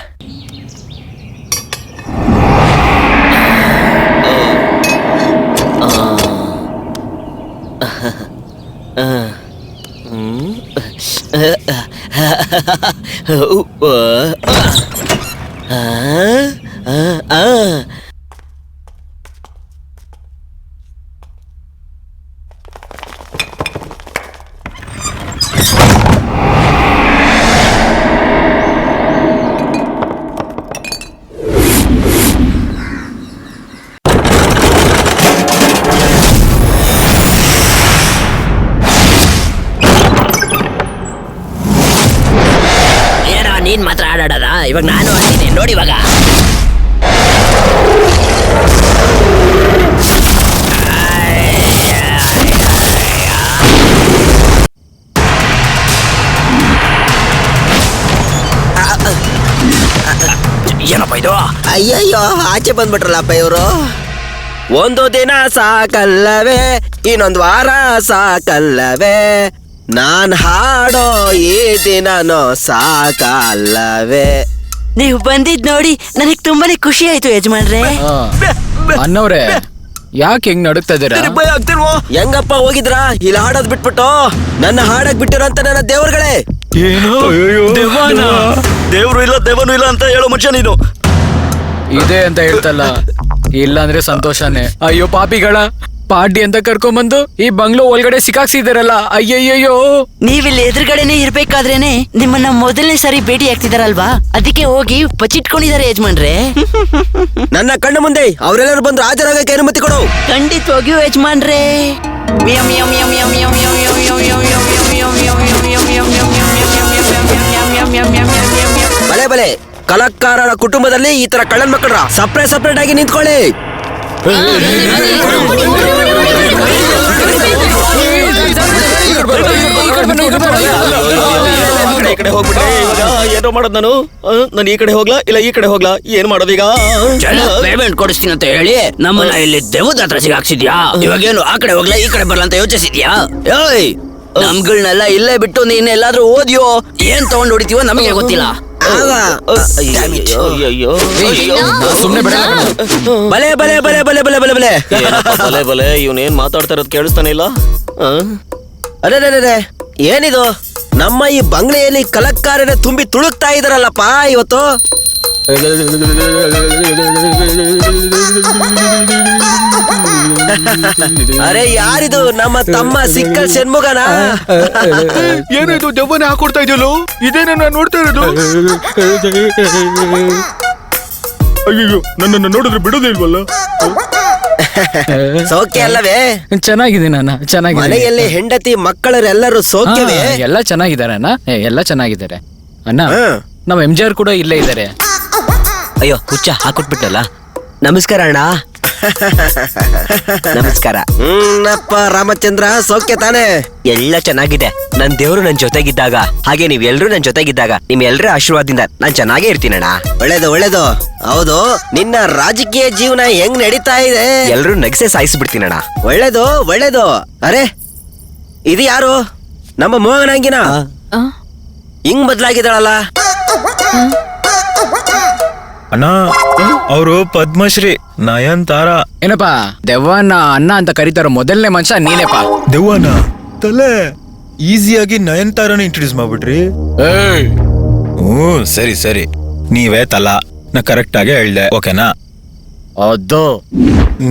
ನೀನ್ ಮಾತ್ರ ಆಡಾಡದ? ಇವಾಗ ನಾನು ಆಡ್ತೀನಿ ನೋಡಿ. ಇವಾಗ ಏನಪ್ಪ ಇದು? ಅಯ್ಯಯ್ಯೋ, ಆಚೆ ಬಂದ್ಬಿಟ್ರಲ್ಲಪ್ಪ ಇವರು. ಒಂದು ದಿನ ಸಾಕಲ್ಲವೇ, ಇನ್ನೊಂದು ವಾರ ಸಾಕಲ್ಲವೇ, ನಾನ್ ಹಾಡೋ ಈ ದಿನನೋ ಸಾಕಲ್ಲವೇ. ನೀವು ಬಂದಿದ್ ನೋಡಿ ನನಗ್ ತುಂಬಾನೇ ಖುಷಿ ಆಯ್ತು ಯಜಮಾನ್ರೆ. ಅನ್ನವ್ರೆ, ಯಾಕೆ ಹೆಂಗ್ ನಡುಕ್ತಾ ಇದೀರಾ? ಭಯ ಆಗ್ತಿಲ್ವೋ? ಹೆಂಗಪ್ಪ ಹೋಗಿದ್ರಾ? ಇಲ್ಲಿ ಹಾಡೋದ್ ಬಿಟ್ಬಿಟ್ಟು ನನ್ನ ಹಾಡಕ್ ಬಿಟ್ಟಿರೋ ಅಂತ ನನ್ನ ದೇವ್ರುಗಳೇ. ದೇವ್ರು ಇಲ್ಲ ದೇವನು ಇಲ್ಲ ಅಂತ ಹೇಳೋ ಮನುಷ್ಯ ನೀನು. ಇದೆ ಅಂತ ಹೇಳ್ತಲ್ಲ, ಇಲ್ಲ ಅಂದ್ರೆ ಸಂತೋಷನೇ. ಅಯ್ಯೋ ಪಾಪಿಗಳ, ಪಾರ್ಟಿ ಅಂತ ಕರ್ಕೊಂಬಂದು ಈ ಬಂಗ್ಲೋ ಒಳಗಡೆ ಸಿಕ್ಕಾಕ್ಸಿದಾರಲ್ಲ. ಅಯ್ಯಯ್ಯೋ, ನೀವಿಲ್ಲಿ ಎದುರುಗಡೆನೆ ಇರ್ಬೇಕಾದ್ರೇನೆ ನಿಮ್ಮನ್ನ ಮೊದಲನೇ ಸಾರಿ ಭೇಟಿ ಆಗ್ತಿದಾರಲ್ವಾ, ಅದಕ್ಕೆ ಹೋಗಿ ಬಚ್ಚಿಟ್ಕೊಂಡಿದ್ದಾರೆ ಯಜಮಾನ್ರೆ. ನನ್ನ ಕಣ್ಣು ಮುಂದೆ ಅವರೆಲ್ಲರೂ ಬಂದು ಹಾಜರಾಗಕ್ಕೆ ಅನುಮತಿ ಕೊಡು. ಖಂಡಿತವಾಗಿಯೂ ಯಜಮಾನ್ರೆ. ಬಲೆ ಬಲೆ, ಕಲಾಕಾರರ ಕುಟುಂಬದಲ್ಲಿ ಈ ತರ ಕಳ್ಳನ್ ಮಕ್ಕಳ ಸಪ್ರೇಟ್ ಆಗಿ ನಿಂತ್ಕೊಳ್ಳಿ. ಏನೋ ಮಾಡೋದು ನಾನು ಈ ಕಡೆ ಹೋಗ್ಲಾ ಇಲ್ಲ ಈ ಕಡೆ ಹೋಗ್ಲಾ? ಏನ್ ಮಾಡೋದೀಗ? ಪೇಮೆಂಟ್ ಕೊಡಿಸ್ತೀನಿ ಅಂತ ಹೇಳಿ ನಮ್ಮನ್ನ ಇಲ್ಲಿ ದೇವದ ಹತ್ರ ಸಿಗಾಕ್ಸಿದ್ಯಾ. ಇವಾಗೇನು ಆ ಕಡೆ ಹೋಗ್ಲಾ ಈ ಕಡೆ ಬರ್ಲಾ ಅಂತ ಯೋಚಿಸಿದ್ಯಾ? ಏಯ್, ನಮ್ಗಳನ್ನೆಲ್ಲ ಇಲ್ಲೇ ಬಿಟ್ಟು ನೀನ್ ಎಲ್ಲಾದ್ರೂ ಓದ್ಯೋ ಏನ್ ತಗೊಂಡ್ ಹೊಡಿತೀವೋ ನಮಗೆ ಗೊತ್ತಿಲ್ಲ. ಸುಮ್ನೆ ಬೇಡ. ಬಲೆ ಬಲೆ ಬಲೆ ಬಲೆ ಬಲೆ ಬಲೆ ಬಲೆ ಬಲೆ ಬಲೆ. ಇವನೇನ್ ಮಾತಾಡ್ತಾ ಇರೋದು ಕೇಳಿಸ್ತಾನೆ ಇಲ್ಲ. ಅರೆ ಏನಿದು? ನಮ್ಮ ಈ ಬಂಗ್ಲೆಯಲ್ಲಿ ಕಲಕ್ಕಾರರ ತುಂಬಿ ತುಳುಕ್ತಾ ಇದಾರಲ್ಲಪ್ಪ ಇವತ್ತು. ಅರೆ ಯಾರಿದು? ನಮ್ಮ ತಮ್ಮ ಸಿಕ್ಕಲ್ ಶಣ್ಮುಗನ? ಏನಿದು ದೆವ್ವನೇ ಹಾಕೊಡ್ತಾ ಇದೆಯಲ್ಲೋ? ಇದೇನ ನಾನು ನೋಡ್ತಾ ಇರೋದು? ಅಯ್ಯೋ, ನನ್ನನ್ನು ನೋಡಿದ್ರೆ ಬಿಡೋದೇ ಇಲ್ವಲ್ಲ. ಸೌಖ್ಯ ಅಲ್ಲವೇ? ಚೆನ್ನಾಗಿದೆ ನಾನ, ಚೆನ್ನಾಗಿದೆ. ಮನೆಯಲ್ಲಿ ಹೆಂಡತಿ ಮಕ್ಕಳರೆಲ್ಲರೂ ಸೌಖ್ಯವೇ? ಎಲ್ಲ ಚೆನ್ನಾಗಿದ್ದಾರೆ ಅಣ್ಣ, ಎಲ್ಲ ಚೆನ್ನಾಗಿದ್ದಾರೆ ಅಣ್ಣ. ನಮ್ಮ MJR ಕೂಡ ಇಲ್ಲೇ ಇದ್ದಾರೆ. ಅಯ್ಯೋ ಹುಚ್ಚ ಹಾಕೊಟ್ಬಿಟ್ಟಲ್ಲ. ನಮಸ್ಕಾರ ಅಣ್ಣ. ನಮಸ್ಕಾರ. ಅಪ್ಪ ರಾಮಚಂದ್ರ, ಸೌಖ್ಯ ತಾನೆ? ಎಲ್ಲ ಚೆನ್ನಾಗಿದೆ. ನನ್ ದೇವ್ರು ನನ್ ಜೊತೆಗಿದ್ದಾಗ, ಹಾಗೆ ನೀವ್ ಎಲ್ರು ನನ್ ಜೊತೆಗಿದ್ದಾಗ, ನಿಮ್ ಎಲ್ರ ಆಶೀರ್ವಾದದಿಂದ ನಾನ್ ಚೆನ್ನಾಗೇ ಇರ್ತೀನಣ್ಣ. ಒಳ್ಳೇದು ಒಳ್ಳೇದು. ಹೌದು, ನಿನ್ನ ರಾಜಕೀಯ ಜೀವನ ಹೆಂಗ್ ನಡೀತಾ ಇದೆ? ಎಲ್ರು ನಗ್ಸೆ ಸಾಯಿಸ್ಬಿಡ್ತೀನಣ್ಣ. ಒಳ್ಳೇದು ಒಳ್ಳೇದು. ಅರೆ ಇದು ಯಾರು? ನಮ್ಮ ಮೋಹನಂಗಿನ ಹಿಂಗ್ ಬದ್ಲಾಗಿದ್ದಾಳಲ್ಲ. ಅಣ್ಣ, ಅವರು ಪದ್ಮಶ್ರೀ ನಯನ್ತಾರ. ಏನಪ್ಪಾ ದೆವ್ವನ ಅಣ್ಣ ಅಂತ ಕರೀತಾರೋ ಮೊದಲನೇ ಮನುಷ್ಯ ನೀನೇಪ. ದೆವ್ವನ ತಲೆ ಈಸಿಯಾಗಿ ನಯನ್ತಾರನ ಇಂಟ್ರೊಡ್ಯೂಸ್ ಮಾಡ್ಬಿಟ್ರಿ. ಸರಿ ಸರಿ, ನೀವೇ ತಲಾ. ನಾ ಕರೆಕ್ಟ್ ಆಗಿ ಹೇಳ್ದೆ, ಓಕೆನಾ? ಅದು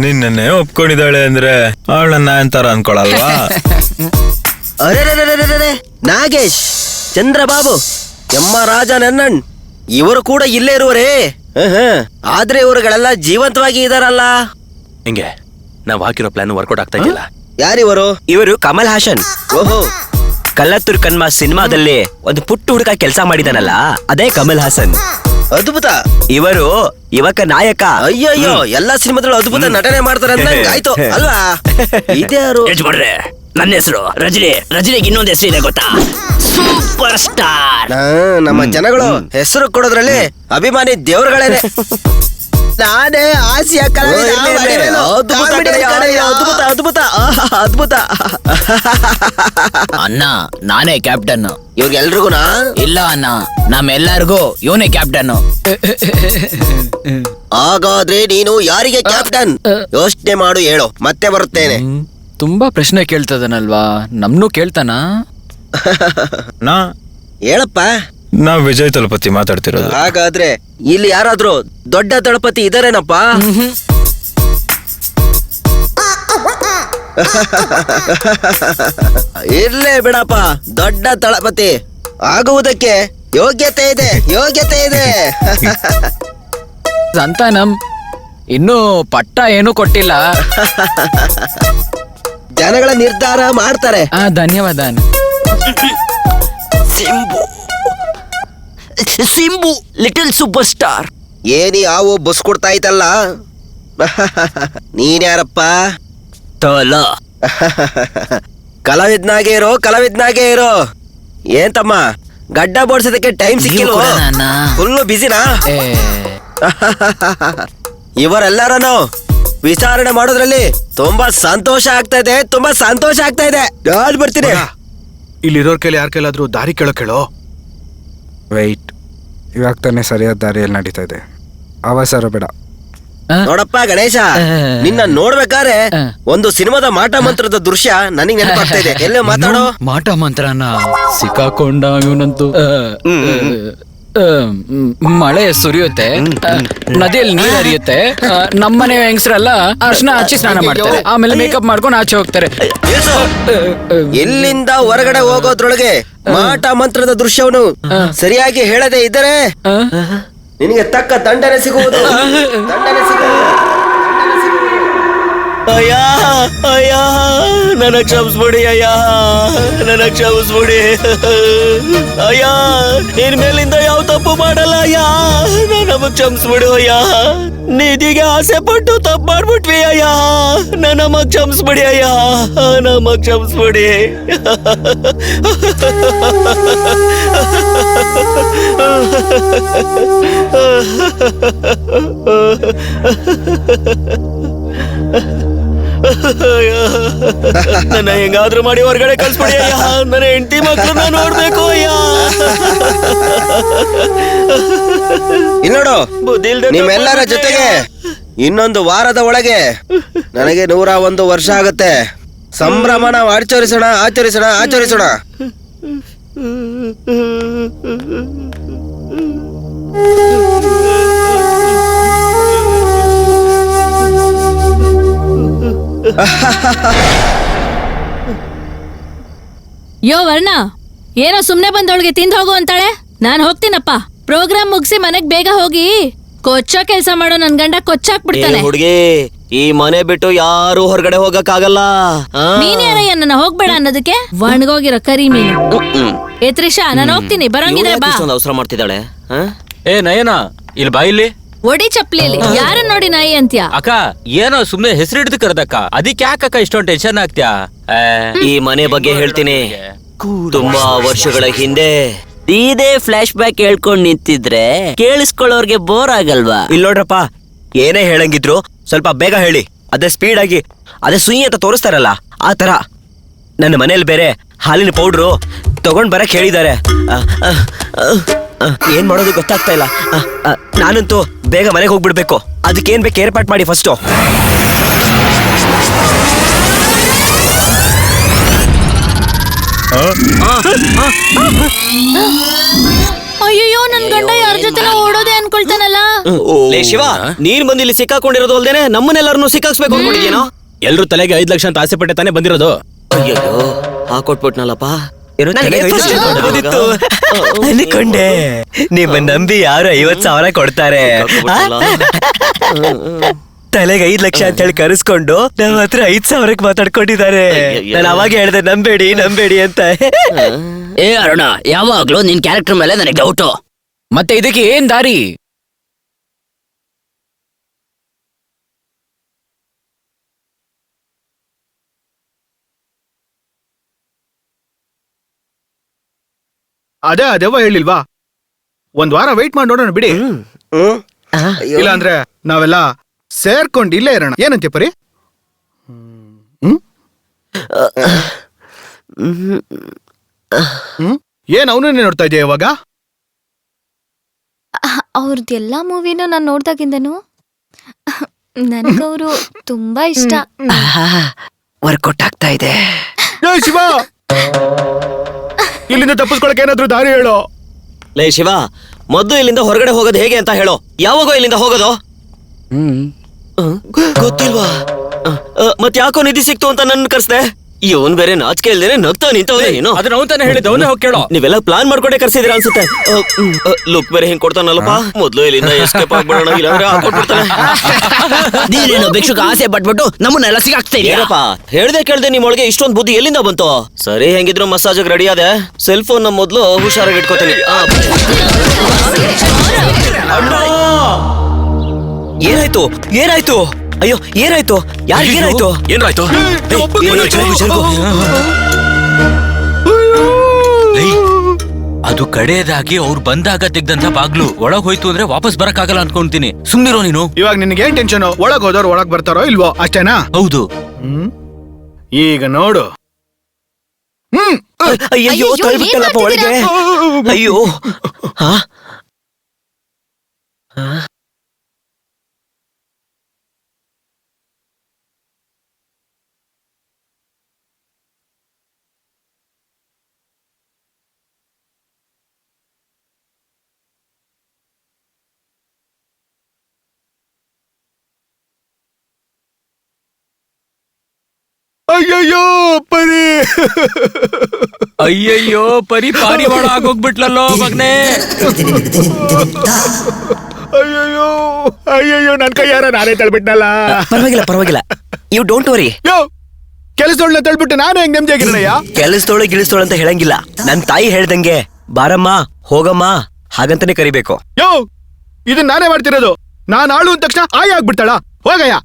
ನಿನ್ನೆ ಒಪ್ಕೊಂಡಿದ್ದಾಳೆ ಅಂದ್ರೆ ಅವಳ ನಯನ್ತಾರ ಅನ್ಕೊಳಲ್ವಾ? ಅರೆ ನಾಗೇಶ್, ಚಂದ್ರಬಾಬು, ಎಮ್ಮ ರಾಜ ನನ್ನಣ್ ಇವರು ಕೂಡ ಇಲ್ಲೇ ಇರುವರೇ. ಆದ್ರೆ ಇವರುಗಳೆಲ್ಲ ಜೀವಂತವಾಗಿ ಇದಾರಲ್ಲ. ಹಿಂಗೆ ನಾವ್ ಹಾಕಿರೋ ಪ್ಲಾನ್ ವರ್ಕೌಟ್ ಆಗ್ತಾ ಇದೆಯಲ್ಲ. ಯಾರಿವರು? ಇವರು ಕಮಲ್ ಹಾಸನ್. ಓಹೋ, ಕಲ್ಲತ್ತೂರ್ ಕನ್ಮ ಸಿನಿಮಾದಲ್ಲಿ ಒಂದು ಪುಟ್ಟ ಹುಡುಗ ಕೆಲಸ ಮಾಡಿದಾನಲ್ಲ, ಅದೇ ಕಮಲ್ ಹಾಸನ್. ಅದ್ಭುತ. ಇವರು ಯುವಕ ನಾಯಕ. ಅಯ್ಯಯ್ಯೋ, ಎಲ್ಲಾ ಸಿನಿಮಾದಲ್ಲೂ ಅದ್ಭುತ ನಟನೆ ಮಾಡ್ತಾರೆ ಅಂದಂಗ್ ಆಯ್ತು ಅಲ್ವಾ? ಇದ್ಯಾರು? ಯಜಮಾನ್ರೆ, ನನ್ನ ಹೆಸರು ರಜನಿ. ರಜನಿಗೆ ಇನ್ನೊಂದು ಹೆಸರು ಇದೆ ಗೊತ್ತಾ? Super star. ನಮ್ಮ ಜನಗಳು ಹೆಸರು ಕೊಡೋದ್ರಲ್ಲಿ ಅಭಿಮಾನಿ ದೇವ್ರುಗಳೇನೆ. ನಾನೇ ಆಸಿಯಾ ಅದ್ಭುತ ಅದ್ಭುತ ಅದ್ಭುತ. ಅಣ್ಣ, ನಾನೇ ಕ್ಯಾಪ್ಟನ್. ಇವ್ರಿಗೆಲ್ರಿಗೂನಾ? ಇಲ್ಲ ಅಣ್ಣ, ನಮ್ಮೆಲ್ಲರಿಗೂ ಇವನೇ ಕ್ಯಾಪ್ಟನ್. ಹಾಗಾದ್ರೆ ನೀನು ಯಾರಿಗೆ ಕ್ಯಾಪ್ಟನ್? ಯೋಚನೆ ಮಾಡು, ಹೇಳು, ಮತ್ತೆ ಬರುತ್ತೇನೆ. ತುಂಬಾ ಪ್ರಶ್ನೆ ಕೇಳ್ತದನಲ್ವಾ? ನಮ್ನು ಕೇಳ್ತಾನ? ನಾ ಹೇಳಪ್ಪ. ನಾವ್ ವಿಜಯ್ ತಲಪತಿ ಮಾತಾಡ್ತಿರೋದು. ಹಾಗಾದ್ರೆ ಇಲ್ಲಿ ಯಾರಾದ್ರೂ ದೊಡ್ಡ ದಳಪತಿ ಇದಾರೇನಪ್ಪ? ಇರ್ಲೇ ಬಿಡಪ್ಪ, ದೊಡ್ಡ ದಳಪತಿ ಆಗುವುದಕ್ಕೆ ಯೋಗ್ಯತೆ ಇದೆ, ಯೋಗ್ಯತೆ ಇದೆ. ಸಂತಾನಂ ಇನ್ನೂ ಪಟ್ಟ ಏನೂ ಕೊಟ್ಟಿಲ್ಲ. ಜನಗಳ ನಿರ್ಧಾರ ಮಾಡ್ತಾರೆ. ಧನ್ಯವಾದ. Simbu little super star. ಏನಿ ಹಾವು ಬಸ್ ಕೊಡ್ತಾ ಇತ್ತಲ್ಲ. ನೀನ್ಯಾರಪ್ಪ? ಕಲಾವಿದ್ನಾಗೆ ಇರೋ, ಕಲಾವಿದ್ನಾಗೆ ಇರೋ. ಏನ್ ತಮ್ಮ, ಗಡ್ಡ ಬೋಡ್ಸೋದಕ್ಕೆ ಟೈಮ್ ಸಿಕ್ಕಿಲ್ವ? ಫುಲ್ಲು ಬಿಸಿನಾ? ಇವರೆಲ್ಲರನ್ನು ವಿಚಾರಣೆ ಮಾಡೋದ್ರಲ್ಲಿ ತುಂಬಾ ಸಂತೋಷ ಆಗ್ತಾ ಇದೆ, ತುಂಬಾ ಸಂತೋಷ ಆಗ್ತಾ ಇದೆ. ನಾನು ಬರ್ತೀನಿ. ಇಲ್ಲಿರೋರ್ ಕೈಲಿ ಯಾರ ಕೈಲಾದ್ರೂ ದಾರಿ ಕೇಳೋ ಕೇಳೋ. ವೈಟ್, ಇವಾಗ ತಾನೇ ಸರಿಯಾದ ದಾರಿಯಲ್ಲಿ ನಡೀತಾ ಇದೆ, ಅವಸರ ಬೇಡ. ನೋಡಪ್ಪ ಗಣೇಶ, ನಿನ್ನ ನೋಡ್ಬೇಕಾದ್ರೆ ಒಂದು ಸಿನಿಮಾದ ಮಾಟ ಮಂತ್ರದ ದೃಶ್ಯ ನನಗೆ ನೆನಪಾಗ್ತಾ ಇದೆ. ಎಲ್ಲೇ ಮಾತಾಡೋ. ಮಾಟ ಮಂತ್ರನ ಸಿಕ್ಕಾಕೊಂಡ ಇವನಂತೂ. ಮಳೆ ಸುರಿಯುತ್ತೆ, ನದಿಯಲ್ಲಿ ನೀರ್ ಹರಿಯುತ್ತೆ. ನಮ್ಮನೆ ಹೆಂಗಸರೆಲ್ಲ ಅರ್ಶನ ಹಚ್ಚಿ ಸ್ನಾನ ಮಾಡ್ತಾರೆ, ಆಮೇಲೆ ಮೇಕಪ್ ಮಾಡ್ಕೊಂಡು ಆಚೆ ಹೋಗ್ತಾರೆ. ಇಲ್ಲಿಂದ ಹೊರಗಡೆ ಹೋಗೋದ್ರೊಳಗೆ ಮಾಟ ಮಂತ್ರದ ದೃಶ್ಯವನ್ನು ಸರಿಯಾಗಿ ಹೇಳದೆ ಇದ್ದರೆ ನಿನಗೆ ತಕ್ಕ ದಂಡನೆ ಸಿಗುವುದು. ದಂಡನೆ ಸಿಗುವುದು. ಅಯ್ಯ ಅಯ್ಯ, ನನ್ನ ಕ್ಷಮಿಸ್ಬಿಡಿ ಅಯ್ಯ, ನನ್ನ ಕ್ಷಮಿಸ್ಬಿಡಿ ಅಯ್ಯ. ಇನ್ ಮೇಲಿಂದ ಯಾವ ತಪ್ಪು ಮಾಡಲ್ಲ ಅಯ್ಯ, ನಮಗ್ ಕ್ಷಮಿಸ್ಬಿಡು ಅಯ್ಯ. ನಿಧಿಗೆ ಆಸೆ ಪಟ್ಟು ತಪ್ಪು ಮಾಡ್ಬಿಟ್ವಿ ಅಯ್ಯ, ನಮಗ್ ಕ್ಷಮಿಸ್ಬಿಡಿ ಅಯ್ಯ, ನಮಗ್ ಕ್ಷಮಿಸ್ಬಿಡಿ. ನನ್ನ ಹೆಂಗಾದ್ರೂ ಮಾಡಿ ಹೊರಗಡೆ ಕಳ್ಸ್ಬಿಡಿ ಅಯ್ಯ, ನನ್ನ ಹೆಂಡತಿ ಮಕ್ಕಳನ್ನ ನೋಡ್ಬೇಕು ಅಯ್ಯ. ಇನ್ನೋಡು, ನಿಮ್ಮೆಲ್ಲರ ಜೊತೆಗೆ ಇನ್ನೊಂದು ವಾರದ ಒಳಗೆ ನನಗೆ 101 ವರ್ಷ ಆಗುತ್ತೆ. ಸಂಭ್ರಮನ ಆಚರಿಸೋಣ, ಆಚರಿಸೋಣ, ಆಚರಿಸೋಣ. ಯೋ ವರ್ಣ, ಏನೋ ಸುಮ್ನೆ ಬಂದವಳಿಗೆ ತಿಂದು ಹೋಗು ಅಂತಾಳೆ. ನಾನ್ ಹೋಗ್ತೀನಪ್ಪ. ಪ್ರೋಗ್ರಾಮ್ ಮುಗಿಸಿ ಮನೆಗ್ ಬೇಗ ಹೋಗಿ ಕೊಚ್ಚೋ ಕೆಲ್ಸ ಮಾಡೋ ನನ್ ಗಂಡ ಕೊಚ್ಚಾಕ್ಬಿಡ್ತಾನೆ. ಹುಡುಗಿ, ಈ ಮನೆ ಬಿಟ್ಟು ಯಾರು ಹೊರಗಡೆ ಹೋಗಕ್ಕಾಗಲ್ಲ. ನೀನ್ ಯಾರಯ್ಯ ನನ್ನ ಹೋಗ್ಬೇಡ ಅನ್ನೋದಕ್ಕೆ? ಒಣಗೋಗಿರೋ ಕರಿ ಮೀನು. ಏ ತ್ರಿಷಾ, ನಾನು ಹೋಗ್ತೀನಿ, ಬರೋಂಗಿದ್ರೆ ಬಾ. ಅವಸರ ಮಾಡ್ತಿದ್ದಾಳೆ. ಏ ನಯನ, ಇಲ್ಲಿ ಬಾ ಇಲ್ಲಿ. ಒಡಿ ಚಪ್ಲಿಯಲ್ಲಿ ಯಾರನ್ನ ನೋಡಿ ನಾಯಿ ಅಂತ್ಯ? ಅಕ್ಕ, ಏನೋ ಸುಮ್ನೆ ಹೆಸರು ಹಿಡಿದು ಕರೆದಕ್ಕ. ಅದಕ್ಕೆ ಯಾಕಕ್ಕ ಇಷ್ಟೊಂದು ಟೆನ್ಷನ್ ಆಗ್ತ್ಯಾ? ಈ ಮನೆ ಬಗ್ಗೆ ಹೇಳ್ತೀನಿ. ತುಂಬಾ ವರ್ಷಗಳ ಹಿಂದೆ ಇದೇ ಫ್ಲಾಶ್ ಬ್ಯಾಕ್ ಹೇಳ್ಕೊಂಡ್ ನಿಂತಿದ್ರೆ ಕೇಳಿಸ್ಕೊಳ್ಳೋರ್ಗೆ ಬೋರ್ ಆಗಲ್ವಾ? ಇಲ್ಲಿ ನೋಡ್ರಪ್ಪ, ಏನೇ ಹೇಳಂಗಿದ್ರು ಸ್ವಲ್ಪ ಬೇಗ ಹೇಳಿ. ಅದೇ ಸ್ಪೀಡ್ ಆಗಿ, ಅದೇ ಸುಯಿ ಅಂತ ತೋರಿಸ್ತಾರಲ್ಲ ಆ ತರ. ನನ್ನ ಮನೇಲಿ ಬೇರೆ ಹಾಲಿನ ಪೌಡ್ರು ತಗೊಂಡ್ ಬರಕ್ ಹೇಳಿದ್ದಾರೆ. ಏನ್ ಮಾಡೋದು ಗೊತ್ತಾಗ್ತಾ ಇಲ್ಲ. ನಾನಂತೂ ಬೇಗ ಮನೆಗೆ ಹೋಗ್ಬಿಡ್ಬೇಕು. ಅದಕ್ಕೇನ್ ಬೇಕು ಏರ್ಪಾಟ್ ಮಾಡಿ ಫಸ್ಟು. ಅಯ್ಯೋ, ನನ್ ಗಂಡ ಯಾರ ಜೊತೆ ಓಡೋದೆ ಅನ್ಕೊಳ್ತಾನಲ್ಲ. ಲೇ ಶಿವ, ನೀನ್ ಬಂದು ಇಲ್ಲಿ ಸಿಕ್ಕಾಕೊಂಡಿರೋದು ಅಲ್ದೇನೆ ನಮ್ಮನ್ನೆಲ್ಲರನ್ನು ಸಿಕ್ಕಾಕ್ಸ್ಬೇಕು ಅನ್ಕೊಂಡಿದ್ಯೇನೋ? ಎಲ್ರು ತಲೆಗೆ 5 ಲಕ್ಷ ಅಂತ ಆಸೆ ಪಟ್ಟೆ ತಾನೇ ಬಂದಿರೋದು. ಅಯ್ಯೋ, ಹಾಕೊಟ್ಬಿಟ್ನಲ್ಲಪ್ಪ. ಅನ್ಕೊಂಡೆ ನಿಮ್ಮ ನಂಬಿ ಯಾರು 50,000 ಕೊಡ್ತಾರೆ. ತಲೆಗೆ 5 ಲಕ್ಷ ಅಂತ ಹೇಳಿ ಕರೆಸ್ಕೊಂಡು ನಮ್ಮ ಹತ್ರ 5,000ಕ್ಕೆ ಮಾತಾಡ್ಕೊಂಡಿದ್ದಾರೆ. ನಾನು ಅವಾಗ ಹೇಳ್ದೆ ನಂಬೇಡಿ ನಂಬೇಡಿ ಅಂತ. ಏ ಅರುಣ, ಯಾವಾಗ್ಲೂ ನಿನ್ ಕ್ಯಾರೆಕ್ಟರ್ ಮೇಲೆ ನನಗೆ ಡೌಟು. ಮತ್ತೆ ಇದಕ್ಕೆ ಏನ್ ದಾರಿ? ಅದೇ ಅದೆವ ಹೇಳಿಲ್ವಾ? ಒಂದ್ ವಾರ ವೆಯ್ಟ್ ಮಾಡಿ ನೋಡೋಣ ಬಿಡಿ. ಇಲ್ಲ ಅಂದ್ರೆ ನಾವೆಲ್ಲ ಸೇರ್ಕೊಂಡು ಇಲ್ಲೇ ಇರೋಣ. ಏನಂತೆ ಪರಿ? ಏನ್ ಅವನನ್ನೇ ನೋಡ್ತಾ ಇದೆಯಾ ಇವಾಗ? ಅವ್ರದ್ದೆಲ್ಲಾ ಮೂವಿನೂ ನಾನು ನೋಡ್ದಾಗಿಂದನು ನನಗವರು ತುಂಬಾ ಇಷ್ಟ. ವರ್ಕೌಟ್ ಆಗ್ತಾ ಇದೆ. ಶಿವ, ಇಲ್ಲಿಂದ ತಪ್ಪಿಸ್ಕೊಳಕ್ ಏನಾದ್ರು ದಾರಿ ಹೇಳೋ. ಲೇ ಶಿವ, ಮೊದ್ಲು ಇಲ್ಲಿಂದ ಹೊರಗಡೆ ಹೋಗೋದು ಹೇಗೆ ಅಂತ ಹೇಳೋ. ಯಾವಾಗೋ ಇಲ್ಲಿಂದ ಹೋಗೋದು? ಗೊತ್ತಿಲ್ವಾ? ಮತ್ ಯಾಕೋ ನಿಧಿ ಸಿಕ್ತು ಅಂತ ನನ್ನ ಕರ್ಸ್ದೆ. ಇವನ್ ಬೇರೆ ನಾಚಿಕೆ ಇಲ್ದೇನೆ ನಗ್ತಾ ನಿಂತವನೇ. ನೀನು ಅದನ್ನ ಅವನ್ ತಾನೇ ಹೇಳಿದ್ದ, ಅವನೇ ಹೋಗಿ ಕೇಳೋ. ನೀವೆಲ್ಲ ಪ್ಲಾನ್ ಮಾಡ್ಕೊಂಡೆ ಕರ್ಸಿದಿರ ಅನ್ಸುತ್ತೆ. ಲುಕ್ ಬೇರೆ ಹಿಂಗ್ ಕೊಡ್ತಾನಲ್ಲಪ್ಪ. ಮೊದ್ಲು ಇಲ್ಲಿಂದ ಎಸ್ಕೇಪ್ ಆಗ್ಬಿಡೋಣ, ಇಲ್ಲಾಂದ್ರೆ ಹಾಕೊಟ್ಬಿಡ್ತಾನೆ. ನೀನೇನು ಭಿಕ್ಷುಕ ಆಸೆ ಪಟ್ಬಿಟ್ಟು ನಮ್ಮನ್ನೆಲ್ಲ ಸಿಗಾಕ್ತಾ ಇದೀಯಾ? ಹೇಳ್ದೆ ಕೇಳ್ದೆ ನಿಮ್ಮೊಳಗೆ ಇಷ್ಟೊಂದು ಬುದ್ಧಿ ಎಲ್ಲಿಂದ ಬಂತು? ಸರಿ, ಹೆಂಗಿದ್ರು ಮಸಾಜ್ ರೆಡಿ ಆದೆ. ಸೆಲ್ ಫೋನ್ ನ ಮೊದ್ಲು ಹುಷಾರಾಗಿ ಇಟ್ಕೋತೀನಿ. ಏನಾಯ್ತು ಏನಾಯ್ತು? ಅಯ್ಯೋ ಏನಾಯ್ತು? ಯಾರಿಗೇನಾಯ್ತು? ಏನಾಯ್ತು? ಅದು ಕಡೆಯದಾಗಿ ಅವ್ರು ಬಂದಾಗ ತೆಗ್ದಂತ ಬಾಗ್ಲು. ಒಳಗ್ ಹೋಯ್ತು ಅಂದ್ರೆ ವಾಪಸ್ ಬರಕ್ಕಾಗಲ್ಲ ಅನ್ಕೊಂತೀನಿ. ಸುಮ್ನಿರೋ ನೀನು. ಇವಾಗ ನಿನ್ಗೆ ಏನ್ ಟೆನ್ಷನ್? ಒಳಗ್ ಹೋದವ್ರು ಒಳಗ್ ಬರ್ತಾರೋ ಇಲ್ವೋ ಅಷ್ಟೇನಾ? ಹೌದು. ಈಗ ನೋಡು. ಅಯ್ಯೋ, ತಳ್ಬಿಟ್ಟಲ್ಲಪ್ಪ ಒಳಗೆ. ಅಯ್ಯೋ, ಅಯ್ಯಯ್ಯೋ ಪರಿ, ಅಯ್ಯಯ್ಯೋ ಪರಿ, ಪಾರಿವಾಳ ಆಗೋಗ್ಬಿಟ್ಲಲ್ಲೋ ಮಗ್ನೆ. ಅಯ್ಯಯ್ಯೋ ಅಯ್ಯಯ್ಯೋ, ನನ್ ಕೈಯಾರ ನಾನೇ ತಳ್ಬಿಟ್ನಲ್ಲ. ಪರವಾಗಿಲ್ಲ ಪರವಾಗಿಲ್ಲ, ಯು ಡೋಂಟ್ ವರಿ. ಯೋ, ಕೆಲಸದೊಳನ ತಳ್ಬಿಟ್ಟು ನಾನು ಹೆಂಗ್ ನೆಮ್ಮದಿಯಾಗಿರೋಣಯ್ಯ? ಕೆಲಸದೊಳು ಗಿಳಿಸದೋಳು ಅಂತ ಹೇಳಂಗಿಲ್ಲ. ನನ್ ತಾಯಿ ಹೇಳ್ದಂಗೆ ಬಾರಮ್ಮ ಹೋಗಮ್ಮ ಹಾಗಂತಾನೆ ಕರಿಬೇಕು. ಯೋ, ಇದನ್ನ ನಾನೇ ಮಾಡ್ತಿರೋದು. ನಾನ್ ಆಳು ಅಂದ ತಕ್ಷಣ ಆಯ ಆಗ್ಬಿಡ್ತಾಳ? ಹೋಗಯ್ಯ.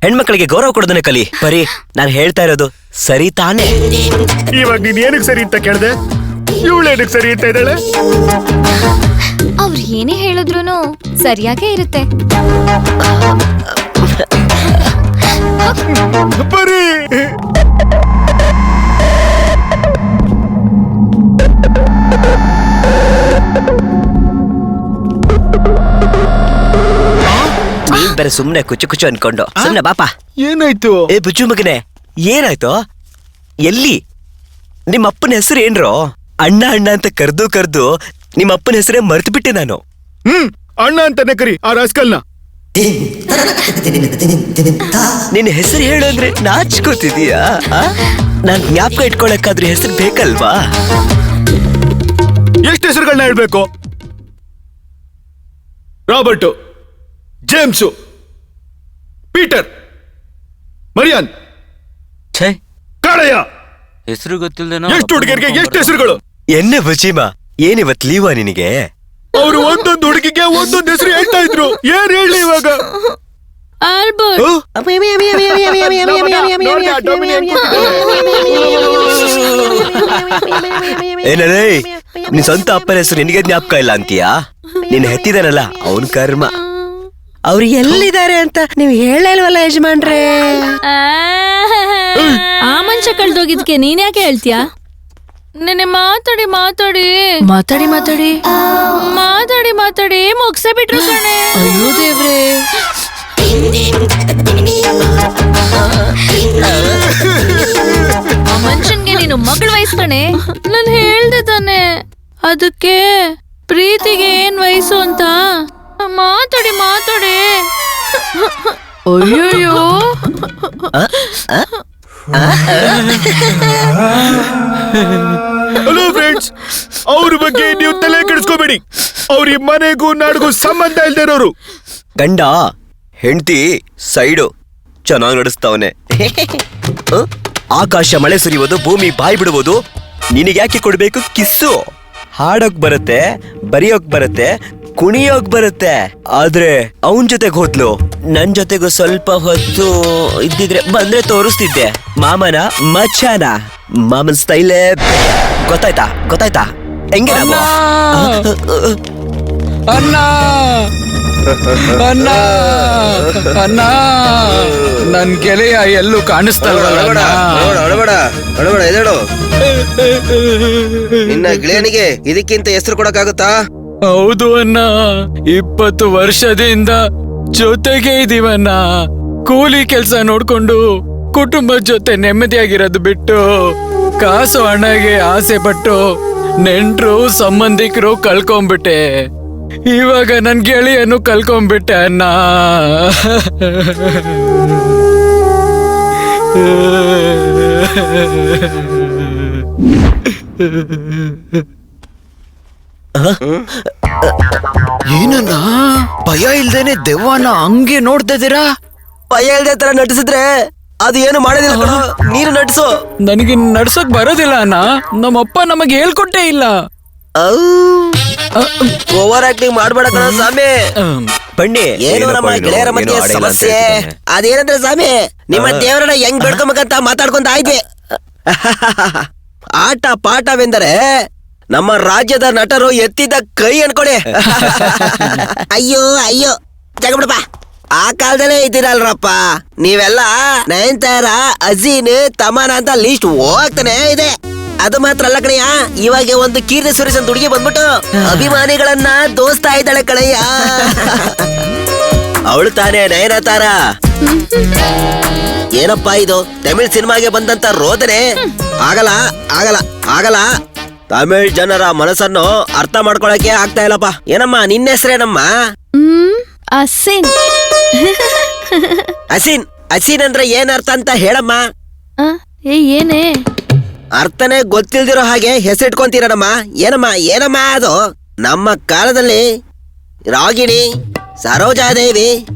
ಹೆಣ್ಮಕ್ಳಿಗೆ ಗೌರವ ಕೊಡೋದನ್ನ ಕಲಿ. ಪರಿ, ನಾನ್ ಹೇಳ್ತಾ ಇರೋದು ಸರಿ ತಾನೇ? ಇವಾಗ ನೀನ್ ಏನಕ್ ಸರಿ ಅಂತ ಕೇಳ್ದೆ? ಇವಳೇನಕ್ ಸರಿ ಅಂತ ಇದ್ದಾಳೆ? ಅವ್ರು ಏನೇ ಹೇಳಿದ್ರು ಸರಿಯಾಗೇ ಇರುತ್ತೆ. ಪರಿ, ನೀನ್ ಬೇರೆ ಸುಮ್ನೆ ಕುಚ್ಚು ಕುಚ್ಚು ಅನ್ಕೊಂಡು ಸುಮ್ನೆ ಬಾಪ. ಏನಾಯ್ತು? ಏ ಬುಜ್ಜು ಮಗನೆ, ಏನಾಯ್ತು? ಎಲ್ಲಿ? ನಿಮ್ಮ ಅಪ್ಪನ ಹೆಸರು ಏನ್ರೋ? ಅಣ್ಣ ಅಣ್ಣ ಅಂತ ಕರ್ದು ನಿಮ್ಮ ಅಪ್ಪನ ಹೆಸರೇ ಮರ್ತು ಬಿಟ್ಟೆ ನಾನು. ಅಣ್ಣ ಅಂತಾನೆ ಕರಿ ಆ ರಾಸ್ಕಲ್ನ. ನಿನ್ನ ಹೆಸರು ಹೇಳು ಅಂದ್ರೆ ನಾಚ್ಕೋತಿದೀಯಾ? ನಾನ್ ಜ್ಞಾಪಕ ಇಟ್ಕೊಳಕ್ಕಾದ್ರೂ ಹೆಸರು ಬೇಕಲ್ವಾ? ಎಷ್ಟು ಹೆಸರುಗಳನ್ನ ಹೇಳ್ಬೇಕು? ರಾಬರ್ಟು, ಜೇಮ್ಸು, ಪೀಟರ್, ಮರಿಯಾನ್, ಛೇ, ಕಾಳಯ್ಯ. ಹೆಸರು ಗೊತ್ತಿಲ್ದೇನೋ. ಎಷ್ಟು ಹುಡುಗರಿಗೆ ಎಷ್ಟು ಹೆಸರುಗಳು? ಎನ್ನೆ ಬಜೀಮ, ಏನಿವತ್ ಲೀವಾ ನಿನಗೆ? ಅವರು ಒಂದೊಂದು ಹುಡುಗಿಗೆ ಒಂದೊಂದು ಹೆಸರು ಹೇಳ್ತಾ ಇದ್ರು. ಏನ್ ಹೇಳಿ ಇವಾಗ? ಆಲ್ಬರ್ಟ್. ಏನರೇ, ನಿನ್ ಸ್ವಂತ ಅಪ್ಪನ ಹೆಸರು ನಿನಗೆ ಜ್ಞಾಪಕ ಇಲ್ಲ ಅಂತೀಯಾ? ನಿನ್ ಹೆತ್ತಿದಾನಲ್ಲ ಅವನ್ ಕರ್ಮ. ಅವ್ರು ಎಲ್ಲಿದ್ದಾರೆ ಅಂತ ನೀವು ಹೇಳಲ್ವಲ್ಲ ಯಜಮಾನ್ರೆ? ಆ ಮನುಷ್ಯ ಕಳ್ದೋಗಿದ್ಕೆ ನೀನ್ ಯಾಕೆ ಹೇಳ್ತೀಯಾ? ನೆನೆ ಮಾತಾಡಿ ಮಾತಾಡಿ ಮಾತಾಡಿ ಮಾತಾಡಿ ಮಾತಾಡಿ ಮಾತಾಡಿ ಮುಗ್ಸೇ ಬಿಟ್ರು ಕಣೆ. ಅಯ್ಯೋ ದೇವ್ರೆ. ಆ ಮನುಷ್ಯನ್ಗೆ ನೀನು ಮಗಳ ವಯಸ್ಸು ಕಣೆ. ನಾನು ಹೇಳ್ದೆ ತಾನೆ, ಅದಕ್ಕೆ ಪ್ರೀತಿಗೆ ಏನ್ ವಯಸ್ಸು ಅಂತ. ಮಾತಾಡಿ ಮಾತಾಡಿ. ಅಯ್ಯೋ ಹಲೋ ಫ್ರೆಂಡ್ಸ್, ಅವ್ರ ಬಗ್ಗೆ ನೀವು ತಲೆ ಕೆಡಿಸ್ಕೋಬೇಡಿ. ಅವ್ರ ಈ ಮನೆಗೂ ನಾಡಿಗೂ ಸಂಬಂಧ ಇಲ್ದಿರೋರು. ಗಂಡ ಹೆಂಡತಿ ಸೈಡು ಚೆನ್ನಾಗಿ ನಡೆಸ್ತಾವನೆ. ಆಕಾಶ ಮಳೆ ಸುರಿಯೋದು, ಭೂಮಿ ಬಾಯಿ ಬಿಡುವುದು. ನಿನಗೆ ಯಾಕೆ ಕೊಡ್ಬೇಕು ಕಿಸ್ಸು? ಹಾಡೋಕ್ ಬರುತ್ತೆ, ಬರೆಯೋಕ್ ಬರುತ್ತೆ, ಕುಣಿಯೋಕ್ ಬರುತ್ತೆ. ಆದ್ರೆ ಅವನ್ ಜೊತೆಗೆ ಹೋದ್ಲು. ನನ್ ಜೊತೆಗೂ ಸ್ವಲ್ಪ ಹೊತ್ತು ಇದ್ದಿದ್ರೆ ಬಂದ್ರೆ ತೋರಿಸ್ತಿದ್ದೆ. ಮಾಮನ ಮಚ್ಚಾನ, ಮಾಮನ್ ಸ್ಟೈಲೇ. ಗೊತ್ತಾಯ್ತಾ ಗೊತ್ತಾಯ್ತಾ? ಹೆಂಗೆ ನಾವು? ಅಣ್ಣ ಅಣ್ಣ ಅಣ್ಣ, ನನ್ ಗೆಳೆಯ ಎಲ್ಲೂ ಕಾಣಿಸ್ತಲ್ವಲ್ಲ? ನಿನ್ನ ಗೆಳೆಯನಿಗೆ ಇದಕ್ಕಿಂತ ಹೆಸರು ಕೊಡಕ್ಕಾಗುತ್ತಾ? ಹೌದು ಅಣ್ಣ, 20 ವರ್ಷದಿಂದ ಜೊತೆಗೆ ಇದೀವಣ್ಣ. ಕೂಲಿ ಕೆಲ್ಸ ನೋಡ್ಕೊಂಡು ಕುಟುಂಬದ ಜೊತೆ ನೆಮ್ಮದಿಯಾಗಿರೋದು ಬಿಟ್ಟು ಕಾಸು ಹಣಗೆ ಆಸೆ ಪಟ್ಟು ನೆಂಟ್ರು ಸಂಬಂಧಿಕರು ಕಳ್ಕೊಂಡ್ಬಿಟ್ಟೆ. ಇವಾಗ ನನ್ ಗೆಳೆಯನು ಕಳ್ಕೊಂಡ್ಬಿಟ್ಟೆ ಅಣ್ಣ. ಏನನ್ನ ಭಯ ಇಲ್ದೇನೆ ದೆವ್ವನ ಹಂಗೆ ನೋಡ್ತಾ ಇದ್ದೀರಾ? ಭಯ ಇಲ್ದೇ ತರ ನಟಿಸಿದ್ರೆ ಅದು ಏನು ಮಾಡೋದಿಲ್ಲ ಕಣೋ. ನೀನು ನಟಿಸು. ನನಗೆ ನಡ್ಸಕ್ ಬರೋದಿಲ್ಲ ಅಣ್ಣ. ನಮ್ಮಪ್ಪ ನಮಗೆ ಹೇಳ್ಕೊಟ್ಟೇ ಇಲ್ಲ. ಓವರ್ ಆಕ್ಟಿಂಗ್ ಮಾಡ್ಬೇಡ ಕಣ ಸ್ವಾಮಿ. ಬನ್ನಿ, ಏನು ನಮ್ಮ ಗೆಳೆಯರ ಮಧ್ಯೆ ಸಮಸ್ಯೆ ಅದೇನಂದ್ರೆ ಸ್ವಾಮಿ, ನಿಮ್ಮ ದೇವರನ್ನ ಹೆಂಗ್ ಬೇಡ್ಕೊಬೇಕಂತ ಮಾತಾಡ್ಕೊಂತ ಆಯ್ತೆ. ಆಟ ಪಾಠವೆಂದರೆ ನಮ್ಮ ರಾಜ್ಯದ ನಟರು ಎತ್ತಿದ ಕೈ ಅನ್ಕೊಡಿ. ಅಯ್ಯೋ ಅಯ್ಯೋ ಜಗಬಿಡಪ್ಪ, ಆ ಕಾಲದಲ್ಲೇ ಇದ್ದೀರಲ್ರಪ್ಪ ನೀವೆಲ್ಲ. ನಯನತಾರ, ಅಜೀನ್, ತಮಾನ ಅಂತ ಲಿಸ್ಟ್ ಹೋಗ್ತಾನೆ ಇದೆ. ಅದು ಮಾತ್ರ ಅಲ್ಲ ಕಣಯ್ಯ, ಇವಾಗ ಒಂದು ಕೀರ್ತಿ ಸುರೇಶ್ ಅಂತ ಹುಡುಗಿ ಬಂದ್ಬಿಟ್ಟು ಅಭಿಮಾನಿಗಳನ್ನ ದೋಸ್ತಾ ಇದ್ದಾಳೆ ಕಣಯ್ಯ. ಅವಳು ತಾನೇ ನಯನತಾರ. ಏನಪ್ಪಾ ಇದು ತಮಿಳ್ ಸಿನಿಮಾಗೆ ಬಂದಂತ ರೋದನೆ? ಆಗಲ್ಲ ಆಗಲ್ಲ ಆಗಲ್ಲ. ತಮಿಳ್ ಜನರ ಮನಸ್ಸನ್ನು ಅರ್ಥ ಮಾಡ್ಕೊಳಕ್ಕೆ ಆಗ್ತಾ ಇಲ್ಲಪ್ಪ. ಏನಮ್ಮ ನಿನ್ನ ಹೆಸರೇನಮ್ಮ? ಅಸಿನ್. ಅಸಿನ್ ಅಸಿನ್ ಅಂದ್ರೆ ಏನ್ ಅರ್ಥ ಅಂತ ಹೇಳಮ್ಮ. ಏನೇ ಅರ್ಥನೇ ಗೊತ್ತಿಲ್ದಿರೋ ಹಾಗೆ ಹೆಸರಿಟ್ಕೊಂತೀರಮ್ಮ. ಏನಮ್ಮ ಏನಮ್ಮ ಅದು? ನಮ್ಮ ಕಾಲದಲ್ಲಿ ರಾಗಿಣಿ, ಸರೋಜಾದೇವಿ,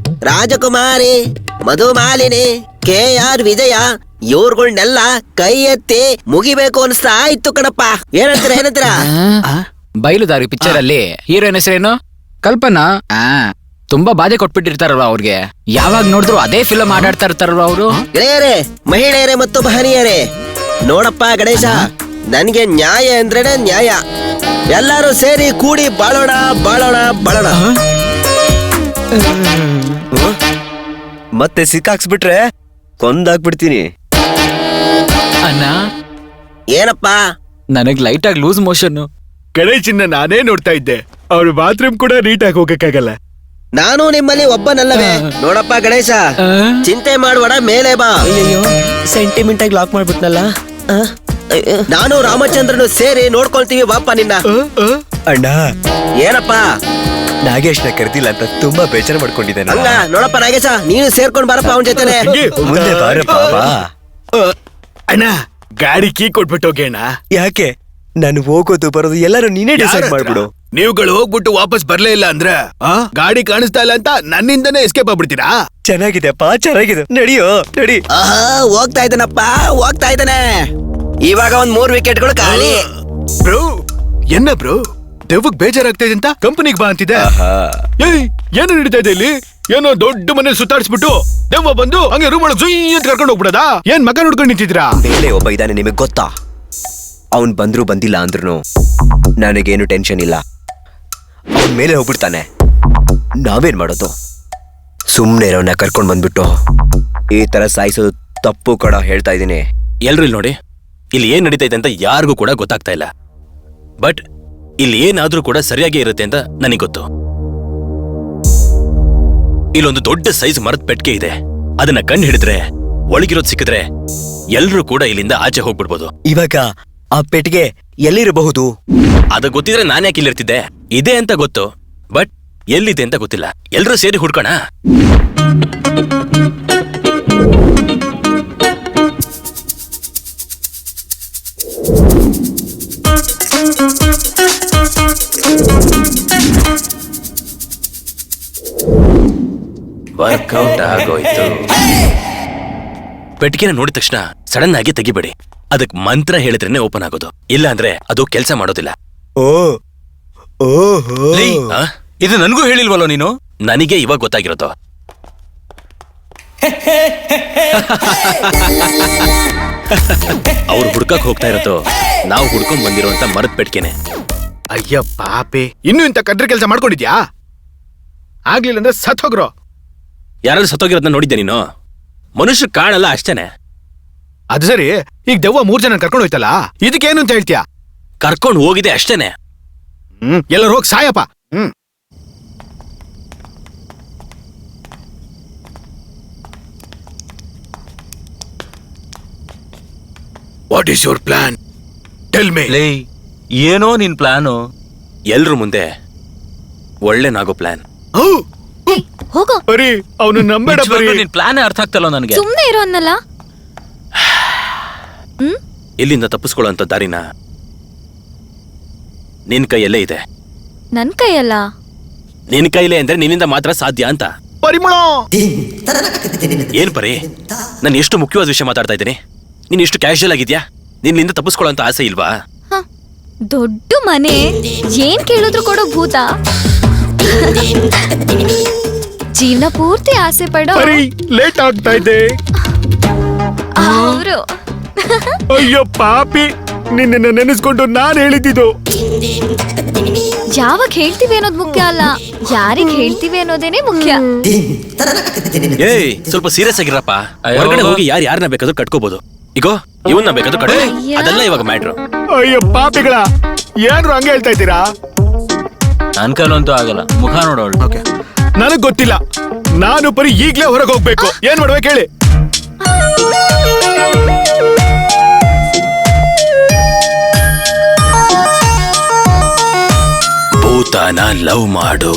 ರಾಜಕುಮಾರಿ, ಮಧುಮಾಲಿನಿ, KR ವಿಜಯ ಇವ್ರುಗಳ್ನೆಲ್ಲ ಕೈ ಎತ್ತಿ ಮುಗಿಬೇಕು ಅನ್ಸ್ತಾ ಇತ್ತು ಕಣಪ್ಪ. ಏನಂತೀರ ಏನಂತೀರ? ಬಯಲುದಾರಿ ಪಿಕ್ಚರ್ ಅಲ್ಲಿ ಹೀರೋಯಿನ್ ಹೆಸರೇನು? ಕಲ್ಪನಾ. ತುಂಬಾ ಬಾಧೆ ಕೊಟ್ಬಿಟ್ಟಿರ್ತಾರಲ್ವ ಅವ್ರಿಗೆ. ಯಾವಾಗ ನೋಡಿದ್ರು ಅದೇ ಫಿಲಂ ಆಡಾಡ್ತಾ ಇರ್ತಾರಲ್ವ ಅವರು. ಗೆಳೆಯರೇ, ಮಹಿಳೆಯರೇ ಮತ್ತು ಮಹನೀಯರೇ, ನೋಡಪ್ಪ ಗಣೇಶ, ನನ್ಗೆ ನ್ಯಾಯ ಅಂದ್ರೇನೆ ನ್ಯಾಯ. ಎಲ್ಲರೂ ಸೇರಿ ಕೂಡಿ ಬಾಳೋಣ ಬಾಳೋಣ ಬಾಳೋಣ. ಮತ್ತೆ ಸಿಕ್ಕಾಕ್ಸ್ಬಿಟ್ರೆ ಕೊಂದಾಕ್ಬಿಡ್ತೀನಿ. ಅಣ್ಣ, ಏನಪ್ಪ? ನನಗ್ ಲೈಟ್ ಆಗಿ ಲೂಸ್ ಮೋಷನ್. ಗಣೇಶನ್ನ ನಾನೇ ನೋಡ್ತಾ ಇದ್ದೆ. ಅವ್ರ ಬಾತ್ರೂಮ್ ಕೂಡ ನೀಟಾಗಿ ಹೋಗಕ್ಕಾಗಲ್ಲ. ನಾನು ನಿಮ್ಮಲ್ಲಿ ಒಬ್ಬನಲ್ಲವೇ. ನೋಡಪ್ಪ ಗಣೇಶ, ಚಿಂತೆ ಮಾಡುವಡ ಮೇಲೆ ಬಾ. ಅಯ್ಯೋ, ಸೆಂಟಿಮೆಂಟ್ ಆಗಿ ಲಾಕ್ ಮಾಡ್ಬಿಟ್ನಲ್ಲ. ನಾನು ರಾಮಚಂದ್ರನು ಸೇರಿ ನೋಡ್ಕೊಳ್ತೀವಿ ಬಾಪ ನಿನ್ನ. ಅಣ್ಣ ಏನಪ್ಪ ನಾಗೇಶ್ನ ಕರೆದಿಲ್ಲ ಅಂತ ತುಂಬಾ ಬೇಜಾರು ಮಾಡ್ಕೊಂಡಿದ್ದೇನೆ. ಹಂಗ ನೋಡಪ್ಪ ನಾಗೇಶ, ನೀನು ಸೇರ್ಕೊಂಡ್ ಬಾರಪ್ಪ ಅವನ ಜೊತೆನೆ. ಮುಂದೆ ಬಾರಪ್ಪ ಬಾ. ಅಣ್ಣ ಗಾಡಿ ಕೀ ಕೊಟ್ಬಿಟ್ಟು ಹೋಗಿ ಅಣ್ಣ. ಯಾಕೆ ನಾನು ಹೋಗೋದು ಬರೋದು ಎಲ್ಲರೂ ನೀನೇ ಡಿಸೈಡ್ ಮಾಡ್ಬಿಡು. ನೀವುಗಳು ಹೋಗ್ಬಿಟ್ಟು ವಾಪಸ್ ಬರ್ಲೇ ಇಲ್ಲ ಅಂದ್ರೆ ಗಾಡಿ ಕಾಣಿಸ್ತಾ ಇಲ್ಲ ಅಂತ ನನ್ನಿಂದನೇ ಎಸ್ಕೇಪ್ ಆಗ್ಬಿಡ್ತೀರಾ? ಚೆನ್ನಾಗಿದೆಪ್ಪ, ಚೆನ್ನಾಗಿದೆ, ನಡಿಯೋ ನಡಿ. ಹೋಗ್ತಾ ಇದ್ದಾನಪ್ಪ, ಹೋಗ್ತಾ ಇದ್ದಾನೆ. ಇವಾಗ ಒಂದ್ 3 ವಿಕೆಟ್ಗಳು ಖಾಲಿ. ಬ್ರೋ ಎನ್ನ ಬ್ರೋ, ದೆವ್ವಗ್ ಬೇಜಾರಾಗ್ತಾ ಇದೆ ಅಂತ ಕಂಪನಿಗೆ ಬಾ ಅಂತಿದೆ. ಏಯ್ ಏನು ನಡೀತಾ ಇದೆ ಇಲ್ಲಿ? ಏನೋ ದೊಡ್ಡ ಮನೆ ಸುತ್ತಾಡಿಸ್ಬಿಟ್ಟು ದೆವ್ವ ಬಂದು ಹಂಗೆ ರೂಮ್ ಒಳಗೆ ಜುಯ್ ಅಂತ ಕರ್ಕೊಂಡು ಹೋಗ್ಬಿಡದಾ? ಏನ್ ಮಗ ನೋಡ್ಕೊಂಡು ನಿಂತಿದ್ರಾ? ಮೇಲೆ ಒಬ್ಬ ಇದ್ದಾನೆ, ನಿಮಗ್ ಗೊತ್ತಾ? ಅವನ್ ಬಂದ್ರು ಬಂದಿಲ್ಲ ಅಂದ್ರೂ ನನಗೇನು ಟೆನ್ಷನ್ ಇಲ್ಲ. ಅವನ್ ಮೇಲೆ ಹೋಗ್ಬಿಡ್ತಾನೆ, ನಾವೇನ್ ಮಾಡೋದು? ಸುಮ್ನೆ ಅವನ್ನ ಕರ್ಕೊಂಡ್ ಬಂದ್ಬಿಟ್ಟು ಈ ತರ ಸಾಯಿಸೋದು ತಪ್ಪು ಕಡ, ಹೇಳ್ತಾ ಇದೀನಿ. ಎಲ್ರು ಇಲ್ಲಿ ನೋಡಿ, ಇಲ್ಲಿ ಏನ್ ನಡೀತಾ ಇದೆ ಅಂತ ಯಾರಿಗೂ ಕೂಡ ಗೊತ್ತಾಗ್ತಾ ಇಲ್ಲ. ಬಟ್ ಇಲ್ಲಿ ಏನಾದ್ರೂ ಕೂಡ ಸರಿಯಾಗಿ ಇರುತ್ತೆ ಅಂತ ನನಗೆ ಗೊತ್ತು. ಇಲ್ಲೊಂದು ದೊಡ್ಡ ಸೈಜ್ ಮರದ ಪೆಟ್ಟಿಗೆ ಇದೆ. ಅದನ್ನ ಕಣ್ಣು ಹಿಡಿದ್ರೆ ಒಳಗಿರೋದ್ ಸಿಕ್ಕಿದ್ರೆ ಎಲ್ರೂ ಕೂಡ ಇಲ್ಲಿಂದ ಆಚೆ ಹೋಗ್ಬಿಡ್ಬೋದು. ಇವಾಗ ಆ ಪೆಟ್ಟಿಗೆ ಎಲ್ಲಿರಬಹುದು? ಅದು ಗೊತ್ತಿದ್ರೆ ನಾನು ಯಾಕೆ ಇಲ್ಲಿರ್ತಿದ್ದೆ? ಇದೆ ಅಂತ ಗೊತ್ತು, ಬಟ್ ಎಲ್ಲಿದೆ ಅಂತ ಗೊತ್ತಿಲ್ಲ. ಎಲ್ರೂ ಸೇರಿ ಹುಡ್ಕೋಣ. ವರ್ಕೌಟ್ ಆಗೋಯ್ತು. ಪೆಟ್ಟಿಗೆನ ನೋಡಿದ ತಕ್ಷಣ ಸಡನ್ ಆಗಿ ತೆಗಿಬೇಡಿ. ಅದಕ್ ಮಂತ್ರ ಹೇಳಿದ್ರೇನೆ ಓಪನ್ ಆಗೋದು, ಇಲ್ಲ ಅಂದ್ರೆ ಅದು ಕೆಲಸ ಮಾಡೋದಿಲ್ಲ. ಇದು ನನ್ಗೂ ಹೇಳಿಲ್ವಲ್ಲೋ ನೀನು? ನನಗೆ ಇವಾಗ ಗೊತ್ತಾಗಿರೋದು. ಅವ್ರು ಹುಡ್ಕಕ್ ಹೋಗ್ತಾ ಇರೋದು ನಾವು ಹುಡ್ಕೊಂಡ್ ಬಂದಿರೋಂತ ಮರದ ಪೆಟ್ಟಿಗೆನೆ. ಅಯ್ಯ ಪಾಪೆ, ಇನ್ನೂ ಇಂತ ಕಡ್ರಿ ಕೆಲಸ ಮಾಡ್ಕೊಂಡಿದ್ಯಾ? ಆಗ್ಲಿಲ್ಲ ಅಂದ್ರೆ ಸತ್ ಹೋಗ್ರೋ. ಯಾರಾದ್ರೂ ಸತ್ತೋಗಿರೋದನ್ನ ನೋಡಿದ್ದೆ ನೀನು? ಮನುಷ್ಯ ಕಾಣಲ್ಲ ಅಷ್ಟೇನೆ. ಅದು ಸರಿ, ಈಗ ದೆವ್ವ 3 ಜನ ಕರ್ಕೊಂಡು ಹೋಯ್ತಲ್ಲ, ಇದಕ್ಕೇನು ಅಂತ ಹೇಳ್ತೀಯಾ? ಕರ್ಕೊಂಡು ಹೋಗಿದೆ ಅಷ್ಟೇನೆ. ಎಲ್ಲರೂ ಹೋಗಿ ಸಾಯಪ್ಪ. What is your plan? Tell me. ಏನೋ ನಿನ್ ಪ್ಲಾನು? ಎಲ್ರು ಮುಂದೆ ಒಳ್ಳೆನಾಗೋ ಪ್ಲಾನ್. ಹೋಗೋ. ಬರೀ ಅವನು ನಂಬೇಡ. ನಿನ್ ಪ್ಲಾನ್ ಅರ್ಥ ಆಗ್ತಲ್ಲ ನನಗೆ. ಸುಮ್ನೆ ಇರೋ ಅನ್ನಲ್ಲ. ಇಲ್ಲಿಂದ ತಪ್ಪಿಸ್ಕೊಳ್ಳೋಂತ ದಾರಿನ ನಿನ್ ಕೈಯಲ್ಲೇ ಇದೆ. ನನ್ ಕೈಯಲ್ಲ. ನಿನ್ ಕೈಲೇ ಅಂದ್ರೆ ನಿನ್ನಿಂದ ಮಾತ್ರ ಸಾಧ್ಯ ಅಂತ. ಪರಿಮಳ, ಏನ್ ಪರಿ, ನಾನು ಎಷ್ಟು ಮುಖ್ಯವಾದ ವಿಷಯ ಮಾತಾಡ್ತಾ ಇದ್ದೀನಿ, ನೀನ್ ಎಷ್ಟು ಕ್ಯಾಶುಯಲ್ ಆಗಿದ್ಯಾ? ನಿನ್ನಿಂದ ತಪ್ಪಿಸ್ಕೊಳ್ಳೋಂತ ಆಸೆ ಇಲ್ವಾ? ದೊಡ್ಡ ಮನೆ, ಏನ್ ಕೇಳಿದ್ರು ಕೊಡೋ ಭೂತ. ಜೀವನ ಪೂರ್ತಿ ಆಸೆ ಪಡೋ. ಲೇಟ್ ಆಗ್ತಾ ಇದೆ. ಅವರು ಅಯ್ಯೋ ಪಾಪಿ, ನಿನ್ನ ನೆನೆಸ್ಕೊಂಡು ನಾನ್ ಹೇಳಿದ್ದು. ಯಾವಾಗ ಹೇಳ್ತೀವಿ ಅನ್ನೋದು ಮುಖ್ಯ ಅಲ್ಲ, ಯಾರಿಗ್ ಹೇಳ್ತೀವಿ ಅನ್ನೋದೇನೆ ಮುಖ್ಯ. ಏಯ್, ಸ್ವಲ್ಪ ಸೀರಿಯಸ್ ಆಗಿರಪ್ಪ. ಹೊರಗಡೆ ಹೋಗಿ ಯಾರನ್ನ ಬೇಕಾದ್ರೂ ಕಟ್ಕೋಬಹುದು. ಈಗೋ ಇವನ್ನ ಬೇಕಾದ್ರೂ ಕಟ್ಕೋ. ಅದೆಲ್ಲ ಇವಾಗ ಮ್ಯಾಟ್ರು. ಅಯ್ಯೋ ಪಾಪಿಗಳ, ಏನ್ರು ಹಂಗೆ ಹೇಳ್ತಾ ಇದ್ದೀರಾ? ನನ್ ಕೈಲಂತೂ ಆಗಲ್ಲ. ಮುಖ ನೋಡೋಳು. ನನಗ್ ಗೊತ್ತಿಲ್ಲ, ನಾನು ಪರಿ ಈಗ್ಲೇ ಹೊರಗೆ ಹೋಗ್ಬೇಕು. ಏನ್ ಮಾಡ್ಬೇಕು ಹೇಳಿ? ಭೂತಾನ ಲವ್ ಮಾಡು.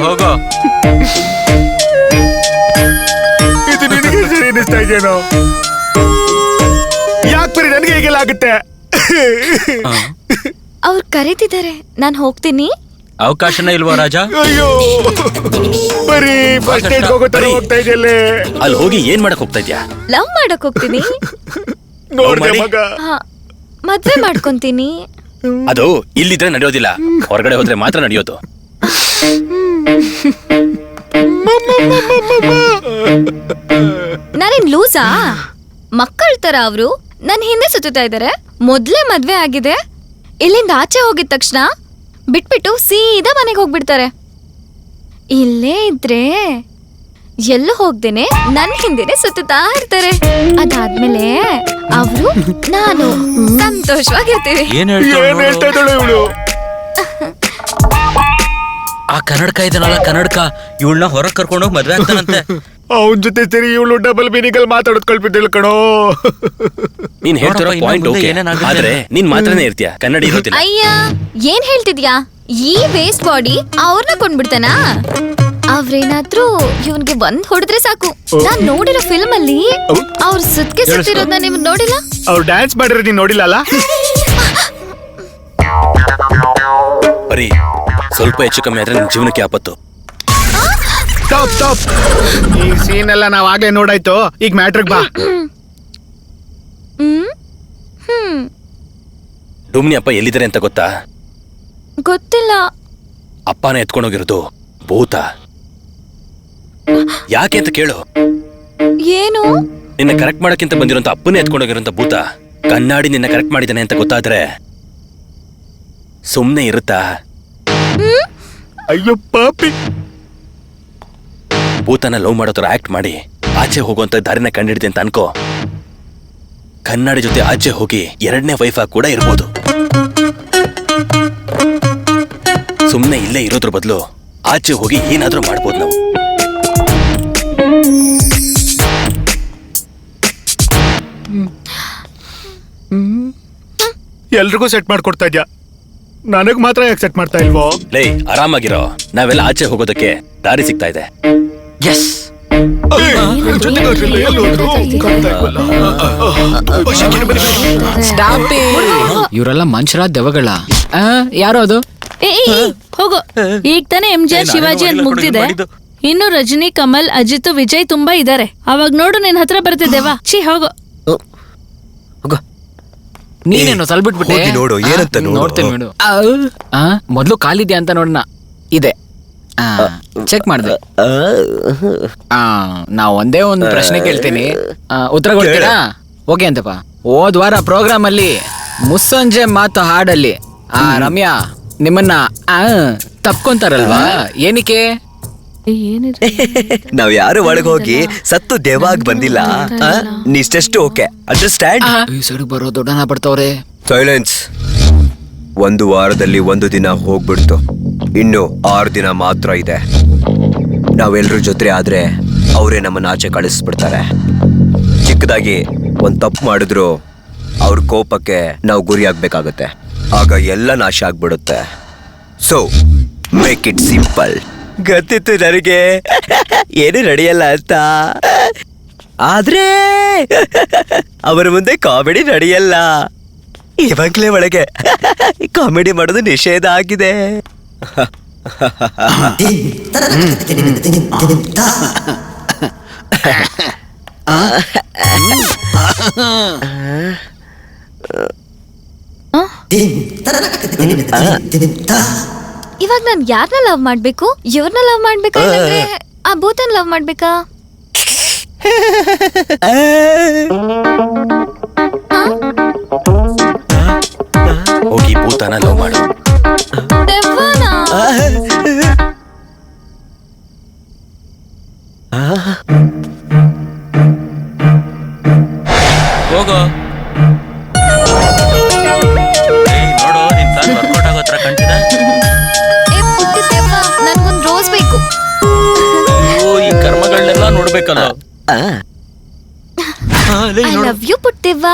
ಹೋಗೋ. ಇದು ನಿನಗೆ ಸರಿ ಅನಿಸ್ತಾ ಇದೆಯೇನೋ? ಯಾಕೆ ಬರೀ ನನಗೆ ಹೀಗೆಲ್ಲ ಆಗುತ್ತೆ? ಅವ್ರು ಕರೀತಿದ್ದಾರೆ, ನಾನ್ ಹೋಗ್ತೀನಿ. ಅವಕಾಶನೇ ಇಲ್ವಾ ರಾಜ? ಅಯ್ಯೋ, ಬರೀ ಫಸ್ಟ್ ಏಡ್ ಹೋಗೋ ತರ ಹೋಗ್ತಾ ಇದೆಯಲ್ಲೇ. ಅಲ್ಲಿ ಹೋಗಿ ಏನ್ ಮಾಡಕ್ ಹೋಗ್ತಾ ಇದ್ಯಾ? ಲವ್ ಮಾಡಕ್ ಹೋಗ್ತೀನಿ. ನೋಡ್ದೆ ಮಗ, ಮದ್ವೆ ಮಾಡ್ಕೊಂತೀನಿ. ಅದು ಇಲ್ಲಿದ್ರೆ ನಡೆಯೋದಿಲ್ಲ, ಹೊರಗಡೆ ಹೋದ್ರೆ ಮಾತ್ರ ನಡೆಯೋದು. ನಾನೇನ್ ಲೂಸಾ? ಮಕ್ಕಳ ತರ ಅವರು ನನ್ ಹಿಂದೆ ಸುತ್ತಾ ಇದಾರೆ. ಮೊದ್ಲೇ ಮದ್ವೆ ಆಗಿದೆ, ಇಲ್ಲಿಂದ ಆಚೆ ಹೋಗಿದ ತಕ್ಷಣ ಬಿಟ್ಬಿಟ್ಟು ಸೀದಾ ಮನೆಗೆ ಹೋಗ್ಬಿಡ್ತಾರೆ. ಇಲ್ಲೇ ಇದ್ರೆ ಎಲ್ಲೂ ಹೋಗ್ದೇನೆ ನನ್ ಹಿಂದೆನೆ ಸುತ್ತಾ ಇರ್ತಾರೆ. ಅದಾದ್ಮೇಲೆ ಅವರು ನಾನು ಸಂತೋಷವಾಗಿರ್ತೀವಿ. ಏನ್ ಏನ್ ಹೇಳ್ತಾ ಇದ್ದಾಳೆ ಇವಳು? ಆ ಕನ್ನಡಕ ಇದನ್ನಲ್ಲ ಕನ್ನಡಕ, ಇವಳನ್ನ ಹೊರಗ್ ಕರ್ಕೊಂಡೋಗಿ ಮದ್ವೆ ಆಗ್ತಾನಂತೆ. ಅವನ್ ಜೊತೆ ಸೇರಿ ಇವಳು ಡಬಲ್ ಮೀನಿಂಗ್ ಅಲ್ಲಿ ಮಾತಾಡೋದ್ ಕಳ್ಬಿಟ್ಟಿಲ್ಲ ಕಣೋ. ನೀನ್ ಹೇಳ್ತಿರೋ ನೋಡಪ್ಪ, ಪಾಯಿಂಟ್ ಇನ್ನು ಮುಂದೆ ಓಕೆ, ಏನೇನಾಗುತ್ತೆ? ಆದ್ರೆ ನೀನ್ ಮಾತ್ರನೇ ಇರ್ತೀಯ, ಕನ್ನಡ ಇರೋದಿಲ್ಲ. ಅಯ್ಯ ಏನ್ ಹೇಳ್ತಿದ್ಯಾ? ಈ ವೇಸ್ಟ್ ಬಾಡಿ ಅವ್ರನ್ನ ಕೊಂಡ್ಬಿಡ್ತಾನಾ? ಅವ್ರೇನಾದ್ರೂ ಇವನ್ಗೆ ಒಂದ್ ಹೊಡೆದ್ರೆ ಸಾಕು. ನಾನ್ ನೋಡಿರೋ ಫಿಲ್ಮ್ ಅಲ್ಲಿ ಅವ್ರ ಸುತ್ಕೆ ಸುತ್ತಿರೋದನ್ನ ನೀವು ನೋಡಿಲ್ಲ? ಅವ್ರು ಡ್ಯಾನ್ಸ್ ಮಾಡಿರೋ ನೀನ್ ನೋಡಿಲ್ಲ ಅಲ್ಲ? ಬರೀ ಸ್ವಲ್ಪ ಹೆಚ್ಚು ಕಮ್ಮಿ ಆದ್ರೆ ನಿನ್ ಜೀವನಕ್ಕೆ ಆಪತ್ತು. Stop stop. ಈ ಸೀನ್ ಎಲ್ಲ ನಾವ್ ಆಗ್ಲೇ ನೋಡಾಯ್ತು, ಈಗ ಮ್ಯಾಟ್ರಿಗ್ ಬಾ. ಡುಮ್ನಿ ಅಪ್ಪ ಎಲ್ಲಿದ್ದಾರೆ ಅಂತ ಗೊತ್ತಾ? ಗೊತ್ತಿಲ್ಲ. ಅಪ್ಪನ ಎತ್ಕೊಂಡೋಗಿರೋದು ಭೂತ. ಯಾಕೆ ಅಂತ ಕೇಳು. ಏನು? ನಿನ್ನ ಕರೆಕ್ಟ್ ಮಾಡಕ್ಕಿಂತ ಬಂದಿರೋಂತ ಅಪ್ಪನೇ ಎತ್ಕೊಂಡೋಗಿರೋಂತ ಭೂತ ಕಣ್ಣಾಡಿ ನಿನ್ನ ಕರೆಕ್ಟ್ ಮಾಡಿದ್ದಾನೆ ಅಂತ ಗೊತ್ತಾದ್ರೆ ಸುಮ್ನೆ ಇರುತ್ತಾ? ಅಯ್ಯೋ ಪಾಪಿ. ಭೂತನ ಲವ್ ಮಾಡೋತರ ಆಕ್ಟ್ ಮಾಡಿ ಆಚೆ ಹೋಗುವಂತ ದಾರಿನ ಕಂಡಿಡಿದೆ ಅಂತ ಅನ್ಕೋ. ಕನ್ನಡಿ ಜೊತೆ ಆಚೆ ಹೋಗಿ 2ನೇ ವೈಫ್ ಕೂಡ ಇರ್ಬೋದು. ಸುಮ್ನೆ ಇಲ್ಲೇ ಇರೋದ್ರ ಬದಲು ಆಚೆ ಹೋಗಿ ಏನಾದ್ರೂ ಮಾಡ್ಬೋದು ನಾವು. ಎಲ್ರಿಗೂ ಸೆಟ್ ಮಾಡ್ಕೊಡ್ತಾ ಇದ್ಯಾ, ನನಗ್ ಮಾತ್ರ ಯಾಕೆ ಸೆಟ್ ಮಾಡ್ತಾ ಇಲ್ವೋ? ಲೇ ಆರಾಮಾಗಿರೋ, ನಾವೆಲ್ಲ ಆಚೆ ಹೋಗೋದಕ್ಕೆ ದಾರಿ ಸಿಗ್ತಾ ಇದೆ. ಎಸ್. ಇವರೆಲ್ಲ ಮನುಷ್ಯರ ದೆವ್ವಗಳ? ಯಾರೋ ಅದು? ಹೋಗು. ಈಗ ತಾನೇ MGR ಶಿವಾಜಿ ಅಂತ ಮುಗ್ದಿದೆ. ಇನ್ನು ರಜನಿ, ಕಮಲ್, ಅಜಿತ್, ವಿಜಯ್ ತುಂಬಾ ಇದಾರೆ. ಅವಾಗ ನೋಡು ನಿನ್ ಹತ್ರ ಬರ್ತಿದ್ದೇವಾ? ಛೀ ಹೋಗು. ನೀನೇನು ಸಲ್ಬಿಟ್ಬಿಟ್ಟೆ? ನೋಡು ಏನಂತ ನೋಡ್ತೇನೆ ಬಿಡು. ಮೊದ್ಲು ಕಾಲಿದ್ಯಾ ಅಂತ ನೋಡೋಣ. ಇದೆ, ಚೆಕ್ ಮಾಡಿದೆ. ನಾ ಒಂದೇ ಒಂದು ಪ್ರಶ್ನೆ ಕೇಳ್ತೀನಿ, ಉತ್ತರ ಕೊಡ್ತೀರಾ? ಓಕೆ ಅಂತಪ್ಪ. ಹೋದ್ ವಾರ ಪ್ರೋಗ್ರಾಮ್ ಅಲ್ಲಿ ಮುಸ್ಸಂಜೆ ಮಾತು ಹಾಡಲ್ಲಿ ರಮ್ಯಾ ನಿಮ್ಮನ್ನ ತಪ್ಕೊಂತಾರಲ್ವಾ, ಏನಕ್ಕೆ? ನಾವ್ ಯಾರು ಒಳಗೆ ಹೋಗಿ ಸತ್ತು ದೇವಾಗ್ ಬಂದಿಲ್ಲ. ನಿಷ್ಟೆಷ್ಟು ಓಕೆ, ಅಂಡರ್ಸ್ಟ್ಯಾಂಡ್? ಈ ಸೈಡ್ ಬರೋ ದೊಡ್ಡನ ಬರ್ತಾವ್ರೆ. ಸೈಲೆನ್ಸ್. 1 ವಾರದಲ್ಲಿ 1 ದಿನ ಹೋಗ್ಬಿಡ್ತು, ಇನ್ನು 6 ದಿನ ಮಾತ್ರ ಇದೆ. ನಾವೆಲ್ರ ಜೊತೆ ಆದ್ರೆ ಅವರೇ ನಮ್ಮನ್ನ ಆಚೆ ಕಳಿಸ್ಬಿಡ್ತಾರೆ. ಚಿಕ್ಕದಾಗಿ ಒಂದ್ ತಪ್ಪು ಮಾಡಿದ್ರು ಅವ್ರ ಕೋಪಕ್ಕೆ ನಾವು ಗುರಿ ಆಗ್ಬೇಕಾಗತ್ತೆ. ಆಗ ಎಲ್ಲ ನಾಶ ಆಗ್ಬಿಡುತ್ತೆ. So make it simple. ಗೊತ್ತಿತ್ತು ನನಗೆ ಏನು ನಡೆಯಲ್ಲ ಅಂತ, ಆದ್ರೆ ಅವರ ಮುಂದೆ ಕಾಮಿಡಿ ನಡೆಯಲ್ಲ. ಇವಾಗ್ಲೇ ಒಳಗೆ ಕಾಮಿಡಿ ಮಾಡೋದು ನಿಷೇಧ ಆಗಿದೆ. ಇವಾಗ ನಾನ್ ಯಾರನ್ನ ಲವ್ ಮಾಡ್ಬೇಕು? ಇವ್ರನ್ನ ಲವ್ ಮಾಡ್ಬೇಕಾ, ಇಲ್ಲಾಂದ್ರೆ ಆ ಭೂತನ್ ಲವ್ ಮಾಡ್ಬೇಕಾ? ಹೋಗಿ ಭೂತನ ಲವ್ ಮಾಡು. ದೆವ್ವನಾ? ಹೋಗೋ. ನೋಡು, ನಿನ್ ಪ್ಲಾನ್ ವರ್ಕೌಟ್ ಆಗೋ ಹತ್ರ ಕಾಣ್ತಿದೆ. ಏ ಪುಟ್ಟ ದೆವ್ವ, ನನ್ಗೊಂದ್ ರೋಸ್ ಬೇಕು. ಅಯ್ಯೋ, ಈ ಕರ್ಮಗಳನ್ನೆಲ್ಲ ನೋಡ್ಬೇಕಲ್ಲ. ಐ ಲವ್ ಯು ಪುಟ್ಟ ದೆವ್ವ.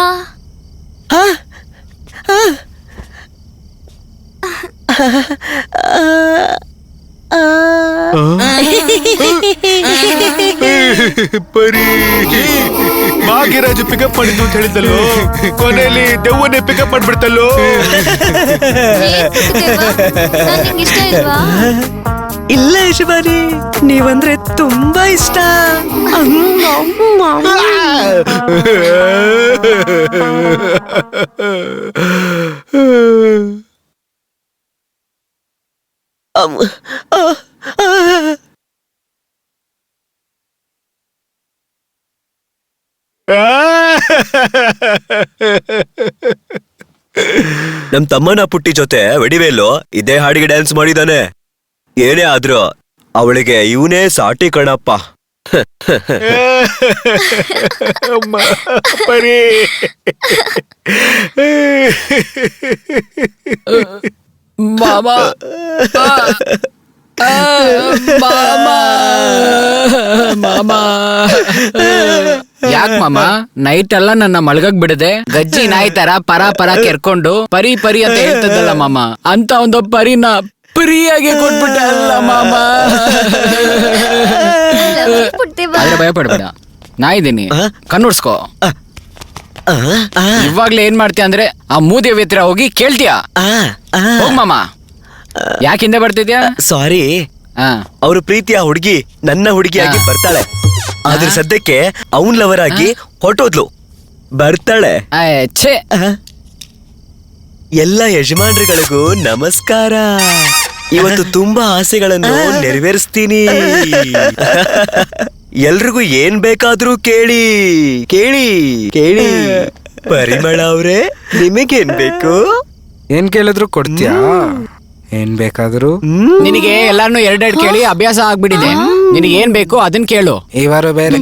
ಬರೀ ಭಾಗ್ಯರಾಜು ಪಿಕಪ್ ಮಾಡಿದ್ದು ಅಂತ ಹೇಳಿದ್ದಲ್ಲೋ, ಕೊನೆಯಲ್ಲಿ ದೆವ್ವನ್ನೇ ಪಿಕಪ್ ಮಾಡ್ಬಿಡ್ತಲ್ಲೋ. ನಾನ್ ನಿಂಗೆ ಇಷ್ಟ ಇಲ್ವಾ? ಇಲ್ಲ ಯಶಮಾನಿ, ನೀವಂದ್ರೆ ತುಂಬಾ ಇಷ್ಟ. ನಮ್ ತಮ್ಮನ ಪುಟ್ಟಿ ಜೊತೆ ವೆಡಿವೇಲು ಇದೇ ಹಾಡಿಗೆ ಡ್ಯಾನ್ಸ್ ಮಾಡಿದಾನೆ. ಏನೇ ಆದ್ರೂ ಅವಳಿಗೆ ಇವನೇ ಸಾಟಿ ಕಣಪ್ಪ. ಅಮ್ಮ, ಪರಿ. ಮಾಮಾ ಮಾಮಾ ಯಾಕ್ ಮಾಮ ನೈಟ್ ಎಲ್ಲ ನನ್ನ ಮಲ್ಗಕ್ ಬಿಡದೆ ಗಜ್ಜಿ ನಾಯಿ ತರ ಪರ ಪರ ಕೆರ್ಕೊಂಡು ಪರಿ ಪರಿ ಅಂತ ಹೇಳ್ತದಲ್ಲ ಮಾಮ ಅಂತ ಒಂದು ಪರಿನ ಪ್ರಿಯಾಗಿ ಕೊಟ್ಬಿಟ್ಟೆ ಅಲ್ಲ ಮಾಮ. ಆದ್ರೆ ಭಯ ಪಡ್ಬೇಡ, ನಾ ಇದ್ದೀನಿ, ಕಣ್ಣುಡ್ಸ್ಕೋ. ಇವಾಗ್ಲೇ ಏನ್ ಮಾಡ್ತೀಯ ಅಂದ್ರೆ ಆ ಮೂದೇವಿ ಹತ್ರ ಹೋಗಿ ಕೇಳ್ತೀಯ. ಹೋಗ್ ಮಾಮ. ಯಾಕೆ ಹಿಂದೆ ಬರ್ತಿದ್ಯಾ? ಸಾರಿ, ಅವ್ರ ಪ್ರೀತಿಯ ಹುಡುಗಿ ನನ್ನ ಹುಡುಗಿಯಾಗಿ ಬರ್ತಾಳೆ. ಆದ್ರೆ ಸದ್ಯಕ್ಕೆ ಅವನ್ ಲವರ್ ಆಗಿ ಹೊರಟೋದ್ಲು. ಬರ್ತಾಳೆ. ಛೇ, ಎಲ್ಲ ಯಜಮಾನ್ರಿಗಳಿಗೂ ನಮಸ್ಕಾರ. ಇವತ್ತು ತುಂಬಾ ಆಸೆಗಳನ್ನು ನೆರವೇರಿಸ್ತೀನಿ. ಎಲ್ರಿಗೂ ಏನ್ ಬೇಕಾದ್ರೂ ಕೇಳಿ ಕೇಳಿ ಕೇಳಿ. ಪರಿಮಳ ಅವ್ರೆ, ನಿಮಗೇನ್ ಬೇಕು? ಏನ್ ಕೇಳಿದ್ರು ಕೊಡ್ತೀಯಾ? ಏನ್ ಬೇಕಾದ್ರು? ನಿನಗೆ ಎಲ್ಲಾರ್ನು ಎರಡೆರಡು ಕೇಳಿ ಅಭ್ಯಾಸ ಆಗ್ಬಿಟ್ಟಿದೆ. ನಿನಗೆ ಏನ್ ಬೇಕು ಅದನ್ ಕೇಳು. ಈ ವಾರ ಬೇರೆ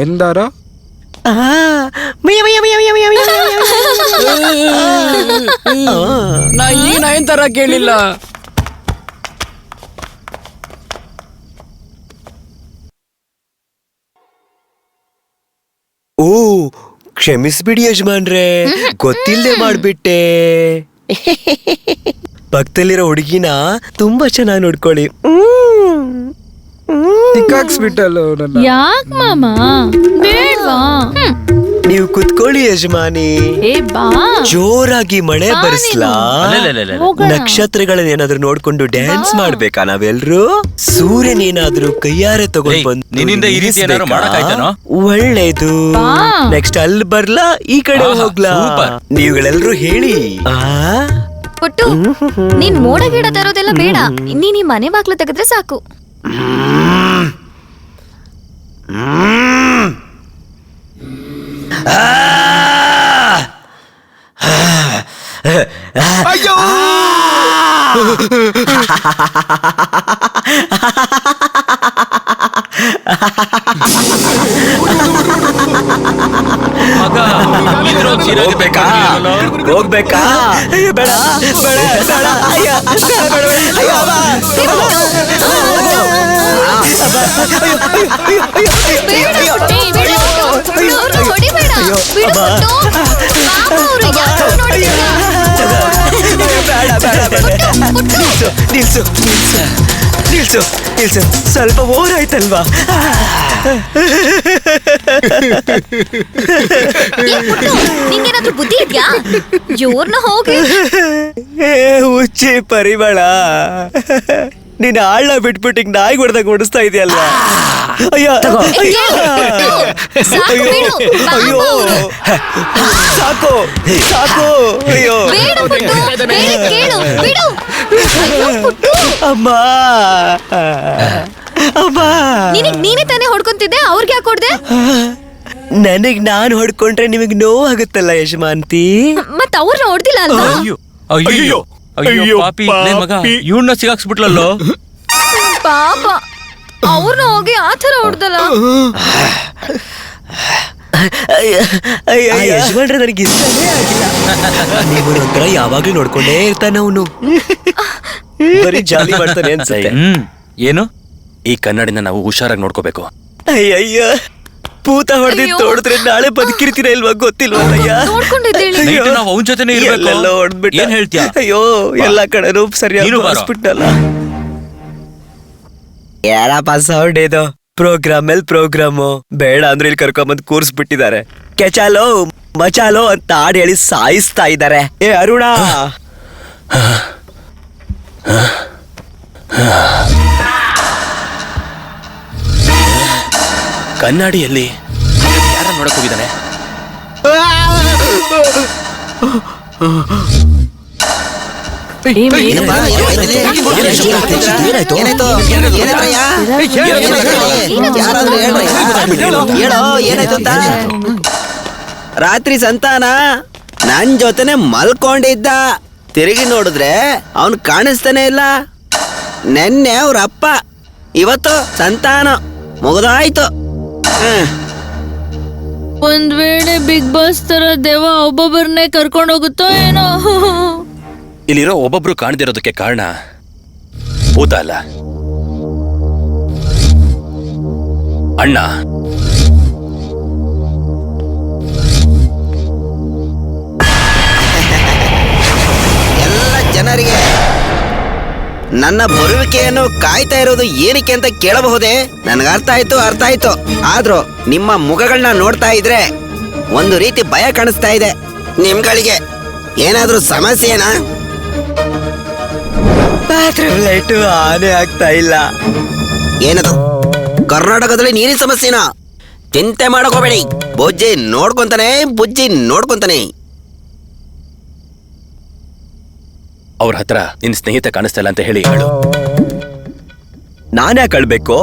ಎಂದಾರ ನಾ ಈ ನಯನ್ ತರ ಕೇಳಿಲ್ಲ. ಓ, ಕ್ಷಮಿಸ್ಬಿಡಿ ಯಜಮಾನ್ರೆ, ಗೊತ್ತಿಲ್ಲದೆ ಮಾಡ್ಬಿಟ್ಟೆ. ಪಕ್ಕದಲ್ಲಿರೋ ಹುಡುಗಿನ ತುಂಬಾ ಚೆನ್ನಾಗಿ ನೋಡ್ಕೊಳ್ಳಿ. ಸಿಕ್ಕಾಕ್ಸ್ಬಿಟ್ಟಲ್ಲ ನನ್ನ. ಯಾಕ್ ಮಾಮ ಬೇಡ್ವಾ? ನೀವು ಕುತ್ಕೊಳ್ಳಿ ಯಜಮಾನಿ. ಏ ಬಾ, ಜೋರಾಗಿ ಮಳೆ ಬರ್ಸ್ಲಾ? ಹೋಗೋಣ. ನಕ್ಷತ್ರಗಳನ್ನೇನಾದ್ರೂ ನೋಡ್ಕೊಂಡು ಡ್ಯಾನ್ಸ್ ಮಾಡ್ಬೇಕಾ ನಾವೆಲ್ರು? ಸೂರ್ಯನೇನಾದ್ರೂ ಕೈಯಾರೆ ತಗೊಂಡ್ ಬಂದು ನಿನ್ನಿಂದ ಈ ರೀತಿ ಏನಾದ್ರು ಮಾಡಕ್ಕಾಯ್ತಾನೋ? ಒಳ್ಳೇದು. ಬಾ. ನೆಕ್ಸ್ಟ್ ಅಲ್ಲಿ ಬರ್ಲಾ, ಈ ಕಡೆ ಹೋಗ್ಲಾ? ಸೂಪರ್. ನೀವುಗಳೆಲ್ರು ಹೇಳಿ. ಪುಟ್ಟು, ನೀನ್ ಮೋಡ ಗಿಡ ತರೋದೆಲ್ಲ ಬೇಡ. ನೀನ್ ಈ ಮನೆ ಬಾಗ್ಲು ತೆಗೆದ್ರೆ ಸಾಕು. ಅಯ್ಯೋ, ಮಗ, ಇದ್ರೊಂದ್ ಸೀರೆ ಹೋಗ್ಬೇಕಾ? ಹೋಗ್ಬೇಕಾ? ಅಯ್ಯೋ, ಬೇಡ ಬೇಡ ಬೇಡ. ಅಯ್ಯೋ, ಬೇಡ, ಬೇಡ, ಬೇಡ. ಅಯ್ಯೋ, ಅಬ್ಬಾ. ಹೊಡಿಬೇಡ, ಬಿಡು ಪುಟ್ಟು. ಪಾಪ ಅವ್ರು ಯಾರು ನೋಡ್ತಿಲ್ಲ. ನಿಲ್ಸು ನಿಲ್ಸು ನಿಲ್ಸು ನಿಲ್ಸು. ಸ್ವಲ್ಪ ಓವರ್ ಆಯ್ತಲ್ವಾ? ನಿಂಗೇನಾದ್ರೂ ಬುದ್ಧಿ ಇದ್ಯಾ? ಇವ್ರನ್ನ ಹೋಗಿ. ಹುಚ್ಚಿ ಪರಿಮಳ, ನೀನ್ ಆಳ್ನ ಬಿಟ್ಬಿಟ್ಟು ನಾಯಿ ಹೊಡೆದಾಗ ಓಡಿಸ್ತಾ ಇದೆಯಲ್ಲ. ಅಯ್ಯೋ ಅಯ್ಯೋ ಅಯ್ಯೋ ಅಯ್ಯೋ, ಸಾಕು ಸಾಕು. ಅಯ್ಯೋ ಬೇಡ ಪುಟ್ಟು, ಬೇಡ, ಕೇಳು, ಬಿಡು. ಅಯ್ಯೋ ಪುಟ್ಟು, ಅಮ್ಮ ಅಮ್ಮ. ನೀನೇ ತಾನೇ ಹೊಡ್ಕೊಂತಿದ್ದೆ, ಅವ್ರಿಗೆ ಯಾಕೆ ಹೊಡ್ದೆ? ನನಗ್ ನಾನ್ ಹೊಡ್ಕೊಂಡ್ರೆ ನಿಮಗ್ ನೋವಾಗುತ್ತಲ್ಲ ಯಜಮಾಂತಿ. ಮತ್ ಅವ್ರನ್ನ ಹೊಡ್ದಿಲ್ಲ ಅಲ್ವಾ? ಅಯ್ಯೋ ಅಯ್ಯೋ ಅಯ್ಯೋ ಪಾಪಿ, ನನ್ ಮಗ ಇವನ್ನ ಸಿಗಾಕ್ಸ್ಬಿಟ್ಲಲ್ಲೋ. ಪಾಪ, ಅವ್ರನ್ನ ಹೋಗಿ ಆತರ ಹೊಡ್ದಲ್ಲ. ಯಜಮಾನ್ರೆ, ನನಗೆ ಇಷ್ಟನೇ ಆಗಿಲ್ಲ. ನೀವು ಒಂಥರ ಯಾವಾಗ್ಲೂ ನೋಡ್ಕೊಂಡೇ ಇರ್ತಾನ ಅವನು. ಬರೀ ಜಾಲಿ ಮಾಡ್ತಾನೆ ಅನ್ಸುತ್ತೆ. ಏನು? ಈ ಕನ್ನಡಿನ ನಾವು ಹುಷಾರಾಗಿ ನೋಡ್ಕೋಬೇಕು. ಅಯ್ಯಯ್ಯ, ಪೂತ ಹೊಡೆದಿದ್ದು ತೋಡಿದ್ರೆ ನಾಳೆ ಬದುಕಿರ್ತೀರ ಇಲ್ವಾ ಗೊತ್ತಿಲ್ವಲ್ಲಯ್ಯ. ನೋಡ್ಕೊಂಡಿದ್ದೇಳಿ. ನಾವು ಅವನ ಜೊತೆನೆ ಇರ್ಬೇಕು. ಏನ್ ಹೇಳ್ತೀಯ? ಅಯ್ಯೋ, ಎಲ್ಲಾ ಕಡೆನೂ ಸರಿಯಾಗಿ ಹಾಸ್ಪಿಟಲ್. ಯಾರಪ್ಪ ಸೌಂಡ್ ಇದು? ಪ್ರೋಗ್ರಾಮ್ ಮೇಲ್ ಪ್ರೋಗ್ರಾಮು. ಬೇಡ ಅಂದ್ರೆ ಇಲ್ಲಿ ಕರ್ಕೊಂಬಂದ್ ಕೂರ್ಸ್ಬಿಟ್ಟಿದ್ದಾರೆ. ಕೆಚಾಲೋ ಮಚಾಲೋ ಅಂತ ಹಾಡು ಹೇಳಿ ಸಾಯಿಸ್ತಾ ಇದ್ದಾರೆ. ಏ ಅರುಣ, ಕನ್ನಡಿಯಲ್ಲಿ ಯಾರ ನೋಡಕ್ ಹೋಗಿದ್ದಾನೆ? ರಾತ್ರಿ ಸಂತಾನ ನನ್ ಜೊತೆನೆ ಮಲ್ಕೊಂಡಿದ್ದ. ತಿರುಗಿ ನೋಡಿದ್ರೆ ಅವನ್ ಕಾಣಿಸ್ತಾನೆ ಇಲ್ಲ. ನೆನ್ನೆ ಅವ್ರ ಅಪ್ಪ ಇವತ್ತು ಸಂತಾನ ಮುಗಿದಾಯ್ತು. ಒಂದ್ ವೇಳೆ ಬಿಗ್ ಬಾಸ್ ತರ ದೇವ ಒಬ್ಬೊಬ್ಬರನ್ನೇ ಕರ್ಕೊಂಡು ಹೋಗುತ್ತೋ ಏನೋ. ಇಲ್ಲಿರೋ ಒಬ್ಬೊಬ್ರು ಕಾಣದಿರೋದಕ್ಕೆ ಕಾರಣ ಭೂತ ಅಲ್ಲ, ಅಣ್ಣ. ಎಲ್ಲ ಜನರಿಗೆ ನನ್ನ ಬರುವಿಕೆಯನ್ನು ಕಾಯ್ತಾ ಇರೋದು ಏನಕ್ಕೆ ಅಂತ ಕೇಳಬಹುದೇ? ನನ್ಗೆ ಅರ್ಥ ಆಯ್ತು. ಆದ್ರೂ ನಿಮ್ಮ ಮುಖಗಳನ್ನ ನೋಡ್ತಾ ಇದ್ರೆ ಒಂದು ರೀತಿ ಭಯ ಕಾಣಿಸ್ತಾ ಇದೆ. ನಿಮ್ಗಳಿಗೆ ಏನಾದ್ರೂ ಸಮಸ್ಯೆನಾ? ಬಾತ್ರೂಮ್ ಲೈಟು ಆನೆ ಆಗ್ತಾ ಇಲ್ಲ. ಏನದು ಕರ್ನಾಟಕದಲ್ಲಿ ನೀರಿನ ಸಮಸ್ಯೆನಾ? ಚಿಂತೆ ಮಾಡಕೋಬೇಡಿ, ಬುಜ್ಜಿ ನೋಡ್ಕೊಂತಾನೆ. ಅವ್ರ ಹತ್ರ ನಿನ್ ಸ್ನೇಹಿತ ಕಾಣಿಸ್ತಾ ಇಲ್ಲ ಅಂತ ಹೇಳಿ ಹೇಳು. ನಾನ್ಯಾಕೆ ಕಳ್ಬೇಕು?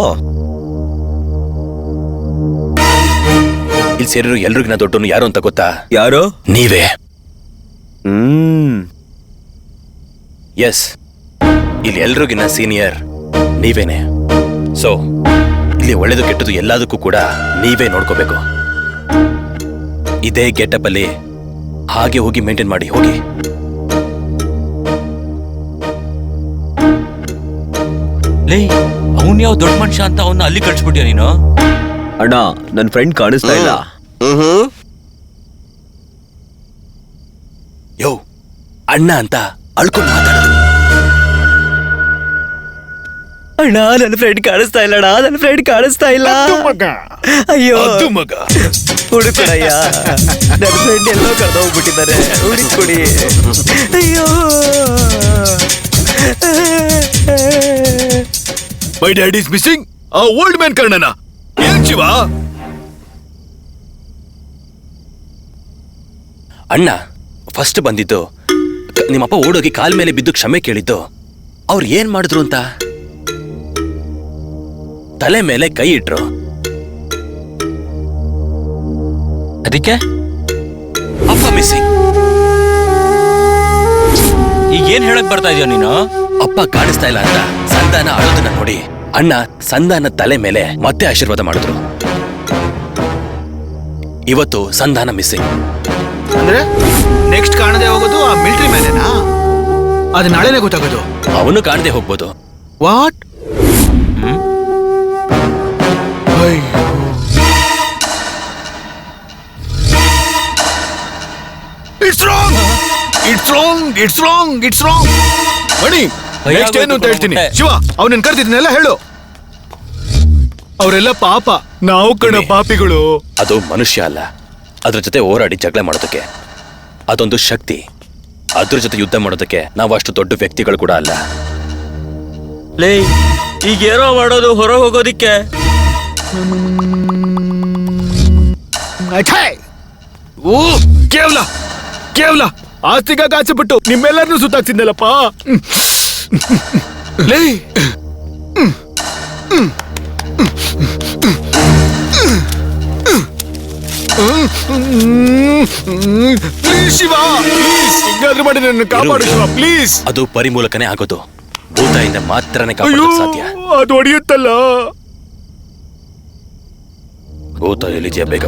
ಇಲ್ಲಿ ಸೇರಿರೋ ಎಲ್ರಿಗಿನ ದೊಡ್ಡವನು ಯಾರು ಅಂತ ಗೊತ್ತಾ? ಯಾರು? ನೀವೇ. ಎಸ್, ಇಲ್ಲಿ ಎಲ್ರಿಗಿನ ಸೀನಿಯರ್ ನೀವೇನೆ. ಸೊ ಇಲ್ಲಿ ಒಳ್ಳೇದು ಕೆಟ್ಟದು ಎಲ್ಲದಕ್ಕೂ ಕೂಡ ನೀವೇ ನೋಡ್ಕೋಬೇಕು. ಇದೇ ಗೆಟಪ್ ಅಲ್ಲಿ ಹಾಗೆ ಹೋಗಿ ಮೇಂಟೈನ್ ಮಾಡಿ ಹೋಗಿ. ಲೇ, ಅವನ್ ಯಾವ ದೊಡ್ಡ ಮನುಷ್ಯ ಅಂತ ಅವನ್ನ ಅಲ್ಲಿ ಕಳ್ಸ್ಬಿಟ್ಯ ನೀನು? ಅಣ್ಣ, ನನ್ ಫ್ರೆಂಡ್ ಕಾಣಿಸ್ತಾ ಇಲ್ಲ. ಯೋ, ಅಣ್ಣ ಅಂತ ಅಳ್ಕೊಂಡು ಮಾತಾಡ. ಅಣ್ಣ, ನನ್ನ ಫ್ರೆಂಡ್ ಕಾಣಿಸ್ತಾ ಇಲ್ಲ. ಅಯ್ಯೋ ಮಗ, ಹುಡುಕಣಯ್ಯ, ನನ್ನ ಫ್ರೆಂಡ್ ಎಲ್ಲೋ ಕರೆದೋಗ್ಬಿಟ್ಟಿದ್ದಾರೆ, ಹುಡುಕೊಡಿ. ಅಯ್ಯೋ, ಮೈ ಡ್ಯಾಡ್ ಈಸ್ ಮಿಸ್ಸಿಂಗ್. ಆ ಓಲ್ಡ್ ಮ್ಯಾನ್ ಕರ್ಣನ ಏನ್ ಶಿವ? ಅಣ್ಣ ಫಸ್ಟ್ ಬಂದಿದ್ದು, ನಿಮ್ಮಪ್ಪ ಓಡೋಗಿ ಕಾಲ್ ಮೇಲೆ ಬಿದ್ದು ಕ್ಷಮೆ ಕೇಳಿದ್ದು. ಅವ್ರು ಏನ್ ಮಾಡಿದ್ರು ಅಂತ? ತಲೆ ಮೇಲೆ ಕೈ ಇಟ್ರು. ಅದಕ್ಕೆ ಅಪ್ಪ ಮಿಸ್ಸಿಂಗ್. ಈಗ ಏನ್ ಹೇಳಕ್ ಬರ್ತಾ ಇದೀಯ ನೀನು? ಅಪ್ಪ ಕಾಣಿಸ್ತಾ ಇಲ್ಲ ಅಂತ ಸಂಧಾನ ಅಳೋದನ್ನ ನೋಡಿ ಅಣ್ಣ ಸಂಧಾನ ತಲೆ ಮೇಲೆ ಮತ್ತೆ ಆಶೀರ್ವಾದ ಮಾಡಿದ್ರು. ಇವತ್ತು ಸಂಧಾನ ಮಿಸ್ಸಿಂಗ್. ಅಂದ್ರೆ ನೆಕ್ಸ್ಟ್ ಕಾಣದೆ ಹೋಗೋದು ಆ ಮಿಲಿಟರಿ ಮ್ಯಾನೇನಾ? ಅದು ನಾಳೆನೇ ಗೊತ್ತಾಗೋದು. ಅವನು ಕಾಣದೆ ಹೋಗ್ಬೋದು. What? It's wrong. Mani, next ಏನು ಅಂತ ಹೇಳ್ತೀನಿ. ಶಿವ, ಅವನನ್ನ ಕರ್ತಿದ್ನೆಲ್ಲ ಹೇಳು. ಅವರೆಲ್ಲ ಪಾಪ, ನಾವು ಕಣ ಪಾಪಿಗಳು. ಅದು ಮನುಷ್ಯ ಅಲ್ಲ, ಅದ್ರ ಜೊತೆ ಹೋರಾಡಿ ಜಗಳ ಮಾಡೋದಕ್ಕೆ ಅದೊಂದು ಶಕ್ತಿ. ಅದ್ರ ಜೊತೆ ಯುದ್ಧ ಮಾಡೋದಕ್ಕೆ ನಾವು ಅಷ್ಟು ದೊಡ್ಡ ವ್ಯಕ್ತಿಗಳು ಕೂಡ ಅಲ್ಲ. ಲೇ, ಈಗ ಏನೋ ಮಾಡೋದು ಹೊರಗೆ ಹೋಗೋದಿಕ್ಕೆ. ಕೇವಲ ಆಸ್ತಿಗಾಗಿ ಆಸೆ ಬಿಟ್ಟು ನಿಮ್ಮೆಲ್ಲರನ್ನೂ ಸುತ್ತಾಕ್ತಿದ್ನಲ್ಲಪ್ಪ. ಲೇ, ಪ್ಲೀಸ್ ಶಿವ, ಪ್ಲೀಸ್ ಹಿಂಗಾದ್ರೂ ಮಾಡಿ ನನ್ನ ಕಾಪಾಡು ಶಿವ, ಪ್ಲೀಸ್. ಅದು ಪರಿಮೂಲಕನೇ ಆಗೋದು. ಭೂತಾಯಿಂದ ಮಾತ್ರನೇ ಕಾಪಾಡೋಕೆ ಸಾಧ್ಯ. ಅದು ಹೊಡೆಯುತ್ತಲ್ಲ. ಭೂತ ಎಲ್ಲಿದೆಯಾ? ಬೇಗ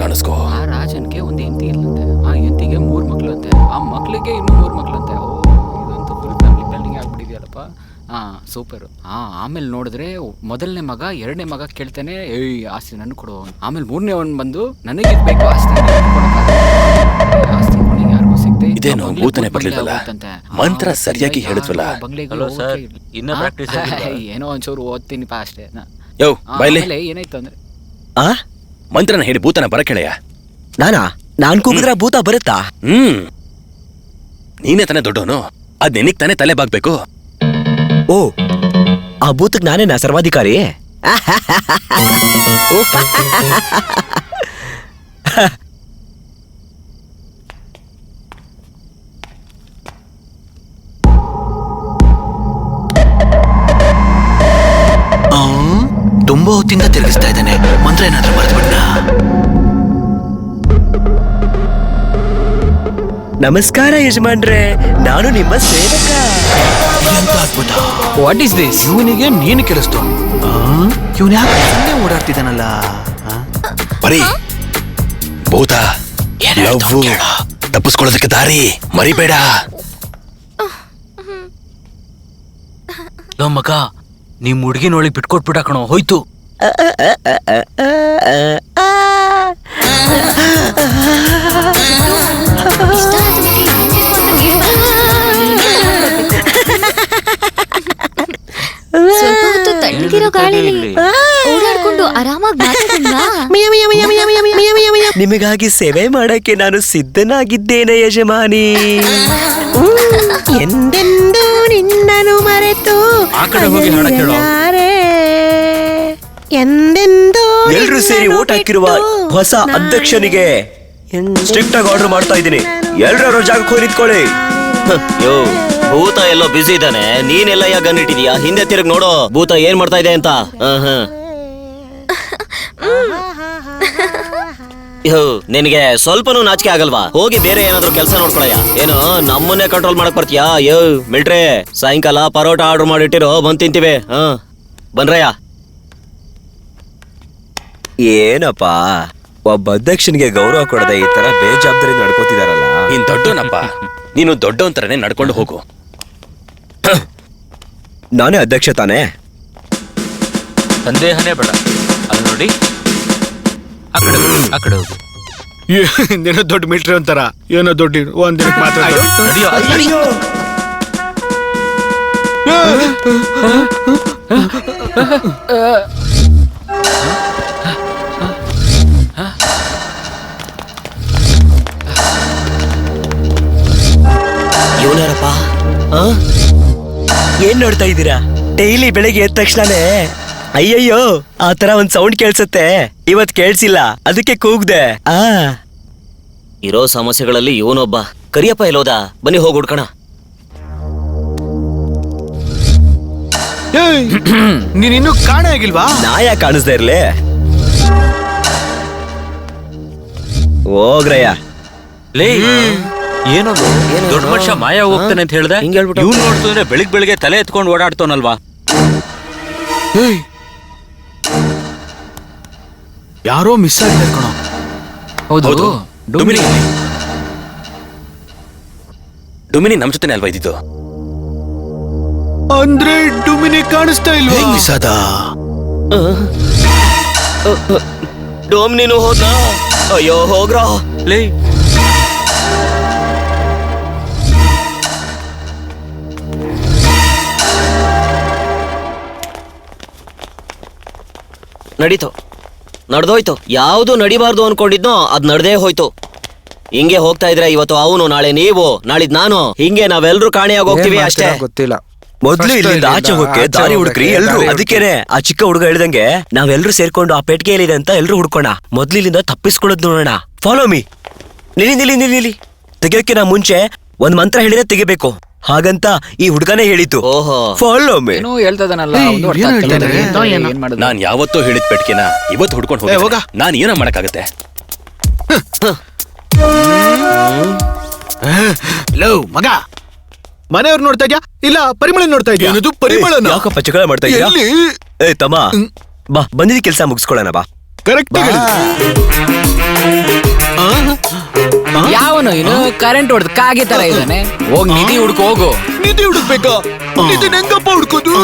ಕಾಣಿಸ್ಕೋ. ಆ ರಾಜನ್ಗೆ ಒಂದು ಹೆಂಡತಿ ಇಲ್ಲಂತೆ, ಆ ಹೆಂಡತಿಗೆ 3 ಮಕ್ಳಂತೆ, ಆ ಮಕ್ಳಿಗೆ ಇನ್ನೂ 3 ಮಕ್ಳಂತೆ. ಓ, ಇದಂತೂ ಫುಲ್ ಫ್ಯಾಮಿಲಿ ಪ್ಲಾನಿಂಗ್ ಆಗ್ಬಿಟ್ಟಿದೆಯಲ್ಲಪ್ಪ. ಸೂಪರ್. ಆಮೇಲೆ ನೋಡಿದ್ರೆ ಮೊದಲನೇ ಮಗ 2ನೇ ಮಗ ಕೇಳ್ತಾನೆ, ಏಯ್ ಆಸ್ತಿ ನನ್ ಕೊಡು. ಆಮೇಲೆ 3ನೇ ಅವನ್ ಬಂದು ನನಗೆ ಬೇಕು ಆಸ್ತಿ ಯಾರಿಗೂ ಸಿಗದೆ. ಇದೇನು ಭೂತನೆ ಬರ್ಲಿಲ್ವಲ್ಲ? ಮಂತ್ರ ಸರಿಯಾಗಿ ಹೇಳಿದ್ವಲ್ಲ? ಹಲೋ ಸರ್, ಇನ್ನ ಪ್ರಾಕ್ಟೀಸ್ ಏನೋ ಒಂಚೂರು ಓದ್ತೀನಿಪ್ಪ ಅಷ್ಟೇ. ಯೋ ಬೈಲೆ, ಏನಾಯ್ತು ಅಂದ್ರೆ ಮಂತ್ರನ ಹೇಳಿ ಭೂತನ ಬರಕೆಳೆಯ. ನಾನ್ ಕೂಗಿದ್ರೆ ಭೂತ ಬರುತ್ತಾ? ನೀನೇ ತಾನೇ ದೊಡ್ಡವನು, ಅದ್ ನಿನಗ್ ತಾನೇ ತಲೆ ಬಾಗ್ಬೇಕು. ಓ, ಆ ಭೂತಕ್ಕೆ ನಾನೇನಾ ಸರ್ವಾಧಿಕಾರಿ? ತುಂಬಾ ಹೊತ್ತಿಂದ ತಿರುಗಿಸ್ತಾ ಇದ್ದಾನೆ. ಮಂತ್ರ ಏನಾದ್ರೂ ಮರೆತುಬಿಟ್ಟ? ನಮಸ್ಕಾರ ಯಜಮಾನ್ರೆ, ನಾನು ನಿಮ್ಮ ಸೇವಕ. ಎಂತ ಅದ್ಭುತ. What is this? ಇವನಿಗೆ ನೀನು ಕೇಳಿಸ್ತು. ಇವನ್ ಯಾಕೆ ಸುಮ್ಮನೆ ಓಡಾಡ್ತಿದ್ದಾನಲ್ಲ? ಬರೀ ಭೂತ ಲವ್ವು ತಪ್ಪಿಸ್ಕೊಳ್ಳೋದಕ್ಕೆ ದಾರಿ ಮರಿಬೇಡ. ಲೋ ಮಗ, ನಿಮ್ ಹುಡುಗಿನೊಳಗೆ ಬಿಟ್ಕೊಟ್ಬಿಟ್ಟ ಕಣೋ, ಹೋಯ್ತು. ಸ್ವಲ್ಪ ಹೊತ್ತು ತಣ್ಣಗಿರೋ ಗಾಳಿಲಿ ಓಡಾಡ್ಕೊಂಡು ಆರಾಮಾಗಿ ಮಾತಾಡೋಣ. ನಿಮಗಾಗಿ ಸೇವೆ ಮಾಡಕ್ಕೆ ನಾನು ಸಿದ್ಧನಾಗಿದ್ದೇನೆ ಯಜಮಾನಿ. ಎಂದೆಂದೂ ನಿನ್ನನು ಮರೆತು ಆ ಕಡೆ ಹೋಗಿ ಹಾಡಕ್ ಹೇಳೋ. ಎಂದೆಂದೂ ಎಲ್ರೂ ಸೇರಿ ಓಟ್ ಹಾಕಿರುವ ಹೊಸ ಅಧ್ಯಕ್ಷನಿಗೆ ಸ್ಟ್ರಿಕ್ಟ್ ಆಗಿ ಆರ್ಡರ್ ಮಾಡ್ತಾ ಇದ್ದೀನಿ. ಎಲ್ರೂ ಜಾಗಕ್ಕೆ ಹೋಗಿ ನಿಂತ್ಕೊಳ್ಳಿ. ಯೋ, ಭೂತ ಎಲ್ಲೋ ಬಿಸಿ ಇದ್ದಾನೆ, ನೀನೆಲ್ಲ ಯಾಕೆ ಗನ್ ಇಟ್ಟಿದ್ಯಾ? ಹಿಂದೆ ತಿರುಗಿ ನೋಡು ಭೂತ ಏನ್ ಮಾಡ್ತಾ ಇದೆ ಅಂತ. ಯೋ, ನಿನಗೆ ಸ್ವಲ್ಪನೂ ನಾಚಿಕೆ ಆಗಲ್ವಾ? ಹೋಗಿ ಬೇರೆ ಏನಾದ್ರು ಕೆಲಸ ನೋಡ್ಕೊಳಯ್ಯ. ಏನು ನಮ್ಮನ್ನೇ ಕಂಟ್ರೋಲ್ ಮಾಡಕ್ ಬರ್ತೀಯಾ? ಯೋ ಮಿಲ್ಟ್ರಿ, ಸಾಯಂಕಾಲ ಪರೋಟ ಆರ್ಡರ್ ಮಾಡಿಟ್ಟಿರೋ, ಬಂದ್ ತಿಂತೀವಿ. ಬನ್ರಯ್ಯ. ಏನಪ್ಪ, ಒಬ್ಬ ಅಧ್ಯಕ್ಷನಿಗೆ ಗೌರವ ಕೊಡದೆ ಈ ತರ ಬೇಜವಾಬ್ದಾರಿ ನಡ್ಕೋತಿದಾರಲ್ಲ. ನೀನ್ ದೊಡ್ಡವನಪ್ಪ, ನೀನು ದೊಡ್ಡವಂತರನೇ ನಡ್ಕೊಂಡು ಹೋಗು. ನಾನೇ ಅಧ್ಯಕ್ಷ ತಾನೇ? ಸಂದೇಹನೇ ಬೇಡ. ಅಲ್ಲಿ ನೋಡಿ, ಆ ಕಡೆ ಹೋಗಿ, ಆ ಕಡೆ ಹೋಗಿ. ಏನೋ ದೊಡ್ಡ ಮಿಲ್ಟ್ರಿ ಅಂತಾರ, ಏನೋ ದೊಡ್ಡ ಒಂದಿನಕ್ಕೆ ಮಾತ್ರ. ಇವನಾರಪ್ಪ, ಏನ್ ನೋಡ್ತಾ ಇದ್ದೀರಾ? ಡೈಲಿ ಬೆಳಿಗ್ಗೆ ಎದ್ದ ತಕ್ಷಣನೇ ಅಯ್ಯಯ್ಯೋ ಆ ತರ ಒಂದ್ ಸೌಂಡ್ ಕೇಳ್ಸುತ್ತೆ. ಇವತ್ ಕೇಳ್ಸಿಲ್ಲ, ಅದಕ್ಕೆ ಕೂಗ್ದೆ. ಇರೋ ಸಮಸ್ಯೆಗಳಲ್ಲಿ ಇವನೊಬ್ಬ. ಕರಿಯಪ್ಪ ಎಲ್ಲೋದ? ಬನ್ನಿ ಹೋಗಿ ಹುಡ್ಕಣ. ನೀನ್ ಇನ್ನು ಕಾಣೆ ಆಗಿಲ್ವಾ? ನಾ ಯಾಕೆ ಕಾಣಿಸ್ತಾ ಇರ್ಲಿ? ಹೋಗ್ರಯ್ಯ. ಲೇ, ಏನದು ದೊಡ್ಡ ಮನುಷ್ಯ ಮಾಯ ಹೋಗ್ತಾನೆ ಅಂತ ಹೇಳ್ದೆ. ಇವ್ನು ನೋಡ್ತಿದ್ರೆ ಬೆಳಿಗ್ಗೆ ತಲೆ ಎತ್ಕೊಂಡು ಓಡಾಡ್ತಾನಲ್ವಾ? ಯಾರೋ ಮಿಸ್ ಆಗಿದ್ದಾರೆ ಕಣೋ. ಹೌದು, ಡುಮಿನಿ ನಮ್ ಜೊತೆನೆ ಅಲ್ವಾ ಇದ್ದಿದ್ದು? ಅಂದ್ರೆ ಡುಮಿನಿ ಕಾಣಿಸ್ತಾ ಇಲ್ವಾ? ಮಿಸ್ ಆದ. ಡೋಮ್ನಿನು ಹೋದ್ನ? ಅಯ್ಯೋ ಹೋಗ್ರ. ಲೇ, ನಡೀತು, ನಡ್ದೋಯ್ತು. ಯಾವ್ದು ನಡಿಬಾರ್ದು ಅನ್ಕೊಂಡಿದ್ನೋ ಅದ್ ನಡ್ದೇ ಹೋಯ್ತು. ಹಿಂಗೆ ಹೋಗ್ತಾ ಇದ್ರೆ ಇವತ್ತು ಅವನು, ನಾಳೆ ನೀವು, ನಾಳಿದ್ ನಾನು, ಹಿಂಗೆ ನಾವೆಲ್ರೂ ಕಾಣೆಯಾಗಿ ಹೋಗ್ತೀವಿ ಅಷ್ಟೇ. ಗೊತ್ತಿಲ್ಲ. ಮೊದ್ಲು ಇಲ್ಲಿಂದ ಆಚೆ ಹೋಗಕ್ಕೆ ದಾರಿ ಹುಡುಕ್ರಿ ಎಲ್ರು. ಅದಕ್ಕೇನೆ ಆ ಚಿಕ್ಕ ಹುಡುಗ ಹೇಳ್ದಂಗೆ ನಾವೆಲ್ರೂ ಸೇರ್ಕೊಂಡು ಆ ಪೆಟ್ಟಿಗೆಯಲ್ಲಿದೆ ಅಂತ ಎಲ್ರು ಹುಡ್ಕೋಣ. ಮೊದ್ಲು ಇಲ್ಲಿಂದ ತಪ್ಪಿಸ್ಕೊಳ್ಳೋದ್ ನೋಡೋಣ. Follow me. ನಿಲ್ಲಿ. ತೆಗಿಯೋಕೆ ನಾ ಮುಂಚೆ ಒಂದ್ ಮಂತ್ರ ಹೇಳಿದ್ರೆ ತೆಗಿಬೇಕು, ಹಾಗಂತ ಈ ಹುಡುಗನೇ ಹೇಳಿತು. ಓಹೋ, ಫಾಲೋ ಮೀ. ಏನೋ ಹೇಳ್ತದನಲ್ಲ, ಒಂದು ಅರ್ಥ ಏನ್ ಆಗ್ತಿಲ್ಲ. ಹೇಳ್ತಾನೆ? ಏನ್ ಮಾಡೋದು? ನಾನ್ ಯಾವತ್ತೂ ಹೇಳಿದ ಪೆಟ್ಕೆನ ಇವತ್ತು ಹುಡ್ಕೊಂಡು ಹೋಗ. ಹೋಗ. ನಾನ್ ಏನೋ ಮಾಡಕ್ಕಾಗತ್ತೆ? ಲವ್ ಮಗ, ಮನೆಯವ್ರು ನೋಡ್ತಾ ಇದ್ಯಾ ಇಲ್ಲ ಪರಿಮಳ ನೋಡ್ತಾ ಇದ್ಯಾ? ಏನದು ಪರಿಮಳನ? ಯಾಕಪ್ಪ ಜಗಳ ಮಾಡ್ತಾ ಇದ್ಯಾ? ಎಲ್ಲಿ? ಏ ತಮ್ಮ, ಬಾ ಬಂದಿದ್ದ ಕೆಲ್ಸ ಮುಗಿಸ್ಕೊಳ್ಳೋಣ ಬಾ. ಕರೆಕ್ಟ್. ಯಾವನು ಇನ್ನು ಕರೆಂಟ್ ಹೊಡೆದ್ ಕಾಗೆ ತರ ಇದ್ದಾನೆ. ಹೋಗ್ ನಿಧಿ ಹುಡ್ಕೋ ಹೋಗು. ನಿಧಿ ಹುಡುಕ್ಬೇಕಾ? ನಿಧಿನ ಹೆಂಗಪ್ಪ ಹುಡ್ಕೋದು?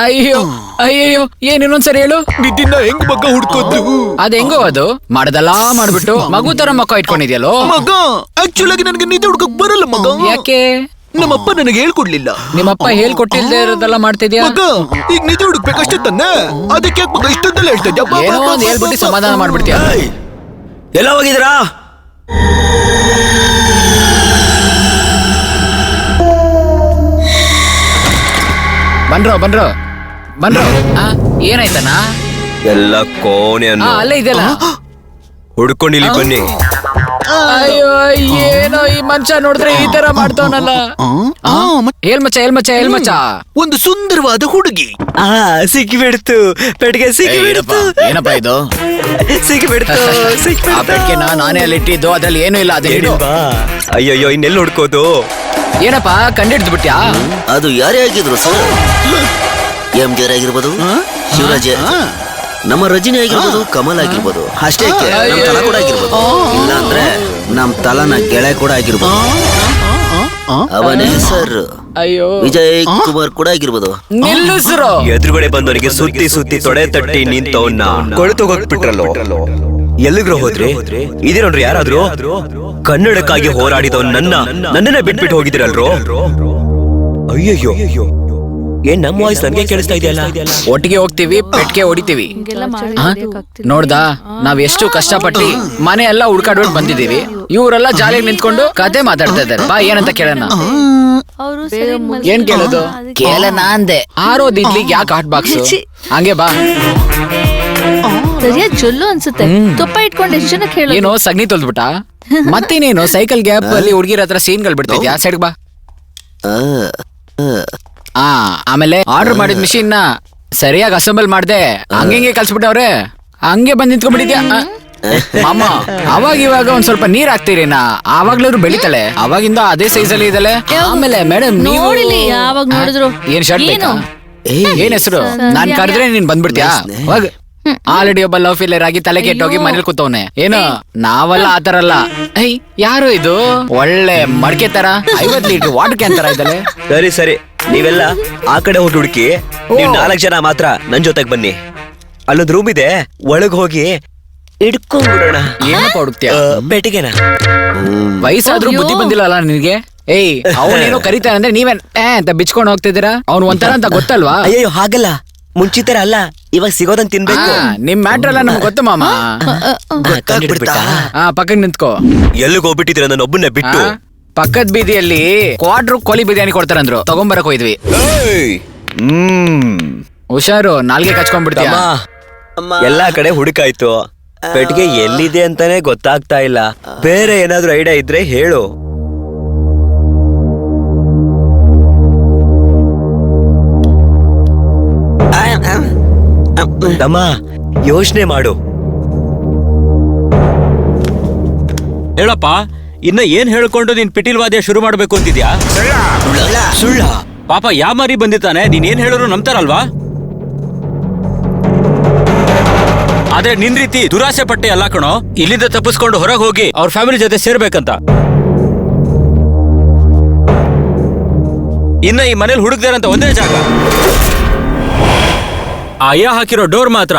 ಅಯ್ಯೋ ಅಯ್ಯಯ್ಯೋ, ಏನ್ ಇನ್ನೊಂದ್ಸರಿ ಹೇಳು. ನಿಧಿನ ಹೆಂಗ್ ಮಗ ಹುಡ್ಕೋದು? ಅದ್ ಹೆಂಗೋ ಅದು ಮಾಡದಲ್ಲ ಮಾಡ್ಬಿಟ್ಟು ಮಗು ತರ ಮಕ್ಕ ಇಟ್ಕೊಂಡಿದ್ಯಲ್ಲೋ. ಮಗ ಆಕ್ಚುಲ್ ಆಗಿ ನನ್ಗೆ ನಿಧಿ ಹುಡ್ಕಕ್ ಬರಲ್ಲ ಮಗ. ಯಾಕೆ? ನಮ್ಮಪ್ಪ ನನಗೆ ಹೇಳ್ಕೊಡ್ಲಿಲ್ಲ. ನಿಮ್ಮಪ್ಪ ಹೇಳ್ಕೊಟ್ಟಿಲ್ದೇ ಇರೋದೆಲ್ಲ ಮಾಡ್ತಿದ್ಯಾ ಮಗ? ಈಗ ನಿಧಿ ಹುಡುಕ್ಬೇಕಷ್ಟೇ ತಾನೆ, ಅದಕ್ಕೆ ಮಗ ಇಷ್ಟೊಂದೆಲ್ಲ ಹೇಳ್ತಾ ಇದ್ಯಾ? ಏನೋ ಒಂದ್ ಹೇಳ್ಬಿಟ್ಟು ಸಮಾಧಾನ ಮಾಡ್ಬಿಡ್ತೀಯ. ಎಲ್ಲ ಹೋಗಿದ್ರಾ? ಬನ್ರೋ ಏನಾಯ್ತಣ್ಣ? ಎಲ್ಲ ಕೋಣೆಯನ್ನು ಅಲ್ಲೇ ಇದೆಯಲ್ಲ. ಹುಡ್ಕೊಂಡಿಲ್ಲಿ ಬನ್ನಿ. ಅಯ್ಯೋ, ಏನೋ ಈ ಮನುಷ್ಯ ನೋಡಿದ್ರೆ ಈ ತರ ಮಾಡ್ತಾವನಲ್ಲ. ಹೇಳ್ಮಚ್ಚ ಒಂದು ಸುಂದರವಾದ ಹುಡುಗಿ ಸಿಕ್ಕಿಬಿಡ್ತು ಪೆಟ್ಟಿಗೆ, ಸಿಕ್ಕಿಬಿಡ್ತು. ಏನಪ್ಪ ಇದು? ಸಿಕ್ಕಿಬಿಡ್ತು. ಆ ಪೆಟ್ಟಿಗೆ ನಾನೇ ಅಲ್ಲಿ ಇಟ್ಟಿದ್ದು, ಅದ್ರಲ್ಲಿ ಏನೂ ಇಲ್ಲ. ಅದೇ ಅಯ್ಯಯ್ಯೋ, ಇನ್ನೆಲ್ಲ ಹುಡ್ಕೋದು? ಏನಪ್ಪಾ ಕಂಡಿಡ್ದು ಬಿಟ್ಯಾ? ಅದು ಯಾರೇ ಆಗಿದ್ರು ಸರ್, ಎಂ ಜಿ ಆಗಿರ್ಬೋದು, ಶಿವರಾಜ್ ನಮ್ಮ ರಜನಿ ಆಗಿರ್ಬೋದು, ಕಮಲ್ ಆಗಿರ್ಬೋದು, ಅಷ್ಟೇ ನಮ್ ತಲ ಕೂಡ ಆಗಿರ್ಬೋದು, ಇಲ್ಲ ಅಂದ್ರೆ ನಮ್ ತಲನ ಗೆಳೆ ಕೂಡ ಆಗಿರ್ಬೋದು, ಅವನ ಹೆಸರು ಅಯ್ಯೋ ವಿಜಯ್ ಕುಮಾರ್ ಕೂಡ ಆಗಿರ್ಬೋದು. ನಿಲ್ಲಿಸ್ರು. ಎದುರುಗಡೆ ಬಂದವನಿಗೆ ಸುತ್ತಿ ಸುತ್ತಿ ತೊಡೆ ತಟ್ಟಿ ನಿಂತವನ್ನ ಕೊಳೆತೋಗ್ಬಿಟ್ರಲ್ಲೋ. ಎಲ್ಲಿಗ್ರೋ ಹೋದ್ರಿ? ಇದೇ ನೋಡ್ರಿ ಯಾರಾದ್ರೂ ಕನ್ನಡಕ್ಕಾಗಿ ಹೋರಾಡಿದವ್ ನನ್ನನ್ನೇ ಬಿಟ್ಬಿಟ್ಟು ಹೋಗಿದಿರಲ್ರೋ. ಅಯ್ಯಯ್ಯೋ, ಏನ್ ನಮ್ಮ ವಾಯ್ಸ್ ನನ್ಗೆ ಕೇಳಿಸ್ತಾ ಇದೆಯಲ್ಲ. ಒಟ್ಟಿಗೆ ಹೋಗ್ತೀವಿ, ಪೆಟ್ಗೆ ಹೊಡಿತೀವಿ. ನೋಡ್ದಾ ನಾವ್ ಎಷ್ಟು ಕಷ್ಟಪಟ್ಟು ಮನೆ ಎಲ್ಲ ಹುಡ್ಕಾಡ್ಬಿಟ್ಟು ಬಂದಿದೀವಿ. ಇವರೆಲ್ಲ ಜಾಲಿಯಾಗಿ ನಿಂತ್ಕೊಂಡು ಕತೆ ಮಾತಾಡ್ತಾ ಇದ್ದಾರೆ. ಬಾ ಏನಂತ ಕೇಳೋಣ. ಏನ್ ಕೇಳೋದು? ಕೇಳೋಣ ಅಂದೆ. ಆರೋದ್ ಇಡ್ಲಿಗೆ ಯಾಕೆ ಹಾಟ್ ಬಾಕ್ಸ್? ಹಂಗೆ ಬಾ. ಸರಿಯಾಗಿ ಜೊಲ್ಲು ಅನ್ಸುತ್ತೆ. ತುಪ್ಪ ಇಟ್ಕೊಂಡು ಎಷ್ಟು ಜನ ಕೇಳೋದು? ಏನೋ ಸಗಣಿ ತೊಳ್ದ್ಬಿಟ್ಟ. ಮತ್ತೇನೇನು ಸೈಕಲ್ ಗ್ಯಾಪ್ ಅಲ್ಲಿ ಹುಡುಗಿರ ಹತ್ರ ಸೀನ್ಗಳು ಬಿಡ್ತಿದ್ಯಾ? ಸೈಡ್ ಬಾ. ಆಮೇಲೆ ಆರ್ಡರ್ ಮಾಡಿದ ಮಿಷಿನ್ ನ ಸರಿಯಾಗಿ ಅಸೆಂಬಲ್ ಮಾಡ್ದೆ ಹಂಗೆ ಕಲ್ಸ್ಬಿಟ್ಟವ್ರೆ. ಹಂಗೆ ಬಂದ್ ನಿಂತ್ಕೊಂಡ್ಬಿಟ್ಟಿದ್ಯಾ ಮಾಮ. ಅವಾಗ ಇವಾಗ ಒಂದ್ ಸ್ವಲ್ಪ ನೀರ್ ಹಾಕ್ತೀರಿನಾ, ಆವಾಗ್ಲೂ ಬೆಳಿತಾಳೆ. ಅವಾಗಿಂದ ಅದೇ ಸೈಜ್ ಅಲ್ಲಿ ಇದಳೆ. ಆಮೇಲೆ ಮೇಡಮ್ ನೀವು ಯಾವಾಗ ನೋಡಿದ್ರು ಏನ್ ಶರ್ಟ್ ಬೇಕಾ? ಏನ್ ಹೆಸರು? ನಾನ್ ಕರೆದ್ರೆ ನೀನ್ ಬಂದ್ಬಿಡ್ತೀಯಾ? ಹೋಗ್. ಆಲ್ರೆಡಿ ಒಬ್ಬ ಲವ್ ಫೇಲಿಯರ್ ಆಗಿ ತಲೆ ಕೆಟ್ಟೋಗಿ ಮನೇಲಿ ಕೂತವ್ನೆ. ಏನು ನಾವೆಲ್ಲ ಆತರ ಅಲ್ಲ. ಯಾರು ಇದು ಒಳ್ಳೆ ಮಡ್ಕೆ ತರ 50 ಲೀಟರ್ ವಾಟರ್ ಕ್ಯಾನ್ ತರ ಇದ್ದಲೆ. ಸರಿ ಸರಿ, ನೀವೆಲ್ಲ ಆ ಕಡೆ ಹೋಗಿ ಹುಡುಕಿ. ನೀವು 4 ಜನ ಮಾತ್ರ ನನ್ ಜೊತೆಗ್ ಬನ್ನಿ. ಅಲ್ಲೊಂದ್ ರೂಮ್ ಇದೆ, ಒಳಗ್ ಹೋಗಿ ಇಡ್ಕೊಂಡ್ಬಿಡೋಣ. ಏನಪ್ಪ ಹುಡುಕ್ತಿಯ? ಬೆಟ್ಟಿಗೆನ ವಯಸ್ಸಾದ್ರೂ ಬುದ್ಧಿ ಬಂದಿಲ್ಲ ನಿನ್ಗೆ? ಅವನೇನೋ ಕರೀತಾನೆ ಅಂದ್ರೆ ನೀವೇ ಅಂತ ಬಿಚ್ಕೊಂಡು ಹೋಗ್ತಿದ್ದೀರಾ? ಅವ್ನು ಒಂಥರ ಅಂತ ಗೊತ್ತಲ್ವಾ? ಅಯ್ಯೋ ಹಾಗಲ್ಲ, ಮುಂಚಿತರ ಅಲ್ಲ, ಇವಾಗ ಸಿಗೋದನ್ ತಿನ್ಬೇಕು. ನಿಮ್ ಮ್ಯಾಟ್ರ್ ಎಲ್ಲ ನಮ್ಗೆ ಗೊತ್ತು ಮಾಮ. ಪಕ್ಕಕ್ಕೆ ನಿಂತ್ಕೋ. ಎಲ್ಲಿಗೆ ಹೋಗ್ಬಿಟ್ಟಿದ್ರ ನನ್ನ ಒಬ್ಬನ್ನ ಬಿಟ್ಟು? ಪಕ್ಕದ ಬೀದಿಯಲ್ಲಿ ಕ್ವಾರ್ಟರ್ ಕೋಳಿ ಬಿರಿಯಾನಿ ಕೊಡ್ತಾರಂದ್ರು, ತಗೊಂಬರಕ್ ಹೋಯ್ದ್ವಿ. ಹುಷಾರು, ನಾಲ್ಗೆ ಕಚ್ಕೊಂಡ್ಬಿಡ್ತೀಯ. ಎಲ್ಲಾ ಕಡೆ ಹುಡುಕಾಯ್ತು, ಪೆಟ್ಟಿಗೆ ಎಲ್ಲಿದೆ ಅಂತಾನೆ ಗೊತ್ತಾಗ್ತಾ ಇಲ್ಲ. ಬೇರೆ ಏನಾದ್ರೂ ಐಡಿಯಾ ಇದ್ರೆ ಹೇಳು. ತಮ್ಮ ಯೋಚನೆ ಮಾಡು. ಹೇಳಪ್ಪ, ಇನ್ನ ಏನ್ ಹೇಳ್ಕೊಂಡು ನೀನ್ ಪಿಟೀಲ್ವಾದ್ಯ ಶುರು ಮಾಡ್ಬೇಕು ಅಂತಿದ್ಯಾ? ಸುಳ್ಳ ಪಾಪ ಯಾವ ಮಾರಿ ಬಂದಿತ್ತಾನೆ, ನೀನ್ ಏನ್ ಹೇಳಿದ್ರು ನಂಬ್ತಾರಲ್ವಾ? ಆದ್ರೆ ನಿನ್ ರೀತಿ ದುರಾಸೆ ಪಟ್ಟೆ ಅಲ್ಲ ಕಣೋ, ಇಲ್ಲಿಂದ ತಪ್ಪಿಸ್ಕೊಂಡು ಹೊರಗೆ ಹೋಗಿ ಅವ್ರ ಫ್ಯಾಮಿಲಿ ಜೊತೆ ಸೇರ್ಬೇಕಂತ. ಇನ್ನ ಈ ಮನೇಲಿ ಹುಡುಕ್ದಾರಂತ ಒಂದೇ ಜಾಗ, ಅಯ್ಯ ಹಾಕಿರೋ ಡೋರ್ ಮಾತ್ರ.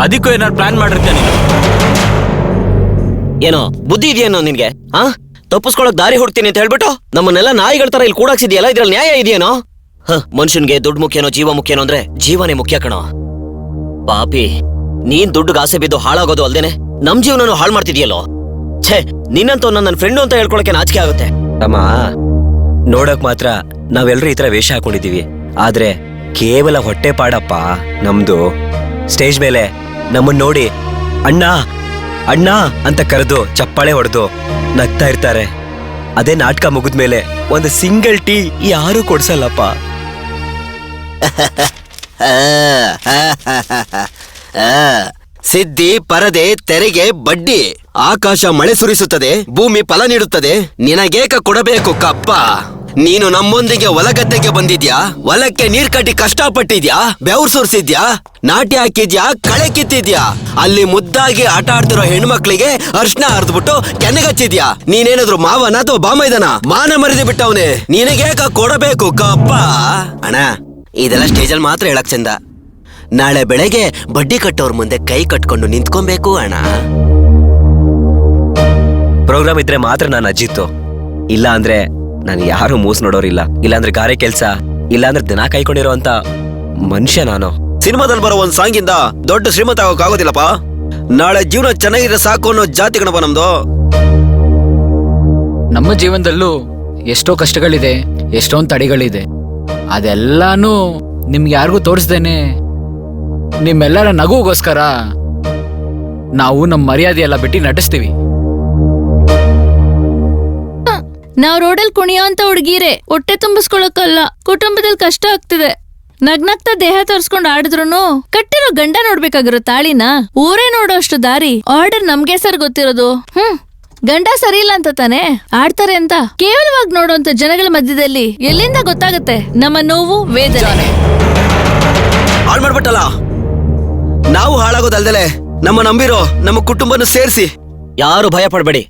ಅದಕ್ಕೂ ಏನಾರು ಪ್ಲಾನ್ ಮಾಡಿರ್ತೇನೆ. ಏನೋ ಬುದ್ಧಿ ಇದೆಯೇನೋ ನಿನ್ಗೆ? ತಪ್ಪಿಸ್ಕೊಳಕ್ ದಾರಿ ಹುಡ್ತೀನಿ ಅಂತ ಹೇಳ್ಬಿಟ್ಟು ನಮ್ಮನ್ನೆಲ್ಲ ನಾಯಿಗಳ ತರ ಇಲ್ಲಿ ಕೂಡಾಕ್ಸಿದ್ಯಲ್ಲ, ಇದ್ರಲ್ಲಿ ನ್ಯಾಯ ಇದೆಯೇನೋ? ಮನುಷ್ಯನ್ಗೆ ದುಡ್ಡು ಮುಖ್ಯನೋ ಜೀವ ಮುಖ್ಯನೋ ಅಂದ್ರೆ ಜೀವನೇ ಮುಖ್ಯ ಕಣೋ. ಪಾಪಿ, ನೀನ್ ದುಡ್ಡುಗೆ ಆಸೆ ಬಿದ್ದು ಹಾಳಾಗೋದು ಅಲ್ದೇನೆ ನಮ್ ಜೀವನನು ಹಾಳು ಮಾಡ್ತಿದ್ಯಲ್ಲೋ. ಛೇ, ನಿನ್ನಂತ ನನ್ನ ಫ್ರೆಂಡು ಅಂತ ಹೇಳ್ಕೊಳಕ್ಕೆ ನಾಚಿಕೆ ಆಗುತ್ತೆ. ತಮ್ಮ, ನೋಡಕ್ ಮಾತ್ರ ನಾವೆಲ್ಲರೂ ಈ ತರ ವೇಷ ಹಾಕೊಂಡಿದೀವಿ, ಆದ್ರೆ ಕೇವಲ ಹೊಟ್ಟೆ ಪಾಡಪ್ಪ ನಮ್ದು. ಸ್ಟೇಜ್ ಮೇಲೆ ನಮ್ಮನ್ ನೋಡಿ ಅಣ್ಣ ಅಣ್ಣ ಅಂತ ಕರೆದು ಚಪ್ಪಾಳೆ ಹೊಡೆದು ನಗ್ತಾ ಇರ್ತಾರೆ. ಅದೇ ನಾಟಕ ಮುಗಿದ್ಮೇಲೆ ಒಂದು ಸಿಂಗಲ್ ಟೀ ಯಾರು ಕೊಡ್ಸಲ್ಲಪ್ಪ. ಸಿದ್ಧಿ ಪರದೆ ತೆರಿಗೆ ಬಡ್ಡಿ, ಆಕಾಶ ಮಳೆ ಸುರಿಸುತ್ತದೆ, ಭೂಮಿ ಫಲ ನೀಡುತ್ತದೆ, ನಿನಗೇಕ ಕೊಡಬೇಕು ಕಪ್ಪ. ನೀನು ನಮ್ಮೊಂದಿಗೆ ಹೊಲಗದ್ದೆಗೆ ಬಂದಿದ್ಯಾ, ಹೊಲಕ್ಕೆ ನೀರ್ ಕಟ್ಟಿ ಕಷ್ಟಪಟ್ಟಿದ್ಯಾ, ಬೆವ್ರು ಸುರಿಸಿದ್ಯಾ, ನಾಟಿ ಹಾಕಿದ್ಯಾ, ಕಳೆ ಕಿತ್ತಿದ್ಯಾ, ಅಲ್ಲಿ ಮುದ್ದಾಗಿ ಆಟ ಆಡ್ತಿರೋ ಹೆಣ್ಮಕ್ಳಿಗೆ ಅರ್ಶನ ಹರಿದ್ಬಿಟ್ಟು ಕೆನೆಗಚ್ಚಿದ್ಯಾ. ನೀನೇನಾದ್ರು ಮಾವನ ಅಥವಾ ಬಾಮೈದನ? ಮಾನ ಮರಿದು ಬಿಟ್ಟವನೇ, ನಿನಗೇಕ ಕೊಡಬೇಕು ಕಪ್ಪ. ಅಣ್ಣ, ಇದೆಲ್ಲ ಸ್ಟೇಜಲ್ಲಿ ಮಾತ್ರ ಹೇಳಕ್ ಚಂದ. ನಾಳೆ ಬೆಳಗ್ಗೆ ಬಡ್ಡಿ ಕಟ್ಟೋರ್ ಮುಂದೆ ಕೈ ಕಟ್ಕೊಂಡು ನಿಂತ್ಕೊಬೇಕು ಅಣ್ಣ. ಪ್ರೋಗ್ರಾಮ್ ಇದ್ರೆ ಮಾತ್ರ ನಾನು ಅಜ್ಜಿತ್ತು, ಇಲ್ಲ ಅಂದ್ರೆ ನಾನು ಯಾರು ಮೂಸ್ ನೋಡೋರಿಲ್ಲ. ಇಲ್ಲಾಂದ್ರೆ ಗಾರೆ ಕೆಲ್ಸ, ಇಲ್ಲಾಂದ್ರೆ ದಿನ ಕೈಕೊಂಡಿರೋ ಅಂತ ಮನುಷ್ಯ ನಾನು. ಸಿನಿಮಾದಲ್ಲಿ ಬರೋ ಒಂದ್ ಸಾಂಗಿಂದ ದೊಡ್ಡ ಶ್ರೀಮಂತ ಆಗೋದಿಲ್ಲಪ್ಪ. ನಾಳೆ ಜೀವನ ಚೆನ್ನಾಗಿದ್ರೆ ಸಾಕು ಅನ್ನೋ ಜಾತಿ ಕಣಪ್ಪ ನಮ್ದು. ನಮ್ಮ ಜೀವನದಲ್ಲೂ ಎಷ್ಟೋ ಕಷ್ಟಗಳಿದೆ, ಎಷ್ಟೊಂದು ತಡೆಗಳಿದೆ. ಅದೆಲ್ಲಾನು ನಿಮ್ಗೆ ಯಾರಿಗೂ ತೋರಿಸ್ದೇನೆ ನಿಮ್ಮೆಲ್ಲರ ನಗುಗೋಸ್ಕರ ನಾವು ನಮ್ಮ ಮರ್ಯಾದೆ ಎಲ್ಲ ಬಿಟ್ಟು ನಟಿಸ್ತೀವಿ. ನಾವ್ ರೋಡಲ್ಲಿ ಕುಣಿಯೋ ಅಂತ ಹುಡುಗಿರೆ, ಹೊಟ್ಟೆ ತುಂಬಿಸ್ಕೊಳಕ್ಕಲ್ಲ, ಕುಟುಂಬದಲ್ಲಿ ಕಷ್ಟ ಆಗ್ತಿದೆ. ನಗ್ನಗ್ತಾ ದೇಹ ತೋರ್ಸ್ಕೊಂಡ್ ಆಡಿದ್ರು ಕಟ್ಟಿರೋ ಗಂಡ ನೋಡ್ಬೇಕಾಗಿರೋ ತಾಳಿನ ಊರೇ ನೋಡೋ ಅಷ್ಟು ದಾರಿ ಆರ್ಡರ್ ನಮ್ಗೆ ಸರ್ ಗೊತ್ತಿರೋದು. ಗಂಡ ಸರಿ ಇಲ್ಲ ಅಂತ ತಾನೆ ಆಡ್ತಾರೆ ಅಂತ ಕೇವಲವಾಗಿ ನೋಡೋಂತ ಜನಗಳ ಮಧ್ಯದಲ್ಲಿ ಎಲ್ಲಿಂದ ಗೊತ್ತಾಗತ್ತೆ ನಮ್ಮ ನೋವು ವೇದನೆ. ಹಾಳು ಮಾಡ್ಬಿಟ್ಟಲ್ಲ. ನಾವು ಹಾಳಾಗೋದಲ್ದಲೆ ನಮ್ಮ ನಂಬಿರೋ ನಮ್ಮ ಕುಟುಂಬನ ಸೇರಿಸಿ. ಯಾರು ಭಯ ಪಡ್ಬೇಡಿ.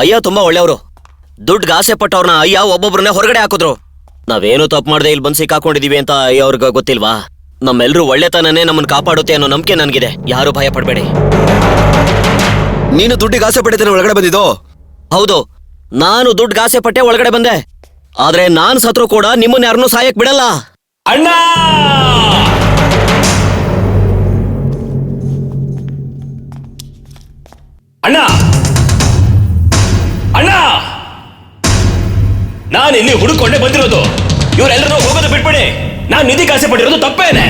ಅಯ್ಯ ತುಂಬಾ ಒಳ್ಳೆಯವರು. ದುಡ್ಡು ಆಸೆ ಪಟ್ಟವ್ರನ್ನ ಅಯ್ಯ ಒಬ್ಬೊಬ್ರನ್ನೇ ಹೊರಗಡೆ ಹಾಕಿದ್ರು. ನಾವೇನು ತಪ್ಪು ಮಾಡದೆ ಇಲ್ಲಿ ಬಂದು ಸಿಕ್ಕಾಕೊಂಡಿದೀವಿ ಅಂತ ಅಯ್ಯ ಅವ್ರಿಗೆ ಗೊತ್ತಿಲ್ವಾ? ನಮ್ಮೆಲ್ರೂ ಒಳ್ಳೆತನನೇ ನಮ್ಮನ್ನ ಕಾಪಾಡುತ್ತೆ ಅನ್ನೋ ನಂಬಿಕೆ ನನ್ಗಿದೆ. ಯಾರು ಭಯ ಪಡ್ಬೇಡಿ. ನೀನು ದುಡ್ಡಿಗೆ ಆಸೆ ಪಟ್ಟಿದ್ದೇನೆ ಒಳಗಡೆ ಬಂದಿದ್ದು? ಹೌದು, ನಾನು ದುಡ್ಡು ಆಸೆ ಪಟ್ಟೆ ಒಳಗಡೆ ಬಂದೆ. ಆದ್ರೆ ನಾನ್ ಸತ್ರು ಕೂಡ ನಿಮ್ಮನ್ನ ಯಾರನ್ನೂ ಸಾಯಕ್ ಬಿಡಲ್ಲ. ಅಣ್ಣ ಅಣ್ಣ ಅಣ್ಣ, ನಾನು ಇಲ್ಲಿ ಹುಡುಕೊಂಡೆ ಬಂದಿರೋದು. ಇವರೆಲ್ಲರೂ ಹೋಗೋದು ಬಿಟ್ಬಿಡಿ. ನಾನು ನಿಧಿಗೆ ಆಸೆ ಪಟ್ಟಿರೋದು ತಪ್ಪೇನೆ.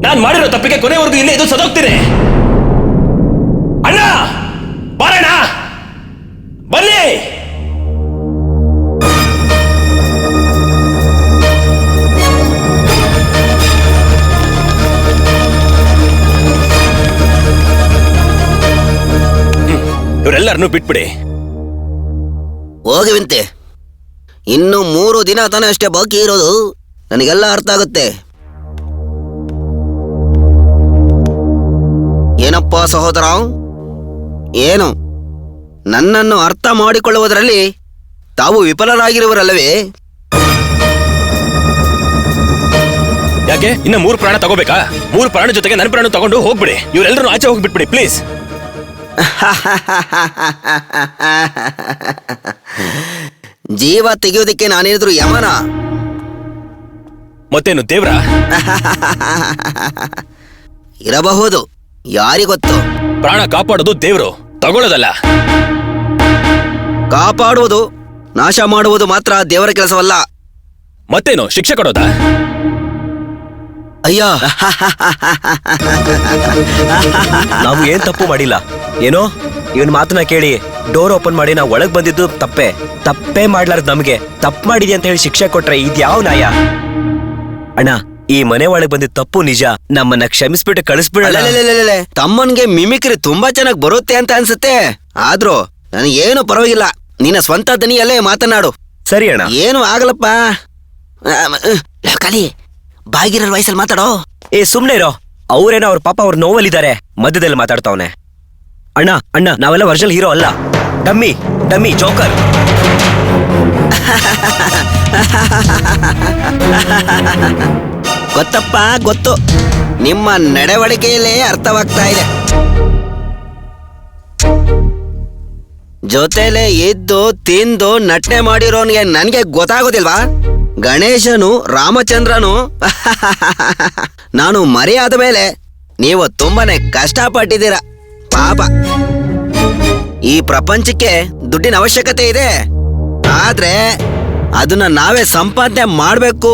ನಾನು ಮಾಡಿರೋ ತಪ್ಪಿಗೆ ಕೊನೆವರೆಗೂ ಇಲ್ಲೇ ಇದು ಸದೋಗ್ತೀನಿ. ಅಣ್ಣ ಬಾರಣ್ಣ, ಬನ್ನಿ. ಇವರೆಲ್ಲರನ್ನು ಬಿಟ್ಬಿಡಿ. ಹೋಗುವಂತೆ. ಇನ್ನು 3 ದಿನ ತಾನೇ ಅಷ್ಟೇ ಬಾಕಿ ಇರೋದು. ನನಗೆಲ್ಲ ಅರ್ಥ ಆಗುತ್ತೆ. ಏನಪ್ಪ ಸಹೋದರ, ಏನು ನನ್ನನ್ನು ಅರ್ಥ ಮಾಡಿಕೊಳ್ಳುವುದರಲ್ಲಿ ತಾವು ವಿಫಲರಾಗಿರುವರಲ್ಲವೇ? ಯಾಕೆ ಇನ್ನ 3 ಪ್ರಾಣ ತಗೋಬೇಕಾ? 3 ಪ್ರಾಣ ಜೊತೆಗೆ ನನ್ನ ಪ್ರಾಣ ತಗೊಂಡು ಹೋಗ್ಬಿಡಿ. ಇವರೆಲ್ಲರೂ ಆಚೆ ಹೋಗ್ಬಿಟ್ಬಿಡಿ ಪ್ಲೀಸ್. ಜೀವ ತೆಗೆಯೋದಕ್ಕೆ ನಾನೇನಿದ್ರು ಯಮನ? ಮತ್ತೇನು ದೇವ್ರ? ಇರಬಹುದು, ಯಾರಿಗೊತ್ತು. ಪ್ರಾಣ ಕಾಪಾಡೋದು ದೇವ್ರು, ತಗೊಳ್ಳೋದಲ್ಲ. ಕಾಪಾಡುವುದು ನಾಶ ಮಾಡುವುದು ಮಾತ್ರ ದೇವರ ಕೆಲಸವಲ್ಲ. ಮತ್ತೇನು ಶಿಕ್ಷೆ ಕೊಡೋದಾ? ಅಯ್ಯ, ನಾವು ಏನ್ ತಪ್ಪು ಮಾಡಿಲ್ಲ. ಏನೋ ಇವನ್ ಮಾತನ್ನ ಕೇಳಿ ಡೋರ್ ಓಪನ್ ಮಾಡಿ ನಾವು ಒಳಗ್ ಬಂದಿದ್ದು ತಪ್ಪೇ ಮಾಡ್ಲಾರ್ದು ನಮ್ಗೆ ತಪ್ಪು ಮಾಡಿದ್ಯಾ ಅಂತ ಹೇಳಿ ಶಿಕ್ಷೆ ಕೊಟ್ರೆ ಇದ್ಯಾವ ನ್ಯಾಯ? ಅಣ್ಣ, ಈ ಮನೆ ಒಳಗ್ ಬಂದಿದ್ ತಪ್ಪು ನಿಜ. ನಮ್ಮನ್ನ ಕ್ಷಮಿಸ್ಬಿಟ್ಟು ಕಳಿಸ್ಬಿಡಲ್ಲ. ತಮ್ಮನ್ಗೆ ಮಿಮಿಕ್ರಿ ತುಂಬಾ ಚೆನ್ನಾಗಿ ಬರುತ್ತೆ ಅಂತ ಅನ್ಸುತ್ತೆ. ಆದ್ರೂ ನನಗೇನು ಪರವಾಗಿಲ್ಲ. ನಿನ್ನ ಸ್ವಂತ ದನಿಯಲ್ಲೇ ಮಾತನಾಡು. ಸರಿ ಅಣ್ಣ. ಏನು ಆಗಲ್ಲಪ್ಪ. ಕಲಿ ಬಾಗಿರೋ ವಯಸ್ಸಲ್ಲಿ ಮಾತಾಡೋ. ಸುಮ್ನೆ ಇರೋ. ಅವ್ರೇನೋ ಅವ್ರ ಪಾಪ ಅವ್ರ ನೋವಲ್ಲಿದ್ದಾರೆ, ಮಧ್ಯದಲ್ಲಿ ಮಾತಾಡ್ತಾವನೆ. ಅಣ್ಣ ನಾವೆಲ್ಲ ಒರಿಜಿನಲ್ ಹೀರೋ ಅಲ್ಲ. Dummy joker. ಗೊತ್ತಪ್ಪ, ಗೊತ್ತು. ನಿಮ್ಮ ನಡವಳಿಕೆಯಲ್ಲೇ ಅರ್ಥವಾಗ್ತಾ ಇದೆ. ಜೊತೆಲೆ ಇದ್ದು ತಿಂದು ನಟನೆ ಮಾಡಿರೋನ್ಗೆ ನನ್ಗೆ ಗೊತ್ತಾಗೋದಿಲ್ವಾ? ಗಣೇಶನು ರಾಮಚಂದ್ರನು ನಾನು ಮರೆಯಾದ ಮೇಲೆ ನೀವು ತುಂಬಾನೇ ಕಷ್ಟಪಟ್ಟಿದ್ದೀರ ಪಾಪ. ಈ ಪ್ರಪಂಚಕ್ಕೆ ದುಡ್ಡಿನ ಅವಶ್ಯಕತೆ ಇದೆ, ಆದ್ರೆ ಅದನ್ನ ನಾವೇ ಸಂಪಾದನೆ ಮಾಡ್ಬೇಕು.